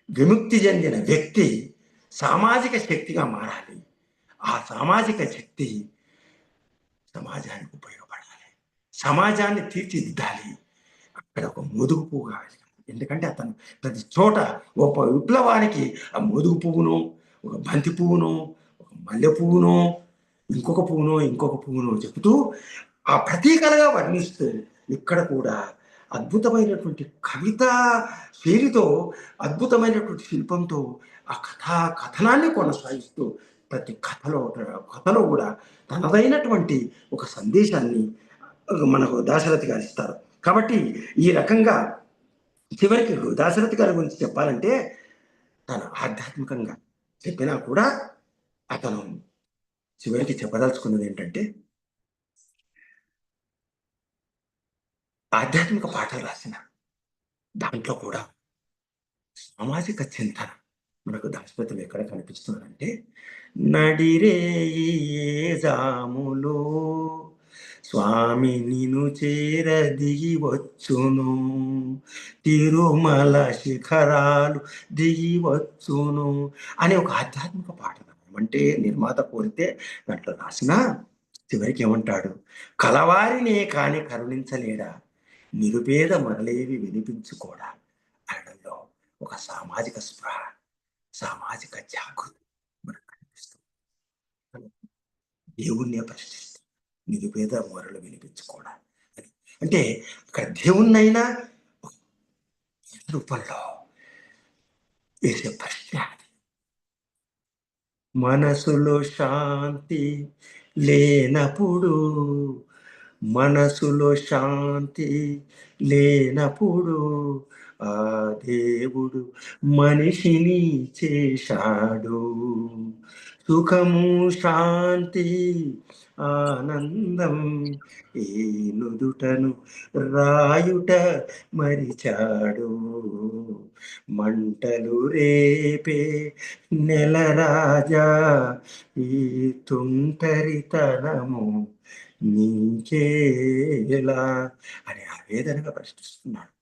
Speaker 6: విముక్తి చెందిన వ్యక్తి సామాజిక శక్తిగా మారాలి. ఆ సామాజిక శక్తి సమాజానికి ఉపయోగపడాలి, సమాజాన్ని తీర్చిదిద్దాలి. అక్కడ ఒక మోదుగు పువ్వు కావాలి. ఎందుకంటే అతను ప్రతి చోట ఒక విప్లవానికి ఆ మోదుగు పువ్వును, ఒక బంతి పువ్వును, ఒక మల్లె పువ్వును, ఇంకొక పువ్వును చెబుతూ ఆ ప్రతీకలుగా వర్ణిస్తూ ఇక్కడ కూడా అద్భుతమైనటువంటి కవితా శైలితో, అద్భుతమైనటువంటి శిల్పంతో ఆ కథనాన్ని కొనసాగిస్తూ ప్రతి కథలో కూడా తనదైనటువంటి ఒక సందేశాన్ని మనకు దాశరథి గారు ఇస్తారు. కాబట్టి ఈ రకంగా చివరికి దాశరథి గారి గురించి చెప్పాలంటే, తను ఆధ్యాత్మికంగా చెప్పినా కూడా అతను చివరికి చెప్పదలుచుకున్నది ఏంటంటే, ఆధ్యాత్మిక పాటలు రాసిన దాంట్లో కూడా సామాజిక చింతన మనకు దాశరథులు ఎక్కడ కనిపిస్తుందంటే, నడిరే జాములో స్వామి నిను చేర దిగి వచ్చును, తిరుమల శిఖరాలు దిగి వచ్చును అని ఒక ఆధ్యాత్మిక పాట అంటే నిర్మాత కోరితే దాంట్లో రాసిన చివరికి ఏమంటాడు, కలవారినే కాని కరుణించలేడా, నిరుపేద మరలేవి వినిపించుకోడా అనడంలో ఒక సామాజిక స్పృహ, సామాజిక జాగృతి మనకు కనిపిస్తుంది. దేవుణ్ణే ప్రశ్నిస్తుంది, నిరుపేద మొరలు వినిపించుకోడా అని. అంటే అక్కడ దేవుణ్ణైనా రూపంలో వేసే ప్రశ్న. మనసులో శాంతి లేనప్పుడు, మనసులో శాంతి లేనప్పుడు ఆ దేవుడు మనిషిని చేశాడు, సుఖము శాంతి ఆనందం ఈ నుదుటను రాయుట మరిచాడు, మంటలు రేపే నెలరాజా ఈ తుంటరితనము నీకేలా అని ఆవేదనగా ప్రశ్నిస్తున్నాడు.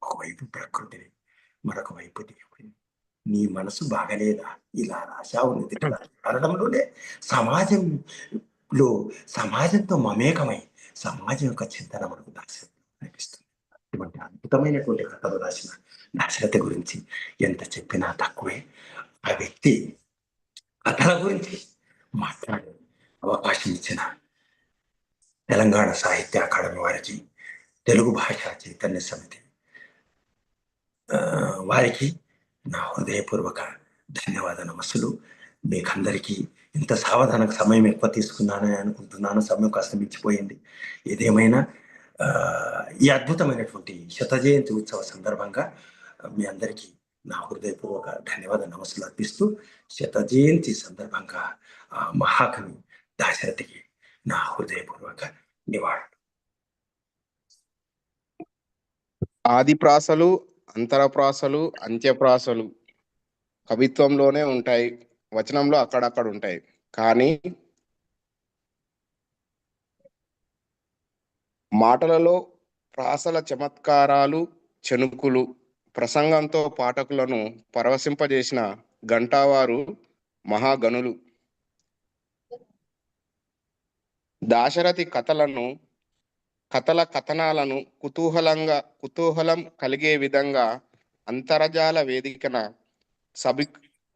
Speaker 6: ఒకవైపు ప్రకృతిని, మరొక వైపు దేవుడిని. నీ మనసు బాగలేదా, ఇలా రాశావు నిధి అనడంలోనే సమాజం లో సమాజంతో మమేకమై సమాజం యొక్క చింతన మనకు దాశరథి కనిపిస్తుంది. ఇటువంటి అద్భుతమైనటువంటి కథలు రాసిన దాశరథి గురించి ఎంత చెప్పినా తక్కువే. ఆ వ్యక్తి కథల గురించి మాట్లాడే అవకాశం ఇచ్చిన తెలంగాణ సాహిత్య అకాడమీ వారికి, తెలుగు భాషా చైతన్య సమితి వారికి నా హృదయపూర్వక ధన్యవాద నమస్సులు. మీకందరికీ ఇంత సావధాన సమయం ఎక్కువ తీసుకున్నానని అనుకుంటున్నాను. సమయం కాస్త మించిపోయింది. ఏదేమైనా ఈ అద్భుతమైనటువంటి శత జయంతి ఉత్సవ సందర్భంగా మీ అందరికీ నా హృదయపూర్వక ధన్యవాద నమస్సులు అర్పిస్తూ, శత జయంతి సందర్భంగా మహాకవి దాశరథికి నా హృదయపూర్వక నివాళులు.
Speaker 1: ఆది ప్రాసలు, అంతరప్రాసలు, అంత్యప్రాసలు కవిత్వంలోనే ఉంటాయి, వచనంలో అక్కడక్కడ ఉంటాయి. కానీ మాటలలో ప్రాసల చమత్కారాలు, చెనుకులు, ప్రసంగంతో పాఠకులను పరవశింపజేసిన గంటావారు మహాగణులు. దాశరథి కథల కథనాలను కుతూహలం కలిగే విధంగా అంతర్జాల వేదికన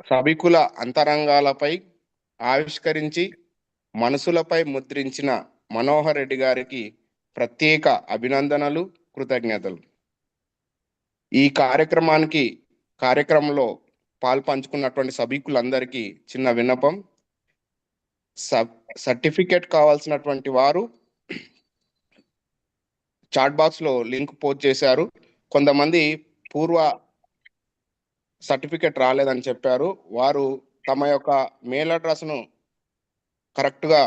Speaker 1: సభికుల అంతరంగాలపై ఆవిష్కరించి మనసులపై ముద్రించిన మనోహర్ రెడ్డి గారికి ప్రత్యేక అభినందనలు, కృతజ్ఞతలు. ఈ కార్యక్రమంలో పాల్పంచుకున్నటువంటి సభికులందరికీ చిన్న విన్నపం. సర్టిఫికేట్ కావాల్సినటువంటి వారు చాట్ బాక్స్ లో లింక్ పోస్ట్ చేశారు. కొంతమంది పూర్వ సర్టిఫికేట్ రాలేదని చెప్పారు. వారు తమ యొక్క మెయిల్ అడ్రస్ ను కరెక్ట్ గా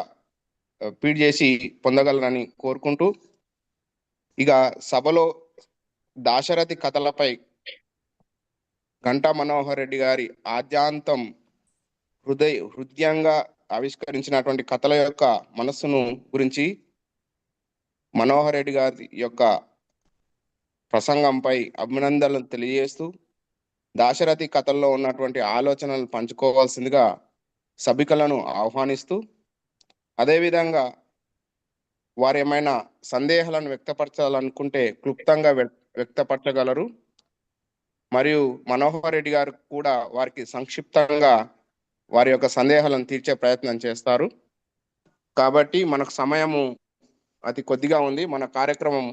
Speaker 1: ఫీడ్ చేసి పొందగలరని కోరుకుంటూ, ఇక సభలో దాశరథి కథలపై గంటా మనోహర్ రెడ్డి గారి ఆద్యాంతం హృదయంగా ఆవిష్కరించినటువంటి కథల యొక్క మనస్సును గురించి మనోహర్ రెడ్డి గారి యొక్క ప్రసంగంపై అభినందనలు తెలియజేస్తూ, దాశరథి కథల్లో ఉన్నటువంటి ఆలోచనలు పంచుకోవాల్సిందిగా సభికులను ఆహ్వానిస్తూ, అదేవిధంగా వారు ఏమైనా సందేహాలను వ్యక్తపరచాలనుకుంటే క్లుప్తంగా వ్యక్తపరచగలరు. మరియు మనోహర్ రెడ్డి గారు కూడా వారికి సంక్షిప్తంగా వారి యొక్క సందేహాలను తీర్చే ప్రయత్నం చేస్తారు. కాబట్టి మనకు సమయము అతి కొద్దిగా ఉంది. మన కార్యక్రమం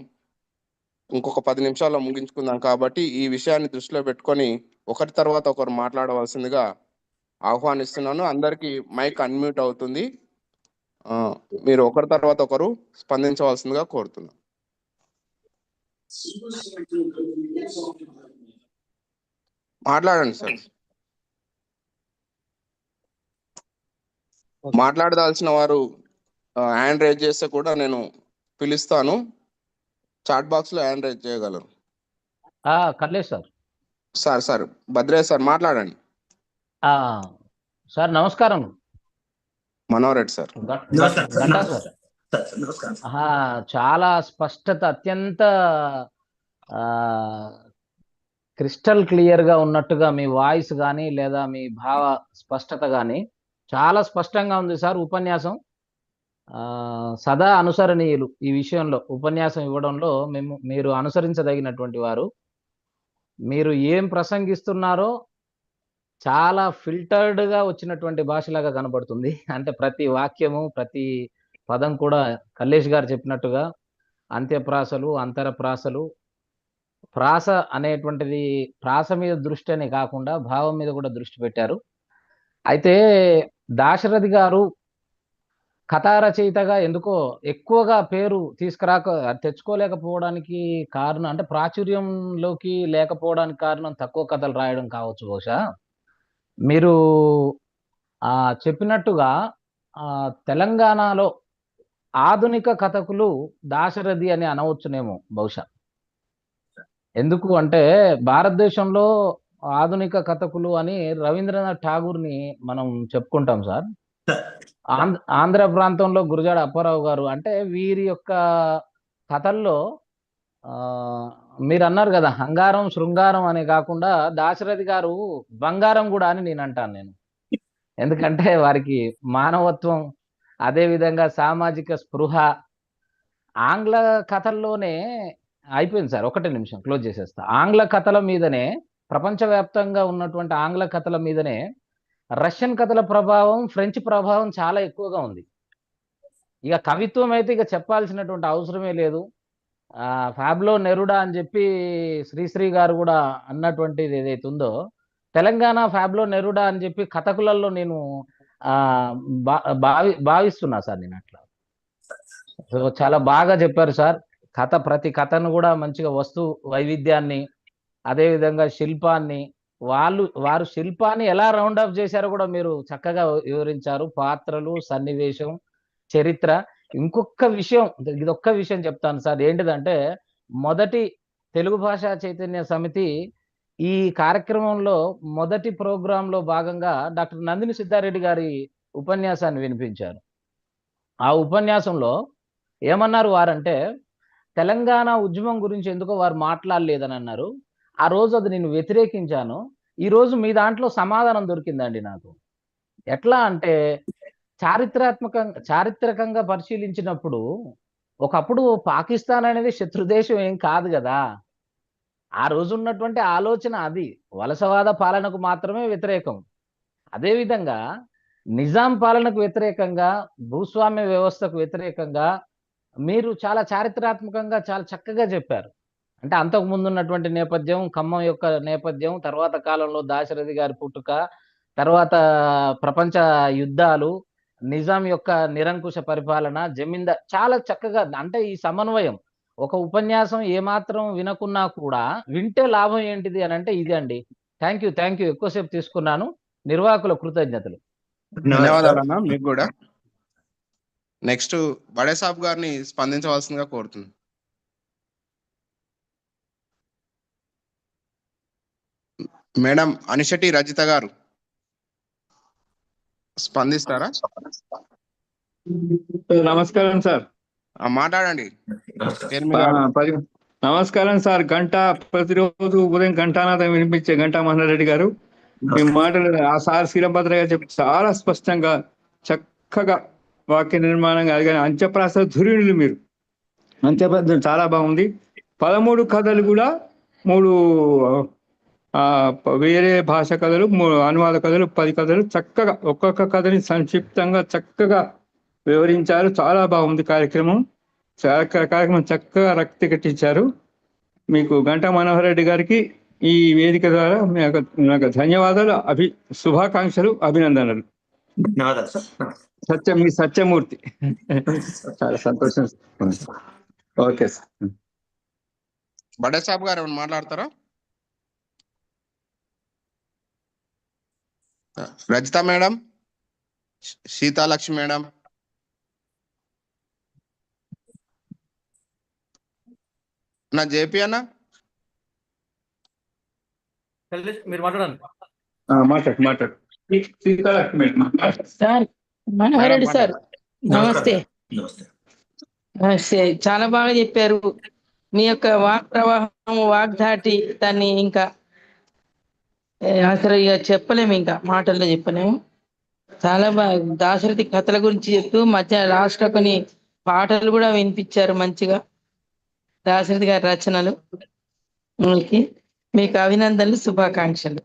Speaker 1: ఇంకొక 10 నిమిషాల్లో ముగించుకుందాం. కాబట్టి ఈ విషయాన్ని దృష్టిలో పెట్టుకొని ఒకరి తర్వాత ఒకరు మాట్లాడవలసిందిగా ఆహ్వానిస్తున్నాను. అందరికీ మైక్ అన్మ్యూట్ అవుతుంది. మీరు ఒకరి తర్వాత ఒకరు స్పందించవలసిందిగా కోరుతున్నాను. మాట్లాడండి సార్. మాట్లాడదాల్సిన వారు హ్యాండ్ రైజ్ చేస్తే కూడా నేను పిలుస్తాను. చాట్ బాక్స్ లో హ్యాండ్ రైజ్ చేయగలరు.
Speaker 8: కర్లేష్ సార్.
Speaker 1: సార్ భద్రేష్ సార్ మాట్లాడండి.
Speaker 8: సార్ నమస్కారం.
Speaker 1: మనోహర్ రెడ్డి సార్.
Speaker 8: గంటా సార్. చాలా స్పష్టత, అత్యంత క్రిస్టల్ క్లియర్ గా ఉన్నట్టుగా మీ వాయిస్ కానీ లేదా మీ భావ స్పష్టత కానీ చాలా స్పష్టంగా ఉంది సార్. ఉపన్యాసం సదా అనుసరణీయులు. ఈ విషయంలో ఉపన్యాసం ఇవ్వడంలో మీరు అనుసరించదగినటువంటి వారు. మీరు ఏం ప్రసంగిస్తున్నారో చాలా ఫిల్టర్డ్ గా వచ్చినటువంటి భాషలాగా కనబడుతుంది. అంటే ప్రతి వాక్యము, ప్రతి పదం కూడా కల్లేష్ గారు చెప్పినట్టుగా అంత్యప్రాసలు, అంతరప్రాసలు, ప్రాస అనేటువంటిది ప్రాస మీద దృష్టి అనే కాకుండా భావం మీద కూడా దృష్టి పెట్టారు. అయితే దాశరథి గారు కథా రచయితగా ఎందుకో ఎక్కువగా పేరు తెచ్చుకోలేకపోవడానికి కారణం, అంటే ప్రాచుర్యంలోకి లేకపోవడానికి కారణం తక్కువ కథలు రాయడం కావచ్చు బహుశా. మీరు చెప్పినట్టుగా తెలంగాణలో ఆధునిక కథకులు దాశరథి అని అనవచ్చునేమో బహుశా. ఎందుకు అంటే భారతదేశంలో ఆధునిక కథకులు అని రవీంద్రనాథ్ ఠాగూర్ని మనం చెప్పుకుంటాం సార్. ఆంధ్ర ప్రాంతంలో గురజాడ అప్పారావు గారు. అంటే వీరి యొక్క కథల్లో మీరు అన్నారు కదా హంగారం శృంగారం అనే కాకుండా దాశరథి గారు బంగారం కూడా అని నేను అంటాను. ఎందుకంటే వారికి మానవత్వం, అదేవిధంగా సామాజిక స్పృహ, ఆంగ్ల కథల్లోనే అయిపోయింది సార్. ఒకటే నిమిషం క్లోజ్ చేసేస్తా. ఆంగ్ల కథల మీదనే, ప్రపంచవ్యాప్తంగా ఉన్నటువంటి ఆంగ్ల కథల మీదనే రష్యన్ కథల ప్రభావం, ఫ్రెంచ్ ప్రభావం చాలా ఎక్కువగా ఉంది. ఇక కవిత్వం అయితే ఇక చెప్పాల్సినటువంటి అవసరమే లేదు. ఫ్యాబ్లో నెరుడా అని చెప్పి శ్రీశ్రీ గారు కూడా అన్నటువంటిది ఏదైతే ఉందో, తెలంగాణ ఫ్యాబ్లో నెరుడా అని చెప్పి కథకులలో నేను భావిస్తున్నా సార్ నేను అట్లా. సో చాలా బాగా చెప్పారు సార్. ప్రతి కథను కూడా మంచిగా వస్తు వైవిధ్యాన్ని, అదేవిధంగా శిల్పాన్ని, వారు శిల్పాన్ని ఎలా రౌండ్ అప్ చేశారో కూడా మీరు చక్కగా వివరించారు. పాత్రలు, సన్నివేశం, చరిత్ర. ఇంకొక విషయం, ఇదొక్క విషయం చెప్తాను సార్. ఏంటిదంటే, మొదటి తెలుగు భాషా చైతన్య సమితి ఈ కార్యక్రమంలో మొదటి ప్రోగ్రాంలో భాగంగా డాక్టర్ నందిని సిద్ధారెడ్డి గారి ఉపన్యాసాన్ని వినిపించారు. ఆ ఉపన్యాసంలో ఏమన్నారు వారంటే, తెలంగాణ ఉద్యమం గురించి ఎందుకో వారు మాట్లాడలేదని అన్నారు. ఆ రోజు అది నేను వ్యతిరేకించాను. ఈ రోజు మీ దాంట్లో సమాధానం దొరికిందండి నాకు. ఎట్లా అంటే, చారిత్రకంగా పరిశీలించినప్పుడు ఒకప్పుడు పాకిస్తాన్ అనేది శత్రుదేశం ఏం కాదు కదా. ఆ రోజు ఉన్నటువంటి ఆలోచన అది వలసవాద పాలనకు మాత్రమే వ్యతిరేకం. అదేవిధంగా నిజాం పాలనకు వ్యతిరేకంగా, భూస్వామ్య వ్యవస్థకు వ్యతిరేకంగా మీరు చాలా చారిత్రాత్మకంగా చాలా చక్కగా చెప్పారు. అంటే అంతకు ముందు ఉన్నటువంటి నేపథ్యం, ఖమ్మం యొక్క నేపథ్యం, తర్వాత కాలంలో దాశరథి గారి పుట్టుక, తర్వాత ప్రపంచ యుద్ధాలు, నిజాం యొక్క నిరంకుశ పరిపాలన, జమీందార్, చాలా చక్కగా, అంటే ఈ సమన్వయం. ఒక ఉపన్యాసం ఏమాత్రం వినకున్నా కూడా వింటే లాభం ఏంటిది అని అంటే ఇది అండి. Thank you. ఎక్కువసేపు తీసుకున్నాను. నిర్వాహకుల కృతజ్ఞతలు.
Speaker 1: ధన్యవాదాలన్నా మీకు కూడా. నెక్స్ట్ బడే సాబ్ గారిని స్పందించవలసిందిగా కోరుతున్నాను. మేడం అనిశెట్టి రజిత గారు స్పందిస్తారా?
Speaker 9: నమస్కారం సార్.
Speaker 1: మాట్లాడండి.
Speaker 9: నమస్కారం సార్. ప్రతిరోజు ఉదయం గంటానాథం వినిపించే గంటా మహారెడ్డి గారు, మీ మాటలు ఆ సార్ శ్రీరామభద్ర గారు చెప్పి చాలా స్పష్టంగా చక్కగా వాక్య నిర్మాణంగా అడిగారు. అంత్యప్రాస ధురీణులు మీరు. అంత్యప్రాస చాలా బాగుంది. 13 కథలు కూడా 3 వేరే భాష కథలు, 3 అనువాద కథలు, 10 కథలు చక్కగా ఒక్కొక్క కథని సంక్షిప్తంగా చక్కగా వివరించారు. చాలా బాగుంది కార్యక్రమం. చక్కగా రక్తి కట్టించారు. మీకు గంటా మనోహర్ రెడ్డి గారికి ఈ వేదిక ద్వారా నాకు ధన్యవాదాలు, శుభాకాంక్షలు, అభినందనలు. మీ సత్యమూర్తి. చాలా సంతోషం. Okay sir.
Speaker 1: బడే సాబ్ గారు ఏమైనా మాట్లాడతారా? రజిత మేడం, సీతాలక్ష్మి మేడం, నా జేపీ అన్న
Speaker 2: మీరు మాట్లాడండి.
Speaker 9: మాట్లాడు. Seethalakshmi madam.
Speaker 10: Sir Manohar Reddy sir, నమస్తే. చాలా బాగా చెప్పారు. మీ యొక్క వాక్ ప్రవాహం, వాగ్ధాటి, దాన్ని ఇంకా అసలు ఇక చెప్పలేము, ఇంకా మాటల్లో చెప్పలేము. చాలా బాగా దాశరథి కథల గురించి చెప్తూ లాస్ట్ కొన్ని పాటలు కూడా వినిపించారు మంచిగా. దాశరథి గారి రచనలు. మీకు అభినందనలు, శుభాకాంక్షలు.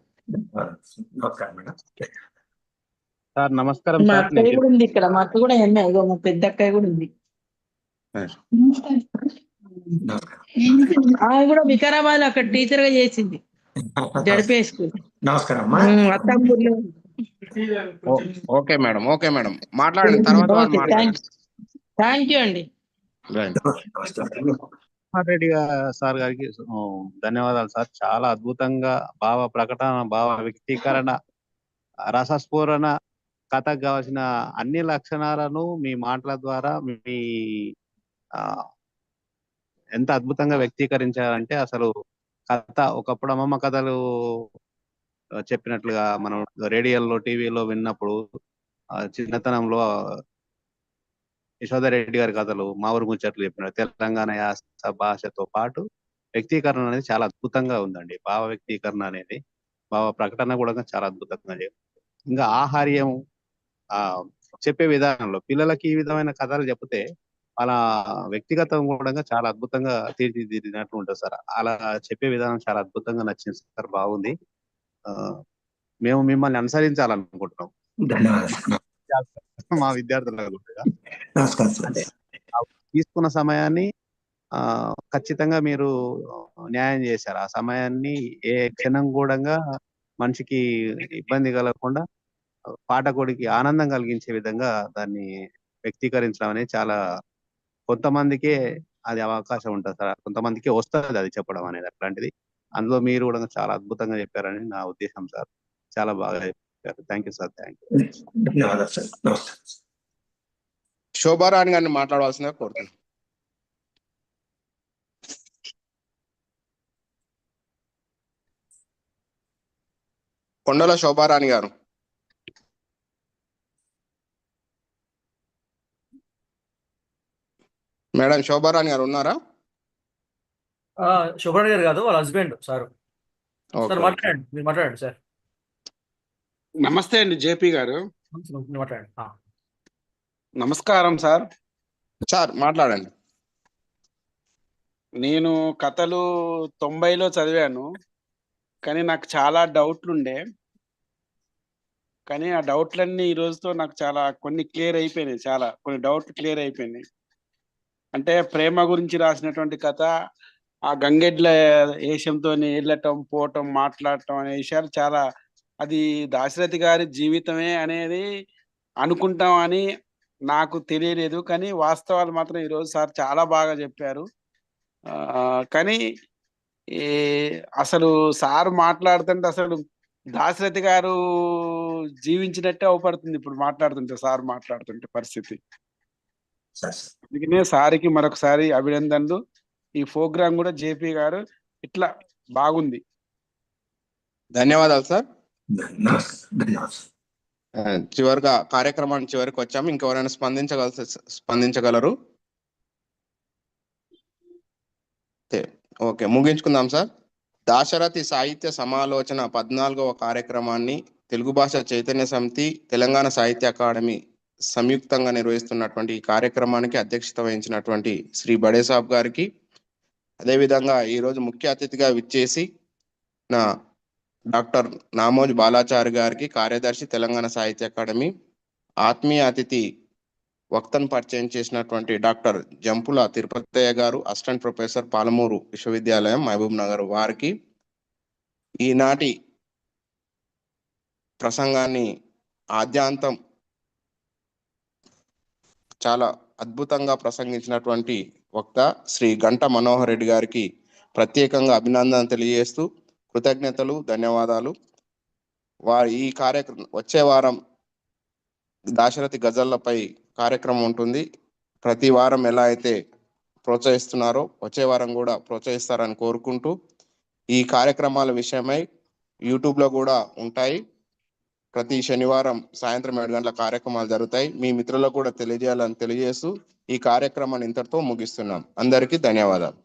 Speaker 5: సార్ నమస్కారం.
Speaker 10: మా అక్కయ్య కూడా ఉంది ఇక్కడ, మా అక్క కూడా మా పెద్ద అక్కయ్య కూడా ఉంది. ఆమె కూడా వికారాబాద్ లో అక్కడ టీచర్ గా చేసింది, జడిపే స్కూల్.
Speaker 6: నమస్కారం.
Speaker 10: అత్తాపూర్లో.
Speaker 1: ఓకే మేడం మాట్లాడండి. తర్వాత
Speaker 10: థ్యాంక్ యూ అండి.
Speaker 5: రెడ్డి సార్ గారికి ధన్యవాదాలు సార్. చాలా అద్భుతంగా భావ ప్రకటన, భావ వ్యక్తీకరణ, రసస్ఫూరణ, కథకు కావాల్సిన అన్ని లక్షణాలను మీ మాటల ద్వారా మీ ఎంత అద్భుతంగా వ్యక్తీకరించారంటే, అసలు కథ ఒకప్పుడు అమ్మమ్మ కథలు చెప్పినట్లుగా మనం రేడియోలో, టీవీలో విన్నప్పుడు చిన్నతనంలో యశోదారెడ్డి గారి కథలు, మా ఊరు ముచ్చట్లు చెప్పినారు. తెలంగాణ యాస భాషతో పాటు వ్యక్తీకరణ అనేది చాలా అద్భుతంగా ఉందండి. భావ వ్యక్తీకరణ అనేది, భావ ప్రకటన కూడా చాలా అద్భుతంగా. ఇంకా ఆహార్యం, చెప్పే విధానంలో పిల్లలకి ఈ విధమైన కథలు చెప్తే వాళ్ళ వ్యక్తిగతం కూడా చాలా అద్భుతంగా తీర్చిదిద్దినట్టు ఉంటుంది సార్. అలా చెప్పే విధానం చాలా అద్భుతంగా నచ్చింది సార్, బాగుంది. మేము మిమ్మల్ని అనుసరించాలనుకుంటున్నాం
Speaker 6: ధన్యవాదాలు.
Speaker 5: మా విద్యార్థులకు కూడా.
Speaker 6: నమస్కారం సార్.
Speaker 5: అంటే తీసుకున్న సమయాన్ని ఖచ్చితంగా మీరు న్యాయం చేశారు. ఆ సమయాన్ని ఏ క్షణం కూడా మనిషికి ఇబ్బంది కలగకుండా పాఠకుడికి ఆనందం కలిగించే విధంగా దాన్ని వ్యక్తీకరించడం అనేది చాలా కొంతమందికే అది అవకాశం ఉంటుంది సార్, కొంతమందికే వస్తుంది అది చెప్పడం అనేది అట్లాంటిది. అందులో మీరు కూడా చాలా అద్భుతంగా చెప్పారని నా ఉద్దేశం సార్. చాలా బాగా చెప్పారు. Thank you sir. Thank you.
Speaker 6: ధన్యవాదాలు సార్. నమస్తే.
Speaker 1: శోభారాణి గారిని మాట్లాడవలసిందిగా కోరుతున్నాను. కొండల శోభారాణి గారు. మేడం శోభారాణి గారు ఉన్నారా?
Speaker 2: శుభ్రాణి గారు కాదు, వాళ్ళ husband sir.
Speaker 1: Okay,
Speaker 2: sir
Speaker 1: okay.
Speaker 2: మాట్లాడండి, మీరు మాట్లాడండి సార్.
Speaker 11: నమస్తే అండి జేపీ గారు.
Speaker 2: మీరు మాట్లాడండి.
Speaker 11: నమస్కారం సార్.
Speaker 1: సార్ మాట్లాడండి.
Speaker 11: నేను కథలు 90లో చదివాను, కానీ నాకు చాలా డౌట్లు ఉండే. కానీ ఆ డౌట్లన్నీ ఈ రోజుతో నాకు చాలా కొన్ని క్లియర్ అయిపోయినాయి. చాలా కొన్ని డౌట్లు క్లియర్ అయిపోయినాయి. అంటే ప్రేమ గురించి రాసినటువంటి కథ, ఆ గంగెడ్ల ఏషంతో వెళ్ళటం పోవటం మాట్లాడటం అనే విషయాలు చాలా, అది దాశరథి గారి జీవితమే అనేది అనుకుంటాం అని నాకు తెలియలేదు. కానీ వాస్తవాలు మాత్రం ఈరోజు సార్ చాలా బాగా చెప్పారు. కానీ అసలు సార్ మాట్లాడుతుంటే అసలు దాశరథి గారు జీవించినట్టే అవపడుతుంది ఇప్పుడు మాట్లాడుతుంటే, సార్ మాట్లాడుతుంటే పరిస్థితి. అందుకనే సార్కి మరొకసారి అభినందనలు. ఈ ప్రోగ్రాం కూడా జేపీ గారు ఇట్లా బాగుంది.
Speaker 1: ధన్యవాదాలు సార్.
Speaker 6: ధన్యవాదాలు.
Speaker 1: చివరిగా కార్యక్రమానికి చివరికి వచ్చాము. ఇంకెవరైనా స్పందించగలరు? ఓకే, ముగించుకుందాం సార్. దాశరథి సాహిత్య సమాలోచన 14వ కార్యక్రమాన్ని తెలుగు భాష చైతన్య సమితి, తెలంగాణ సాహిత్య అకాడమీ సంయుక్తంగా నిర్వహిస్తున్నటువంటి ఈ కార్యక్రమానికి అధ్యక్షత వహించినటువంటి శ్రీ బడేసాబ్ గారికి, అదేవిధంగా ఈరోజు ముఖ్య అతిథిగా విచ్చేసి నా డాక్టర్ నామోజ్ బాలాచారి గారికి, కార్యదర్శి తెలంగాణ సాహిత్య అకాడమీ, ఆత్మీయ అతిథి వక్తను పరిచయం చేసినటువంటి డాక్టర్ జంపుల తిరుపతయ్య గారు, అసిస్టెంట్ ప్రొఫెసర్ పాలమూరు విశ్వవిద్యాలయం మహబూబ్ నగర్ వారికి, ఈనాటి ప్రసంగాన్ని ఆద్యాంతం చాలా అద్భుతంగా ప్రసంగించినటువంటి వక్త శ్రీ గంట మనోహర్ రెడ్డి గారికి ప్రత్యేకంగా అభినందన తెలియజేస్తూ కృతజ్ఞతలు, ధన్యవాదాలు. ఈ కార్యక్రమం వచ్చే వారం దాశరథి గజల్లపై కార్యక్రమం ఉంటుంది. ప్రతి వారం ఎలా అయితే ప్రోత్సహిస్తున్నారో వచ్చే వారం కూడా ప్రోత్సహిస్తారని కోరుకుంటూ, ఈ కార్యక్రమాల విషయమై యూట్యూబ్లో కూడా ఉంటాయి. ప్రతి శనివారం సాయంత్రం 7 గంటల కార్యక్రమాలు జరుగుతాయి. మీ మిత్రులకు కూడా తెలియజేయాలని తెలియజేస్తూ ఈ కార్యక్రమాన్ని ఇంతటితో ముగిస్తున్నాం. అందరికీ ధన్యవాదాలు.